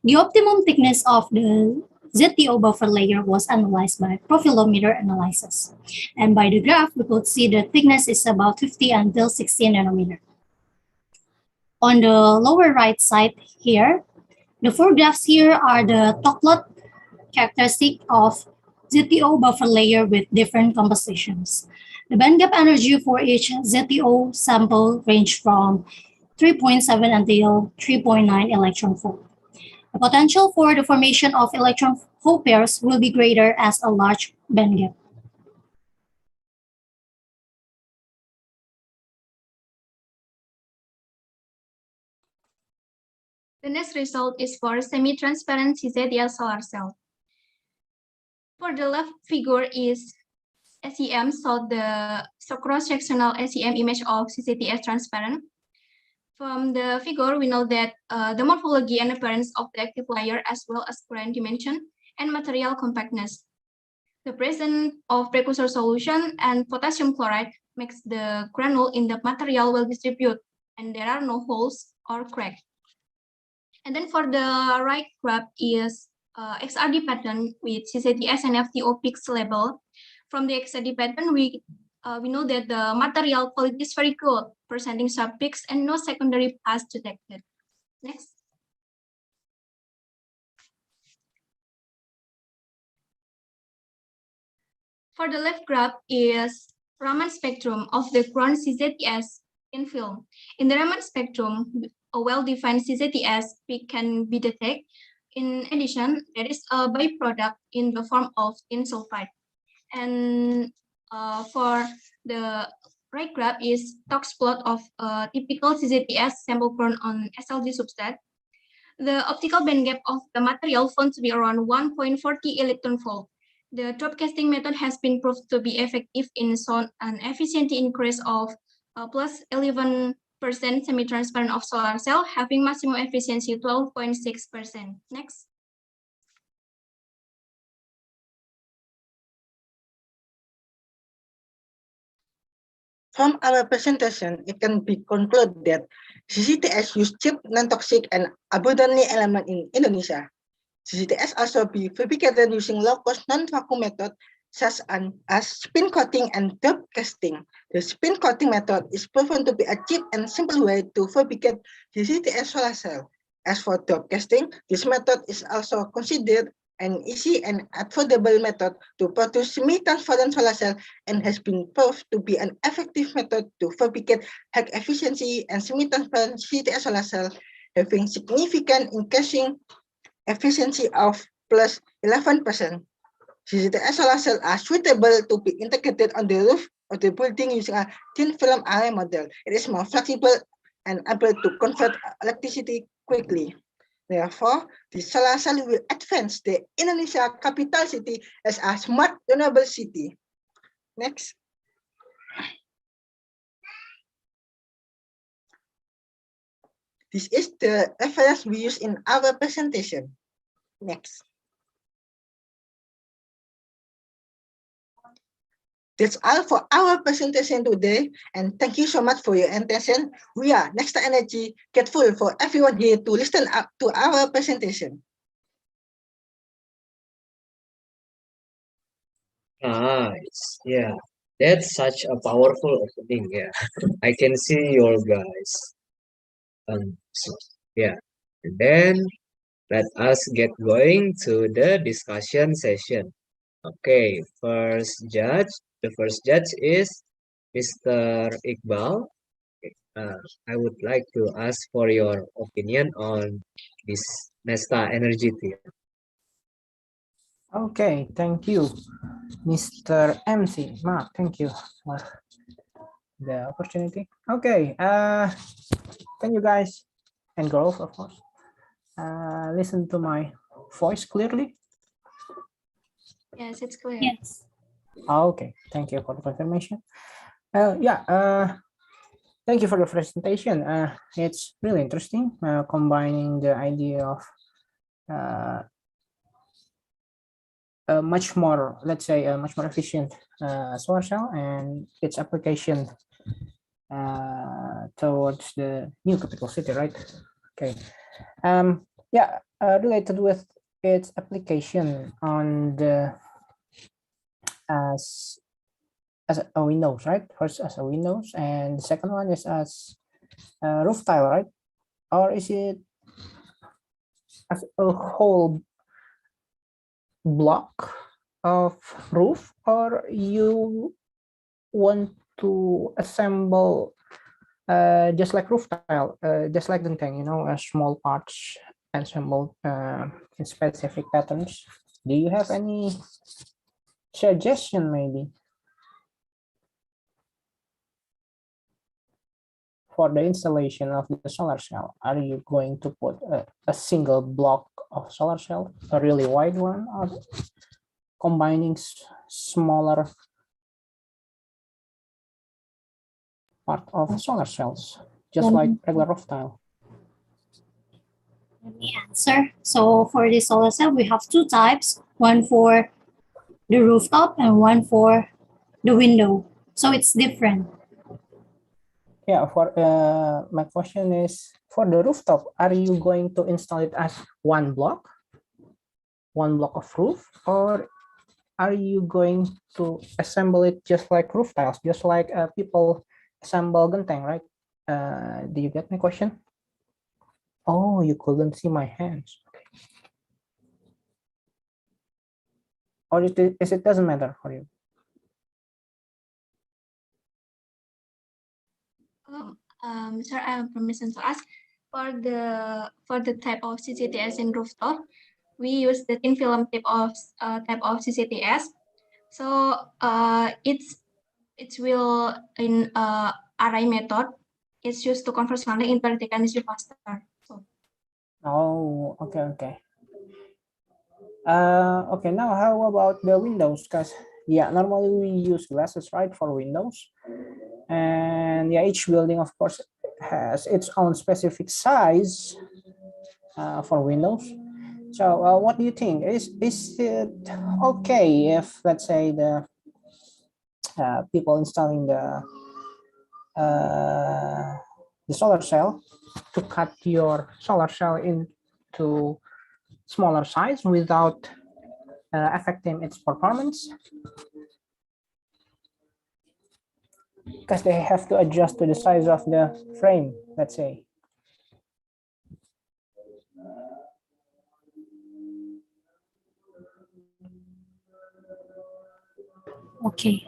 The optimum thickness of the ZTO buffer layer was analyzed by profilometer analysis. And by the graph, we could see the thickness is about 50 until 60 nanometer. On the lower right side here, the four graphs here are the top-plot characteristic of ZTO buffer layer with different compositions. The bandgap energy for each ZTO sample range from 3.7 until 3.9 electron volt. The potential for the formation of electron hole pairs will be greater as a large bandgap. The next result is for semi-transparent CZTS solar cell. For the left figure is SEM, so the cross-sectional SEM image of CZTS transparent. From the figure, we know that the morphology and appearance of the active layer as well as grain dimension and material compactness. The presence of precursor solution and potassium chloride makes the granule in the material well distributed and there are no holes or cracks. And then for the right graph is XRD pattern with CZTS and FTO peaks label. From the XRD pattern, we know that the material quality is very good, presenting sharp peaks and no secondary paths detected. Next. For the left graph is Raman spectrum of the ground CZTS in film. In the Raman spectrum, a well-defined CZTS peak can be detected. In addition, there is a byproduct in the form of tin sulfide. And for the right graph is Tox plot of a typical CZTS sample grown on SLG substrate. The optical bandgap of the material found to be around 1.40 electron volt. The drop casting method has been proved to be effective in sound an efficiency increase of plus 11% semi-transparent of solar cell, having maximum efficiency 12.6%. Next. From our presentation, it can be concluded that CCTS use cheap, non-toxic, and abundantly element in Indonesia. CCTS also be fabricated using low-cost non-vacuum method such as spin coating and dop casting. The spin coating method is proven to be a cheap and simple way to fabricate CCTS solar cell. As for dop casting, this method is also considered an easy and affordable method to produce semi-transparent solar cell and has been proved to be an effective method to fabricate high efficiency and semi-transparent CCTS solar cell, having significant encasing efficiency of plus 11%. CCTS solar cells are suitable to be integrated on the roof of the building using a thin film array model. It is more flexible and able to convert electricity quickly. Therefore, the solar cell will advance the Indonesia capital city as a smart renewable city. Next. This is the reference we use in our presentation. Next. That's all for our presentation today, and thank you so much for your attention. We are Next Energy, grateful for everyone here to listen up to our presentation. Nice. Yeah, that's such a powerful opening. Yeah, I can see your guys. So, yeah, and then let us get going to the discussion session. Okay, the first judge is Mr. Iqbal. I would like to ask for your opinion on this Nesta Energy Tier. Okay, thank you, Mr. MC. Mark, thank you for the opportunity. Okay, can you guys and girls, of course, listen to my voice clearly? Yes, it's clear. Yes. Okay, thank you for the confirmation. Thank you for the presentation. It's really interesting, combining the idea of a much more, let's say, a much more efficient solar cell and its application towards the new capital city, right? Okay. Related with its application on the as a windows, right? First as a windows, and the second one is as a roof tile, right? Or is it as a whole block of roof, or you want to assemble just like roof tile, just like the thing, you know, small parts assembled in specific patterns? Do you have any suggestion maybe for the installation of the solar cell? Are you going to put a single block of solar cell, a really wide one, or combining smaller part of solar cells, just like regular roof tile? Let me answer. So for the solar cell, we have two types, one for the rooftop and one for the window. So it's different. Yeah, for my question is, for the rooftop, are you going to install it as one block of roof, or are you going to assemble it just like roof tiles, just like people assemble genteng, right? Do you get my question? Oh, you couldn't see my hands. Okay. Or it doesn't matter for you? Sir, I have permission to ask for the type of CCTS in rooftop. We use the thin film type of CCTS. So it will in array method. It's used to convert sunlight into electric energy faster. So. Oh, okay. Okay, now how about the windows? Because yeah, normally we use glasses, right, for windows. And yeah, each building, of course, has its own specific size for windows. So what do you think? Is it okay if, let's say, the people installing the the solar cell, to cut your solar cell into smaller size without affecting its performance, because they have to adjust to the size of the frame, let's say. Okay,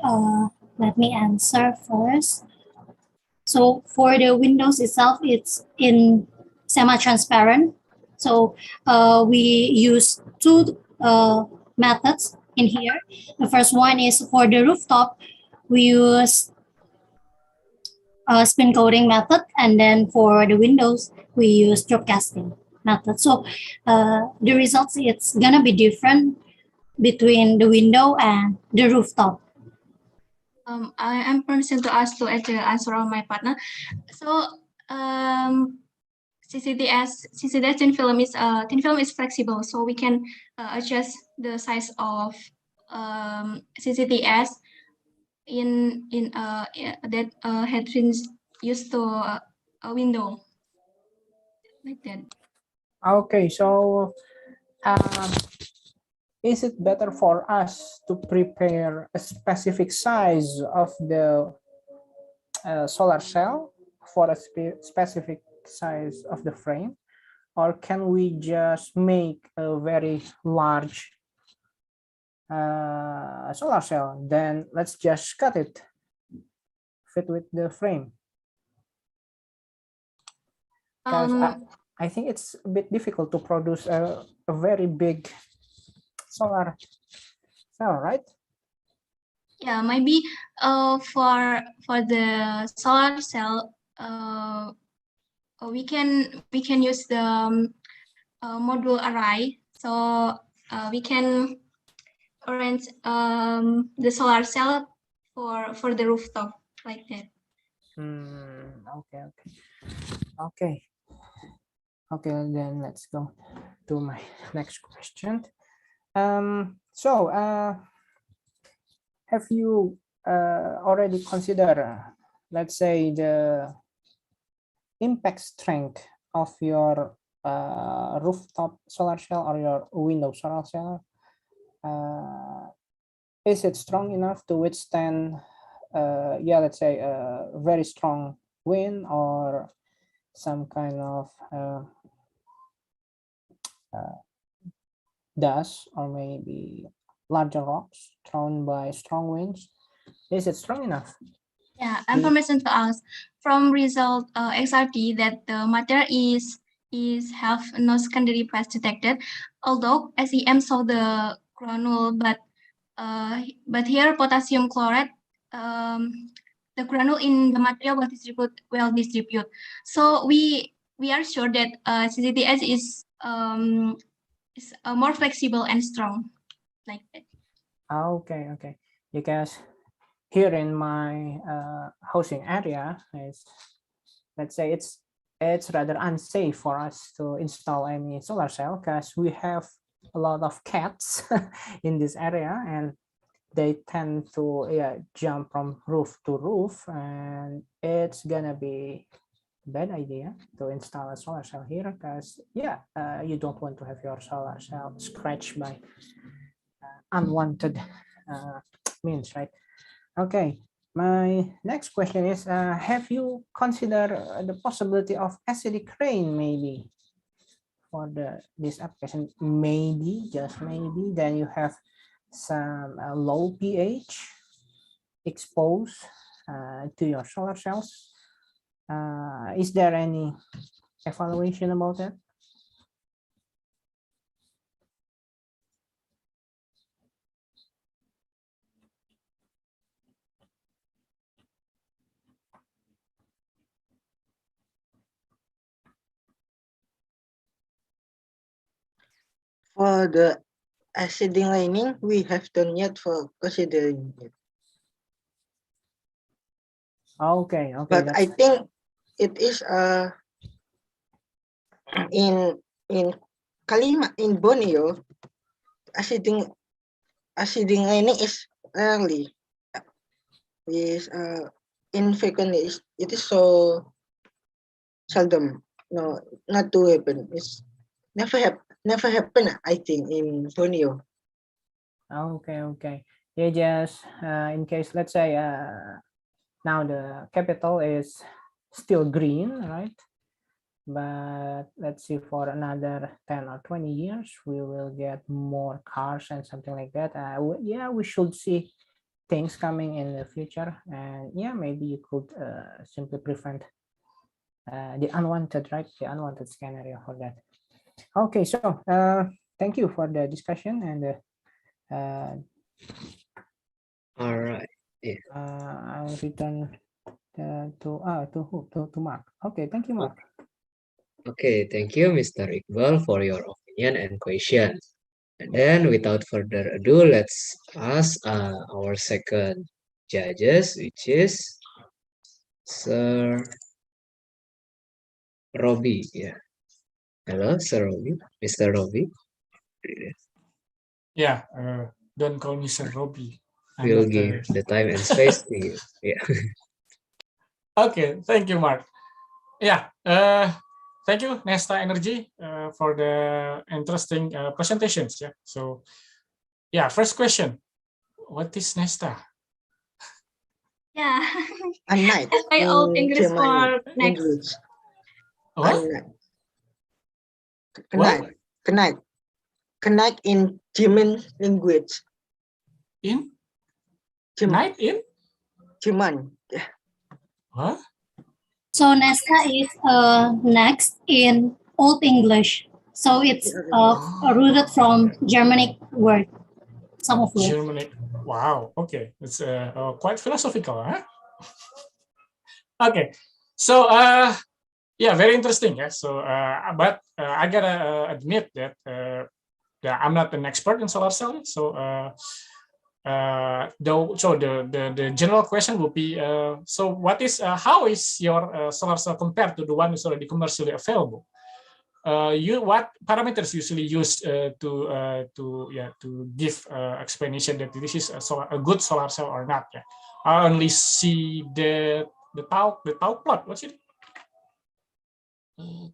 let me answer first. So for the windows itself, it's in semi-transparent. So we use two methods in here. The first one is for the rooftop, we use spin coating method, and then for the windows, we use drop casting method. So the results, it's gonna be different between the window and the rooftop. I am permission to ask to answer on my partner. So CCTS thin film is flexible, so we can adjust the size of CCTS in that headrooms used to a window like that. Okay, so is it better for us to prepare a specific size of the solar cell for a specific size of the frame, or can we just make a very large solar cell, then let's just cut it, fit with the frame? Because I think it's a bit difficult to produce a very big solar cell, right? Yeah, maybe for the solar cell, we can use the module array. So we can arrange the solar cell for the rooftop like that. Okay, then let's go to my next question. Have you already considered, let's say, the impact strength of your rooftop solar cell or your window solar cell? Is it strong enough to withstand, let's say, a very strong wind or some kind of dust, or maybe larger rocks thrown by strong winds? Is it strong enough? Yeah, information to us from result XRT that the material is have no secondary path detected, although SEM saw the granule, but here potassium chloride, the granule in the material will well distribute. So we are sure that CCTS is more flexible and strong, like that. Okay, because here in my housing area, let's say it's rather unsafe for us to install any solar cell, because we have a lot of cats in this area, and they tend to jump from roof to roof, and it's gonna be a bad idea to install a solar cell here, because you don't want to have your solar cell scratched by unwanted means, right? Okay, my next question is, have you considered the possibility of acidic rain maybe for this application? Maybe, just maybe, then you have some low pH exposed to your solar cells. Is there any evaluation about that? For the acidic lining, we have done yet for considering it. Okay. But I think it is in Kalima, in Borneo, acidic lining is rarely is infrequently. It is so seldom. No, not to happen. It's never happen. I think in Borneo. Okay. Yeah, just in case, let's say now the capital is still green, right? But let's see, for another 10 or 20 years, we will get more cars and something like that. Yeah, we should see things coming in the future. And yeah, maybe you could simply prevent the unwanted, right? The unwanted scenario for that. Okay, so thank you for the discussion and All right. Yeah. I'll return to Mark. Okay, thank you, Mark. Okay, thank you, Mr. Iqbal, for your opinion and question. And then, without further ado, let's ask our second judges, which is Sir Robbie. Yeah. Hello, Sir Robbie. Mr. Robbie. Yeah, don't call me Sir Robbie. I'm We'll not give the time and space to you. Yeah. Okay, thank you, Mark. Yeah, thank you, Nesta Energy, for the interesting presentations. Yeah, so yeah, first question, what is Nesta? Yeah. A night. Let's say old English for next. English. What? Connect in German language. In? Night in? German. Yeah. What? So Nesta is next in Old English. So it's rooted from Germanic word. Some of it. Germanic. Wow. Okay, it's quite philosophical, huh? Okay, so yeah, very interesting. Yeah. So, but I gotta admit that yeah, I'm not an expert in solar cell. So, so the general question would be, so what is how is your solar cell compared to the one that's already commercially available? What parameters usually used to give explanation that this is a good solar cell or not? Yeah, I only see the tau plot. What's it?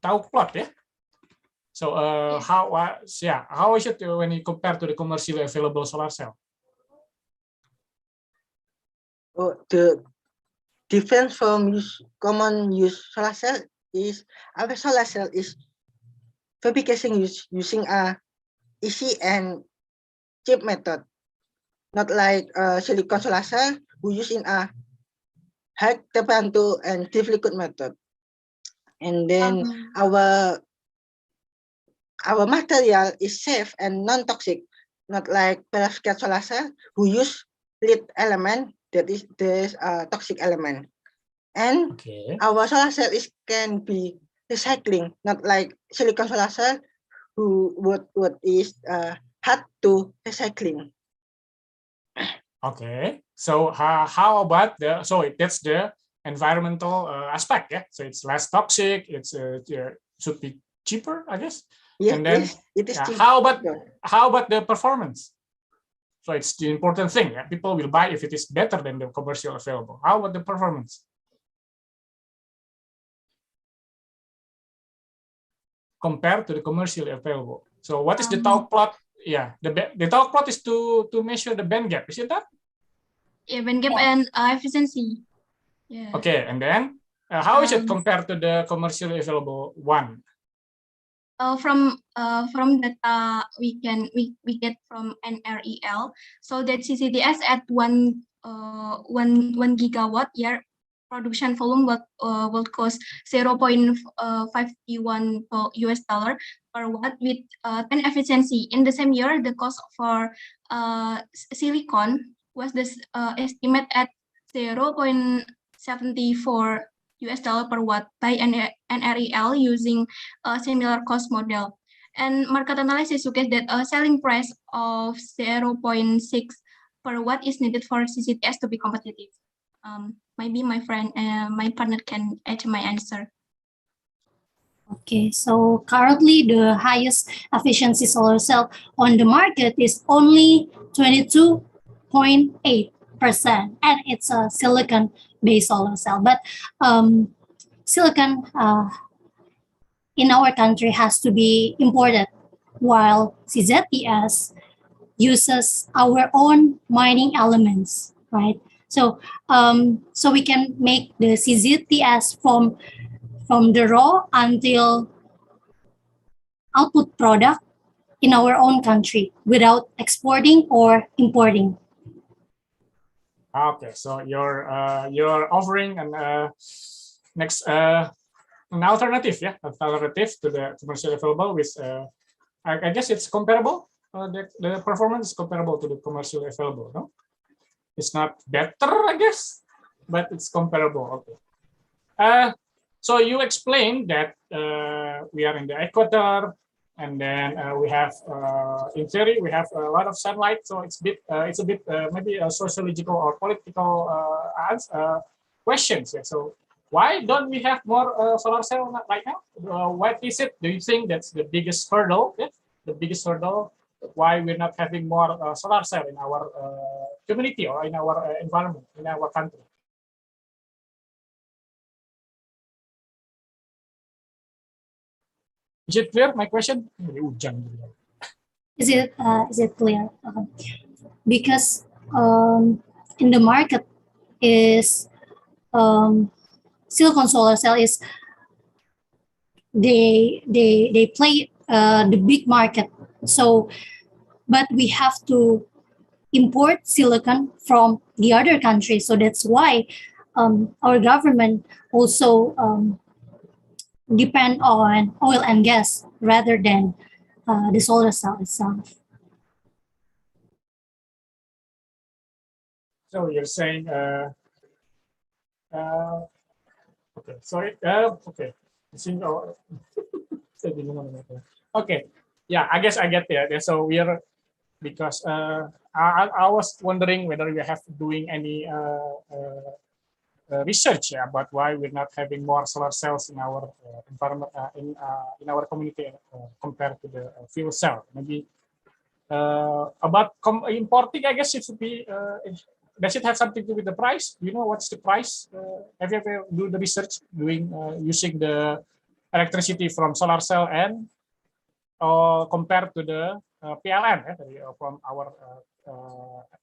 Tau plot, yeah. So how is it when you compare to the commercially available solar cell? The difference from common use solar cell is our solar cell is fabrication using a easy and cheap method, not like silicon solar cell who use in a high temperature and deep liquid method. And then our material is safe and non-toxic, not like perovskite solar cell who use lead element that is toxic element. And our solar cell can be recycling, not like silicon solar cell who what is hard to recycling. Okay, so how about that's the environmental aspect, yeah. So it's less toxic. It's should be cheaper, I guess. Yeah, and then yes, it is cheap. how about the performance? So it's the important thing. Yeah? People will buy if it is better than the commercial available. How about the performance? Compared to the commercially available. So what is the tau plot? Yeah, the tau plot is to measure the band gap. Is it that? Yeah, band gap and efficiency. Yeah. Okay, and then how is it compared to the commercially available one? From data we get from NREL, so that CCTS at 1 gigawatt year production volume will cost $0.51 per watt with 10 efficiency. In the same year, the cost for silicon was this estimate at $0.74 per watt by NREL using a similar cost model. And market analysis suggests that a selling price of 0.6 per watt is needed for CCTS to be competitive. Maybe my partner can add my answer. Okay, so currently the highest efficiency solar cell on the market is only 22.8%, and it's a silicon based solar cell. But silicon in our country has to be imported, while CZTS uses our own mining elements, right? So so we can make the CZTS from the raw until output product in our own country without exporting or importing. Okay, so you're offering an next an alternative, yeah, alternative to the commercially available with I guess it's comparable. The performance is comparable to the commercially available. No, it's not better, I guess, but it's comparable. Okay. So you explained that we are in the equator, and then we have, in theory, we have a lot of sunlight. So it's a bit maybe a sociological or political questions. Yeah. So why don't we have more solar cell right now? What is it? Do you think that's the biggest hurdle? Yeah? The biggest hurdle why we're not having more solar cell in our community or in our environment, in our country? Is it clear, my question? Is it clear? Because in the market is silicon solar cell is they play the big market. So, but we have to import silicon from the other countries. So that's why our government also depend on oil and gas rather than the solar cell itself. So you're saying, okay, sorry, okay. Okay, yeah, I guess I get there. So we are, because I was wondering whether we have doing any research about why we're not having more solar cells in our environment, in our community compared to the fuel cell. Maybe about importing, I guess it should be. Does it have something to do with the price? Do you know what's the price? Have you ever do the research doing using the electricity from solar cell and compared to the PLN from our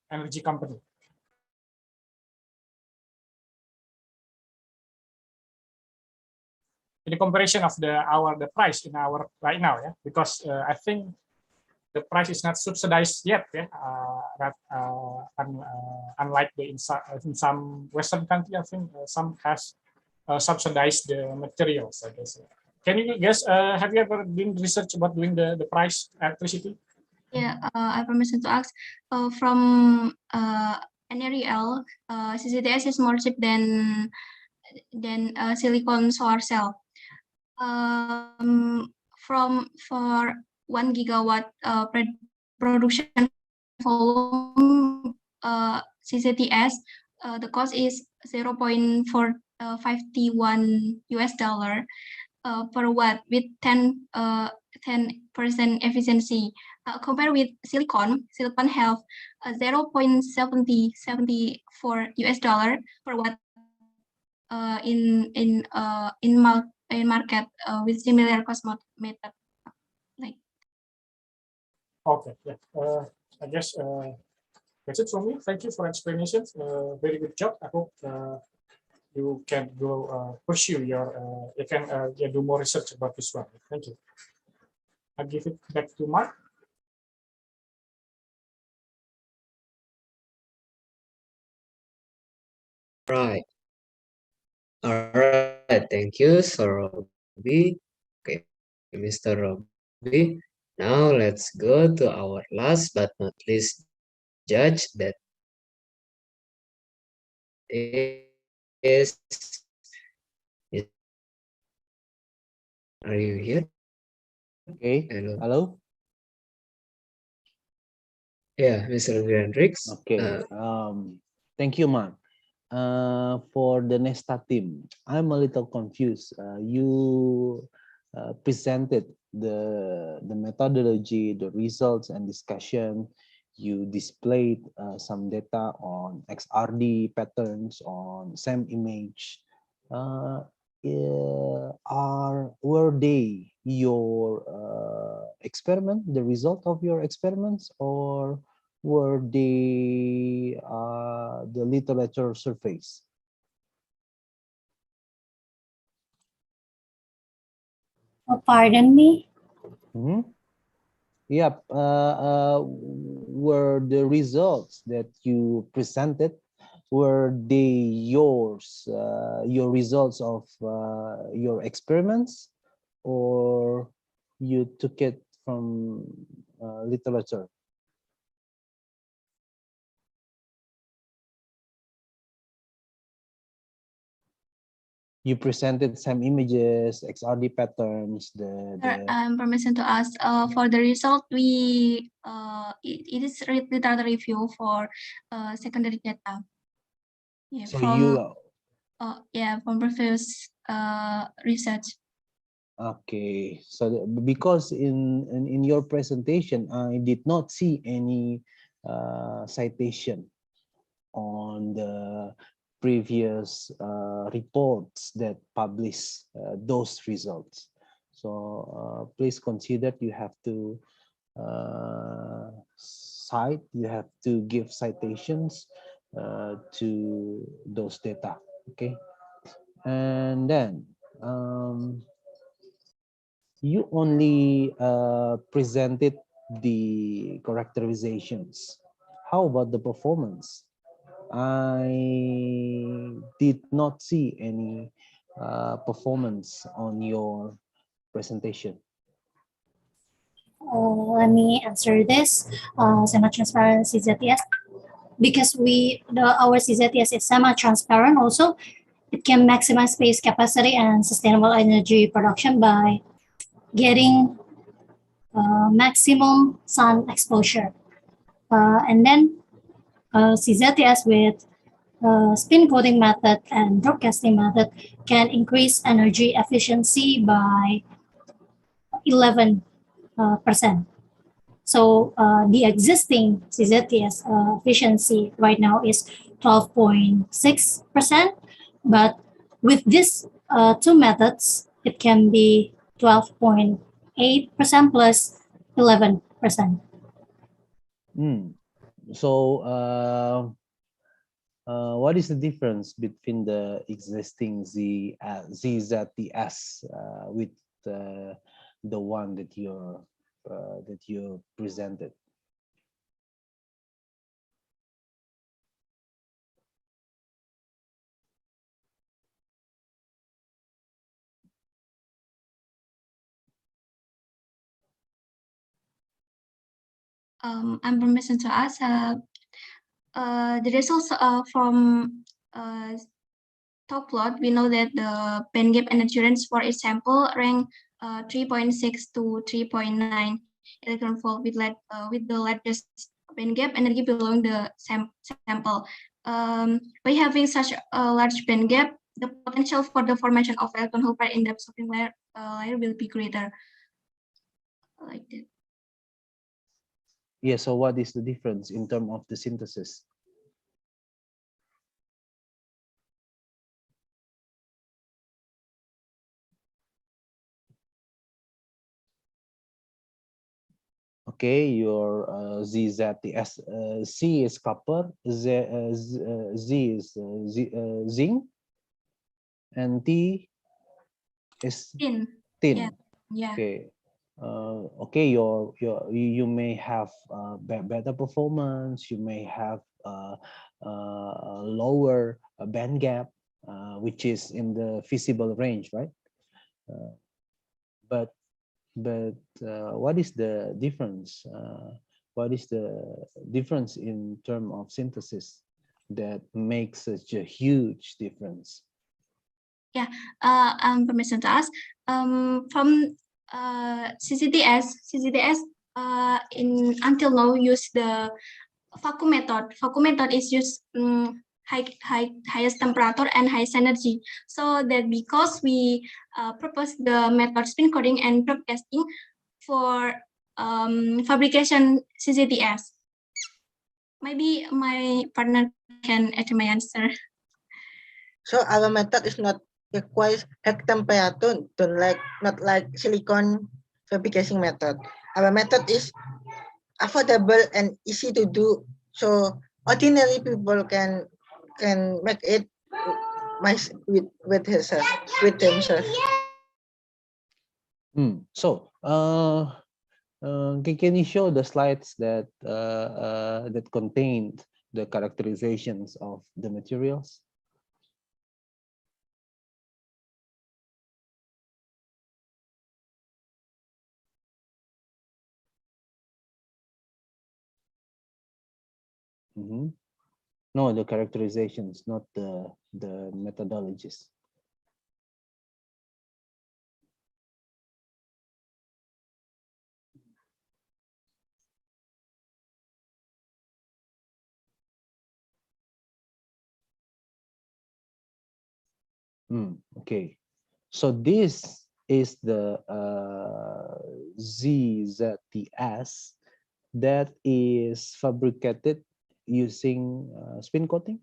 energy company? In the comparison of the price in our right now, yeah, because I think the price is not subsidized yet, yeah. Unlike in some Western country, I think some has subsidized the materials, I guess. Can you guess? Have you ever been research about doing the price electricity? Yeah, I permission to ask. From NREL, CCTS is more cheap than silicon solar cell. For 1 gigawatt production volume, CCTS, the cost is 0.451 US dollar per watt with 10% efficiency. Compared with silicon have 0.74 US dollar per watt in market with similar cost method. Like. Okay, yeah. I guess that's it from me. Thank you for explanations. Very good job. I hope you can go pursue your. You can do more research about this one. Thank you. I'll give it back to Mark. Right. All right. Thank you, Sir Robbie. Okay, Mr. Robbie. Now let's go to our last but not least judge, that is. Are you here? Okay. Hello. Yeah, Mr. Hendricks. Okay. Thank you, Man. For the Nesta team, I'm a little confused. You presented the methodology, the results, and discussion you displayed some data on XRD patterns on same image. Were they your experiment, the result of your experiments, or were they the literature surveys? Pardon me? Yep. Were the results that you presented, were they yours, your results of your experiments, or you took it from literature? You presented some images, XRD patterns, Permission to ask for the result. It is literature review for secondary data. Yeah, so from previous research. Okay, so because in your presentation, I did not see any citation on the previous reports that publish those results. So please consider you have to cite, you have to give citations to those data. Okay, and then you only presented the characterizations. How about the performance? I did not see any performance on your presentation. Let me answer this. Semi-transparent CZTS, because our CZTS is semi-transparent also, it can maximize space capacity and sustainable energy production by getting maximum sun exposure. And then CZTS with spin coating method and broadcasting method can increase energy efficiency by 11%. So the existing CZTS efficiency right now is 12.6%, but with these two methods, it can be 12.8% plus 11%. So what is the difference between the existing ZZTS with the one that you presented? I'm permission to ask the results from top plot. We know that the band gap energy range for each sample rank 3.6 to 3.9 electron volt with the largest band gap energy below the sample. By having such a large band gap, the potential for the formation of electron hole pair in the absorbing layer will be greater. Like that. Yeah, so what is the difference in terms of the synthesis? Okay, your ZZTS, C is copper, Z is zinc, and T is tin. Yeah. Okay. Okay, you may have better performance. You may have lower band gap, which is in the feasible range, right? But what is the difference? What is the difference in terms of synthesis that makes such a huge difference? Yeah, permission to ask. From CCTS until now use the vacuum method. Vacuum method is used highest temperature and highest energy. So that because we propose the method spin coating and broadcasting for fabrication CCTS. Maybe my partner can add my answer. So our method is not requires hectamperaton, not like silicon fabrication method. Our method is affordable and easy to do, so ordinary people can make it with themselves. So, can you show the slides that that contained the characterizations of the materials? No, the characterizations, not the methodologies. Okay, so this is the ZZTS that is fabricated using spin coating.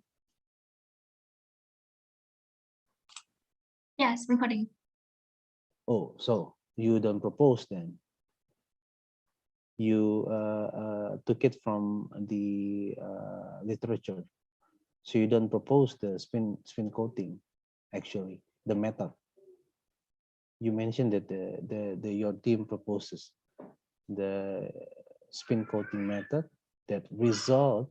Yes, recording. Oh, so you don't propose then? You took it from the literature, so you don't propose the spin coating. Actually, the method you mentioned that your team proposes the spin coating method that result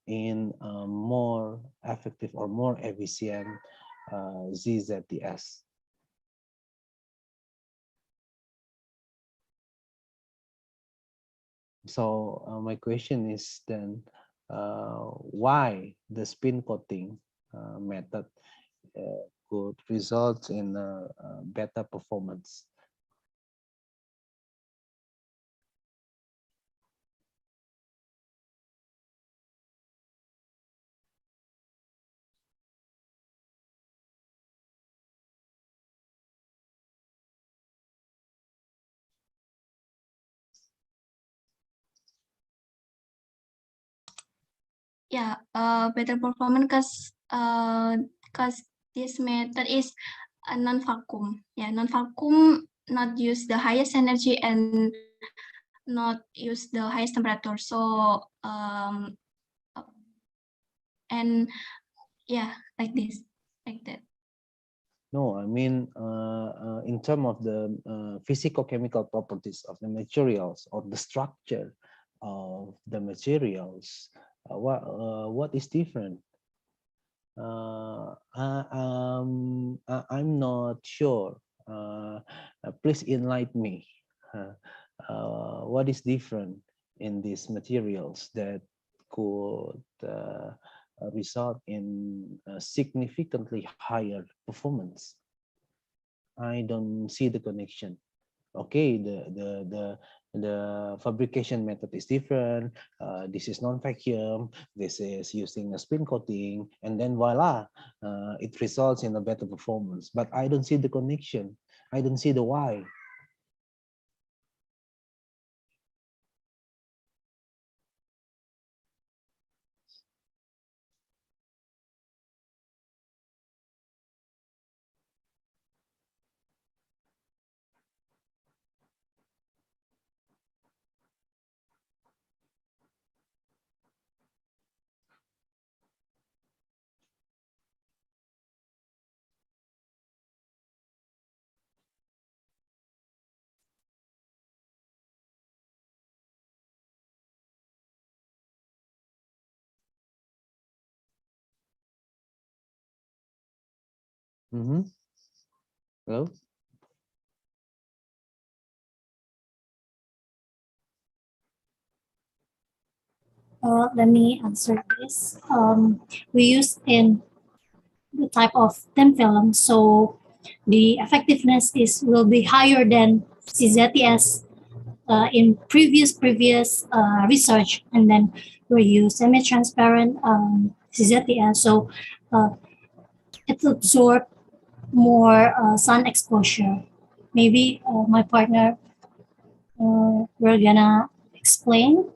in a more effective or more efficient ZZTS. So my question is then, why the spin coating method could result in better performance? Yeah, better performance because this method is a non-vacuum. Yeah, non-vacuum, not use the highest energy and not use the highest temperature. So and yeah, like this, like that. No, I mean in terms of the physical-chemical properties of the materials or the structure of the materials, what is different? I'm not sure. Please enlighten me. What is different in these materials that could result in significantly higher performance? I don't see the connection. Okay, the fabrication method is different. This is non-vacuum. This is using a spin coating, and then voila, it results in a better performance. But I don't see the connection. I don't see the why. Hello. Let me answer this. We use in the type of thin film, so the effectiveness will be higher than CZTS in previous research, and then we use semi-transparent CZTS, so it absorb more sun exposure. Maybe my partner we're gonna explain.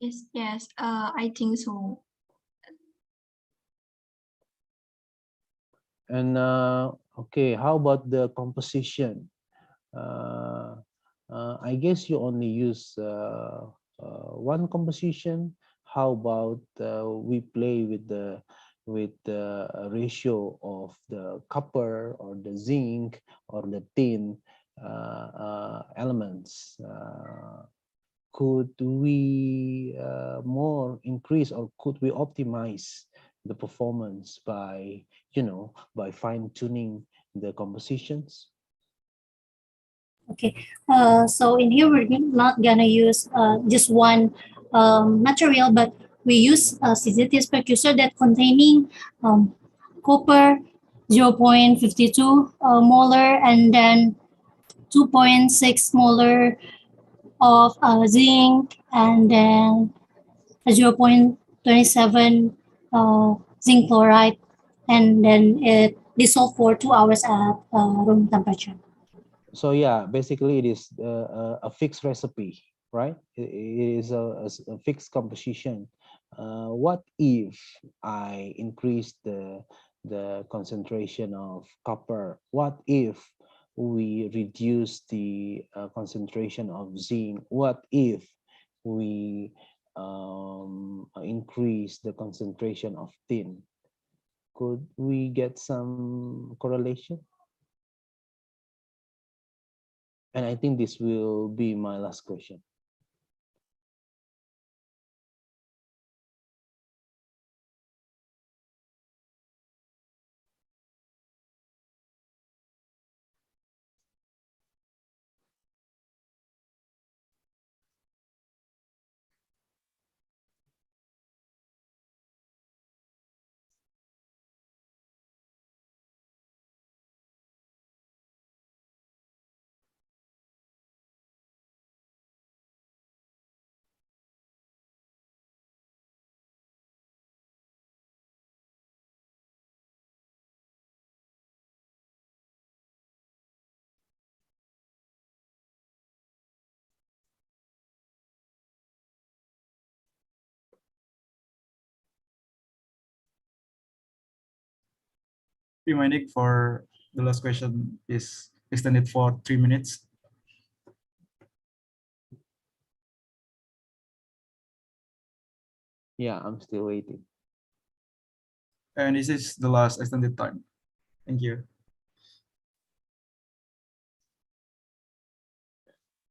Yes, I think so. And okay, how about the composition? I guess you only use one composition. How about we play with the ratio of the copper or the zinc or the tin elements? Could we more increase, or could we optimize the performance by by fine tuning the compositions? Okay, so in here we're not gonna use just one material, but we use a CZTS precursor that containing copper 0.52 molar, and then 2.6 molar of zinc, and then 0.27 zinc chloride, and then it dissolved for 2 hours at room temperature. So yeah, basically it is a fixed recipe, right? It is a fixed composition. What if I increase the concentration of copper? What if we reduce the concentration of zinc? What if we increase the concentration of tin? Could we get some correlation? And I think this will be my last question. Reminding for the last question is extended for 3 minutes. Yeah, I'm still waiting. And this is the last extended time. Thank you.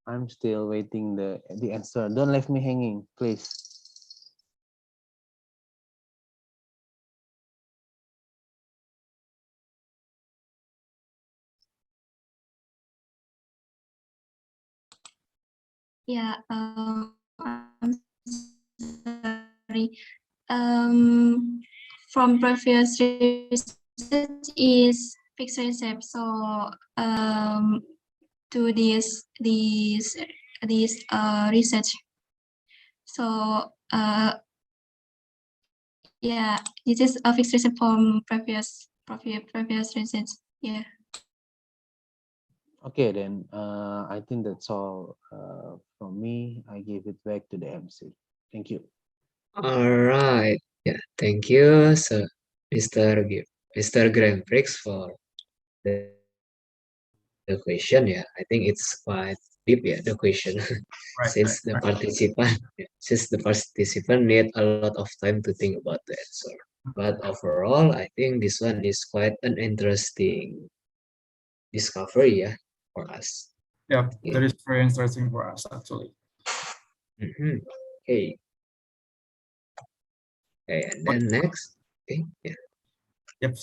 I'm still waiting the answer. Don't leave me hanging, please. Yeah, I'm sorry. From previous research is fixed recipe. So to this research. So yeah, this is a fixed recipe from previous research. Yeah. Okay, then I think that's all from me. I give it back to the MC. Thank you. All right. Yeah, thank you, sir, Mr. Grand Prix for the question. Yeah, I think it's quite deep. Yeah, the question since the participant need a lot of time to think about the answer. But overall, I think this one is quite an interesting discovery. Yeah, for us. Yeah, Yeah. that is very interesting for us actually. Okay. Okay, and then next. Okay. Yeah. Yep.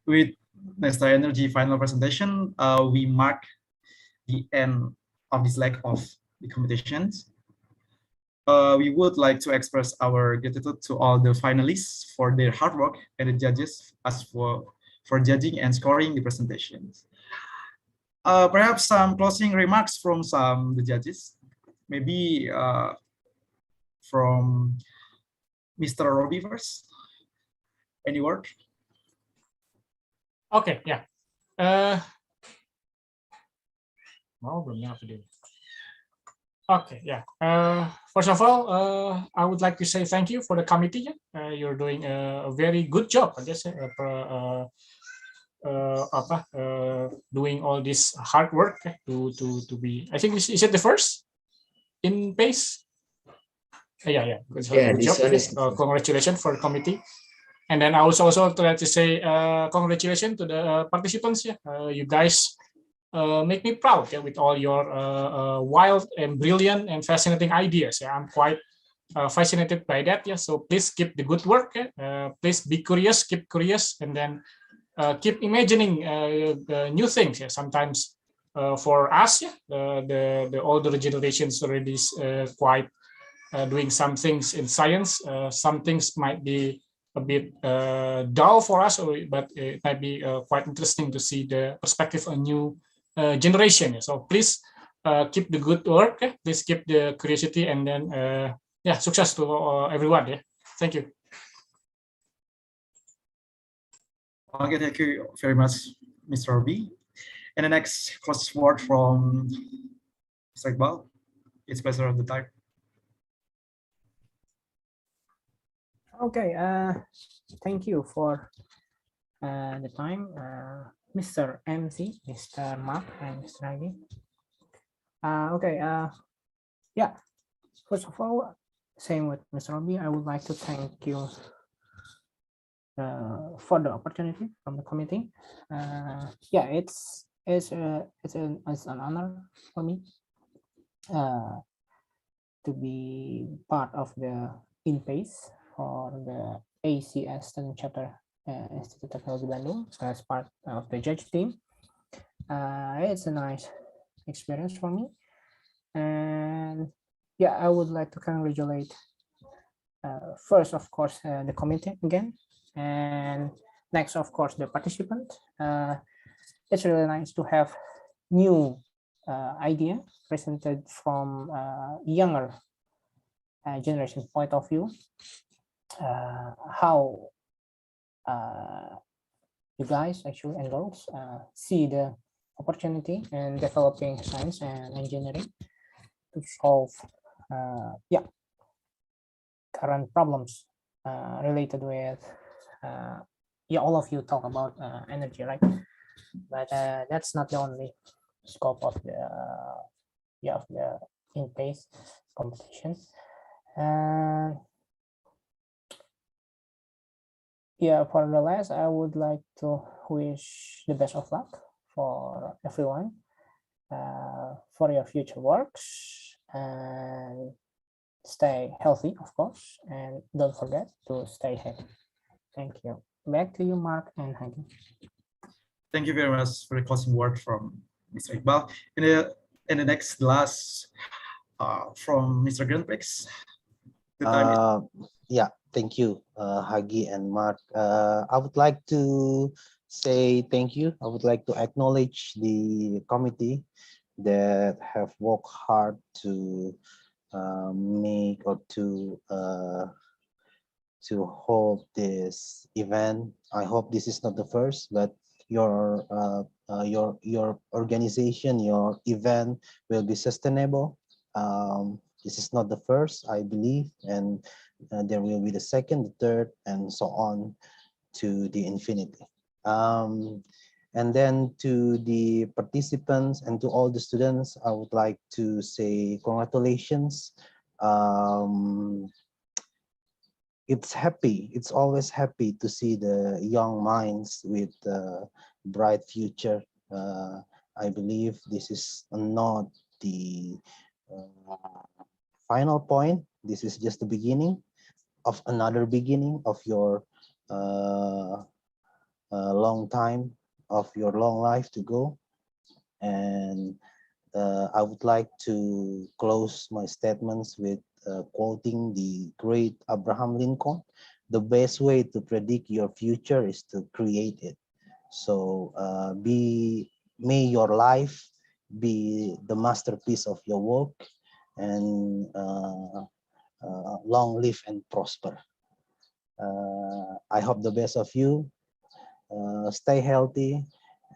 With Nesta Energy final presentation, we mark the end of this leg of the competitions. We would like to express our gratitude to all the finalists for their hard work and the judges as for judging and scoring the presentations. Perhaps some closing remarks from the judges, maybe from Mr. Robbie first. Any word? Okay, yeah. Mau belum ya video? Okay, yeah. First of all, I would like to say thank you for the committee. You're doing a very good job, I guess, doing all this hard work to be. I think is it the first in pace? Yeah, yeah. Yeah, Good this job. one is Congratulations for the committee. And then I was also try to say congratulations to the participants. Yeah, you guys make me proud, yeah, with all your wild and brilliant and fascinating ideas. Yeah, I'm quite fascinated by that. Yeah, so please keep the good work. Yeah? Please be curious, keep curious, and then keep imagining new things. Yeah, sometimes for us, yeah, the older generations already quite doing some things in science. Some things might be a bit dull for us, but it might be quite interesting to see the perspective of new generation. So please keep the good work. Please keep the curiosity, and then yeah, success to everyone. Yeah, thank you. Okay, thank you very much, Mr. Robi. And the next close word from Mr. Iqbal. It's pleasure of the time. Okay, thank you for the time, Mr. MC, Mr. Mark, and Mr. Agi. Okay, yeah, first of all, same with Mr. Robi, I would like to thank you for the opportunity from the committee. Yeah, it's an honor for me to be part of the INPACE for the ACS Student Chapter Institute Technology Bandung as part of the judge team. It's a nice experience for me, and yeah, I would like to congratulate first, of course, the committee again, and next, of course, the participant. It's really nice to have new idea presented from younger generation point of view. How you guys actually and girls see the opportunity in developing science and engineering to solve yeah, current problems related with yeah, all of you talk about energy, right? But that's not the only scope of the yeah, of the INPACE competition. Yeah, for the last, I would like to wish the best of luck for everyone for your future works, and stay healthy, of course, and don't forget to stay happy. Thank you. Back to you, Mark and Hagi. Thank you very much for the closing word from Mr. Iqbal. In the next last from Mr. Grandprix. Yeah, thank you, Hagi and Mark. I would like to say thank you. I would like to acknowledge the committee that have worked hard to make or to hold this event. I hope this is not the first, but your organization, your event will be sustainable. This is not the first, I believe, and there will be the second, the third, and so on to the infinity. And then to the participants and to all the students, I would like to say congratulations. It's always happy to see the young minds with a bright future. I believe this is not the final point. This is just the beginning of another beginning of your long time, of your long life to go. And I would like to close my statements with quoting the great Abraham Lincoln: the best way to predict your future is to create it. So may your life be the masterpiece of your work, and long live and prosper. I hope the best of you. Stay healthy,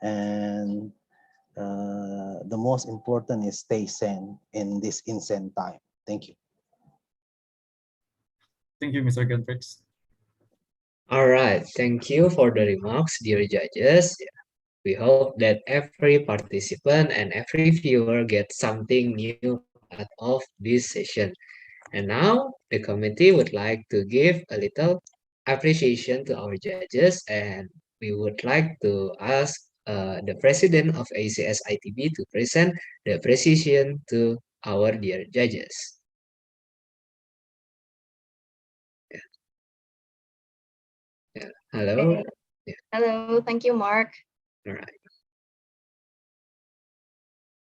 and the most important is stay sane in this insane time. Thank you. Thank you, Mr. Gunfix. All right, thank you for the remarks, dear judges. We hope that every participant and every viewer gets something new out of this session. And now the committee would like to give a little appreciation to our judges, and we would like to ask the president of ACS ITB to present the appreciation to our dear judges. Hello. Okay. Hello, thank you, Mark. All right.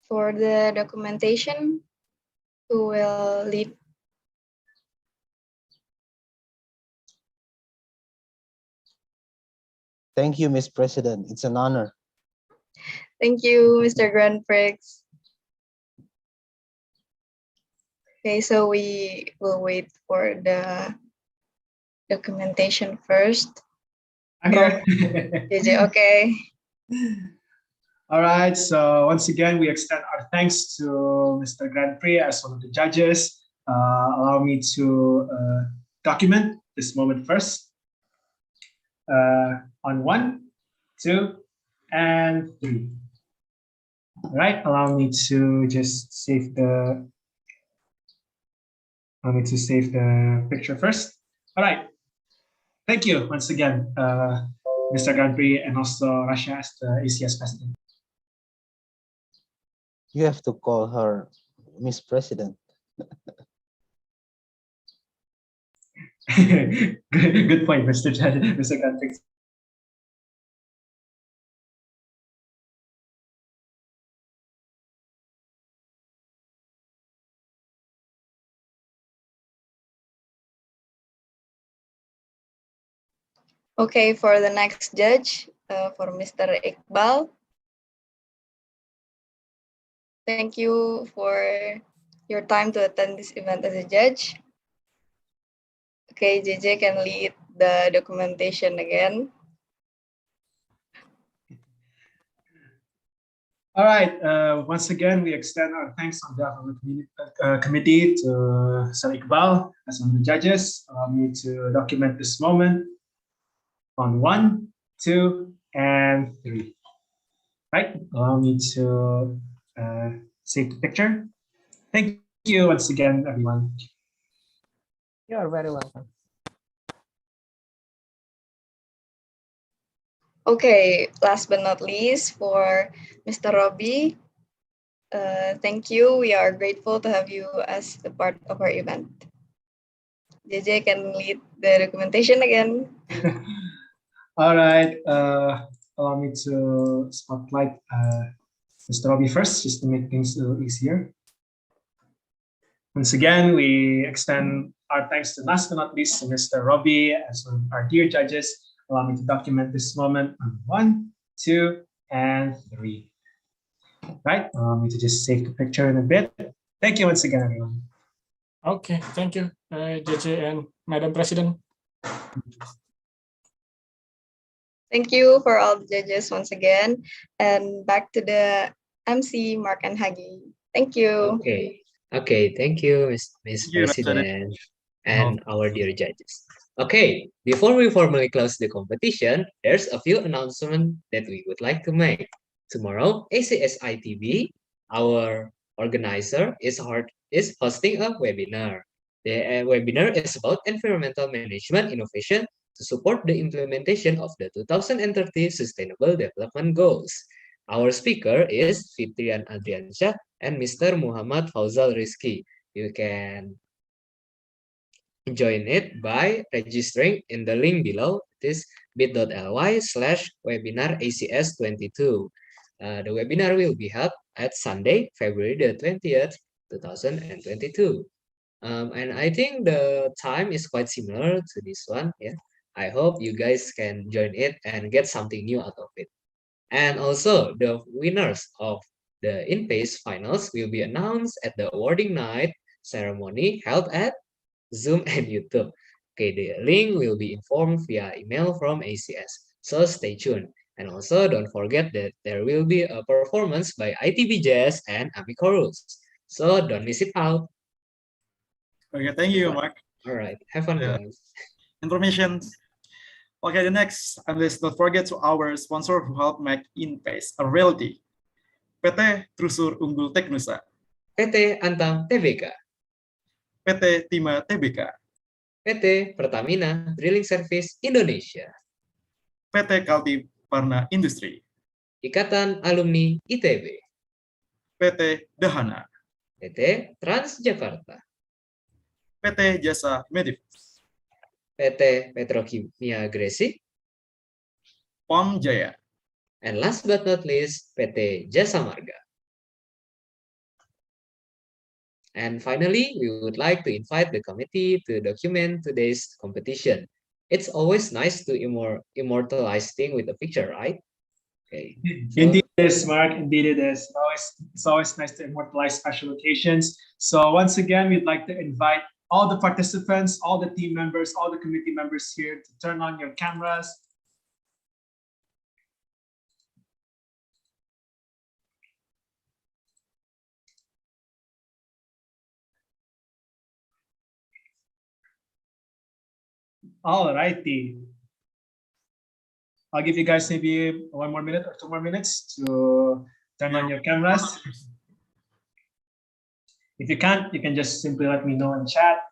For the documentation, who will lead? Thank you, Ms. President. It's an honor. Thank you, Mr. Grand Prix. Okay, so we will wait for the documentation first. I'm here. Okay. All right, so once again, we extend our thanks to Mr. Grand Prix as one of the judges. Allow me to document this moment first. On 1, 2, and 3. All right, allow me to just save the picture first. All right, thank you once again, Mr. Grand Prix, and also Rasha as the ACS president. You have to call her Miss President. Good point, Mr. Grand Prix. Okay, for the next judge, for Mr. Iqbal. Thank you for your time to attend this event as a judge. Okay, JJ can lead the documentation again. All right, once again, we extend our thanks on behalf of the committee to Sir Iqbal as one of the judges. Allow me to document this moment on 1, 2, and 3. Right, allow me to save the picture. Thank you once again, everyone. You are very welcome. Okay, last but not least, for Mr. Robbie, thank you. We are grateful to have you as a part of our event. JJ can lead the documentation again. All right, allow me to spotlight Mr. Robbie first, just to make things a little easier. Once again, we extend our thanks to last but not least to Mr. Robbie as one of our dear judges. Allow me to document this moment on 1, 2, and 3. Right, allow me to just save the picture in a bit. Thank you once again, everyone. Okay, thank you, JJ and Madam President. Thank you for all the judges once again. And back to the MC, Mark and Hagi. Thank you. Okay, thank you, Ms. President and our dear judges. Okay, before we formally close the competition, there's a few announcements that we would like to make. Tomorrow, ACS ITB, our organizer, is hosting a webinar. The webinar is about environmental management innovation to support the implementation of the 2030 Sustainable Development Goals. Our speaker is Fitrian Adriansyah and Mr. Muhammad Fauzal Rizki. You can join it by registering in the link below. It is bit.ly/webinar ACS22. The webinar will be held at Sunday, February the 20th, 2022. And I think the time is quite similar to this one. Yeah, I hope you guys can join it and get something new out of it. And also the winners of the INPACE finals will be announced at the awarding night ceremony held at Zoom and YouTube. Okay, the link will be informed via email from ACS. So stay tuned. And also don't forget that there will be a performance by ITB Jazz and Ami Chorus. So don't miss it out. Okay, thank you, Mark. All right, have fun, guys. Information. Okay, the next, and let's not forget to our sponsor who helped make INPACE a reality. PT Trusur Unggul Teknusa. PT Antam TBK. PT Tima TBK. PT Pertamina Drilling Service Indonesia. PT Kalti Parna Industri. Ikatan Alumni ITB. PT Dahana. PT Transjakarta. PT Jasa Medivus. PT Petrokimia Gresik. POM Jaya. And last but not least, PT Jasa Marga. And finally, we would like to invite the committee to document today's competition. It's always nice to immortalize things with a picture, right? Okay. Indeed it is, Mark. Indeed it is. It's always nice to immortalize special occasions. So once again, we'd like to invite all the participants, all the team members, all the committee members here to turn on your cameras. All righty. I'll give you guys maybe 1 more minute or 2 more minutes to turn on your cameras. If you can't, you can just simply let me know in chat.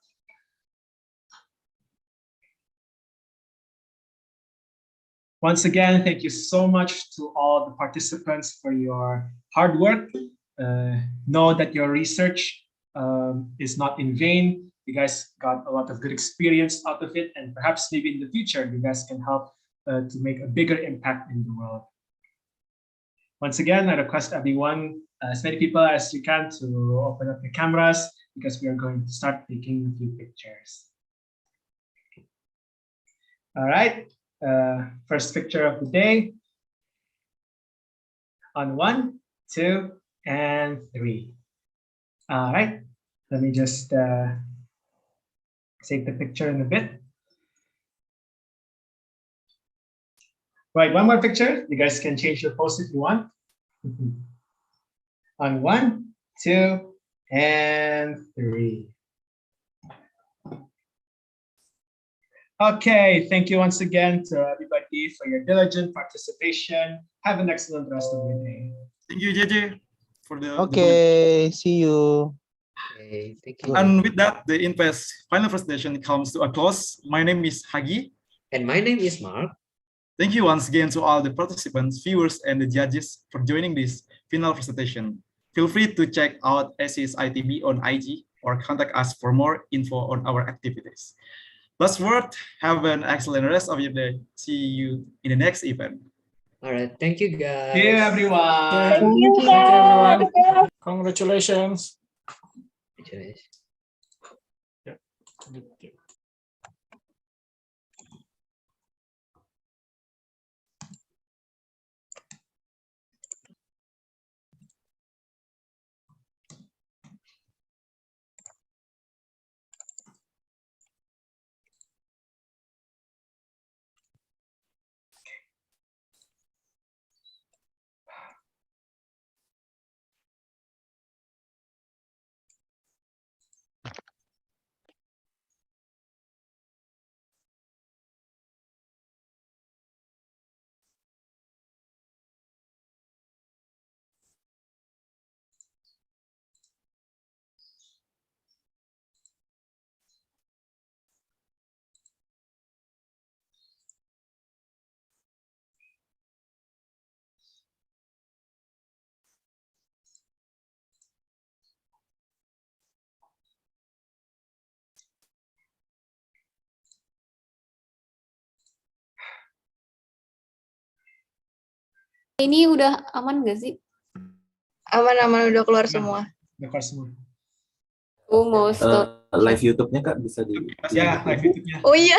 Once again, thank you so much to all the participants for your hard work. Know that your research is not in vain. You guys got a lot of good experience out of it, and perhaps maybe in the future, you guys can help to make a bigger impact in the world. Once again, I request everyone, as many people as you can, to open up the cameras because we are going to start taking a few pictures. All right, first picture of the day. On 1, 2, and 3. All right, let me just save the picture in a bit. Right, one more picture. You guys can change your pose if you want. On 1, 2, and 3. Okay, thank you once again to everybody for your diligent participation. Have an excellent rest of your day. Thank you, JJ, for the. Okay, see you. Okay, thank you. And with that, the INPACE final presentation comes to a close. My name is Hagi. And my name is Mark. Thank you once again to all the participants, viewers, and the judges for joining this final presentation. Feel free to check out ACS ITB on IG or contact us for more info on our activities. Last word, have an excellent rest of your day. See you in the next event. All right, thank you, guys. See you, everyone. Thank you, everyone. Congratulations. Yeah. Ini udah aman nggak sih? Aman-aman, udah keluar semua. Udah keluar semua. Mau stop. Live YouTube-nya Kak bisa di. Ya, live YouTube-nya. Oh iya.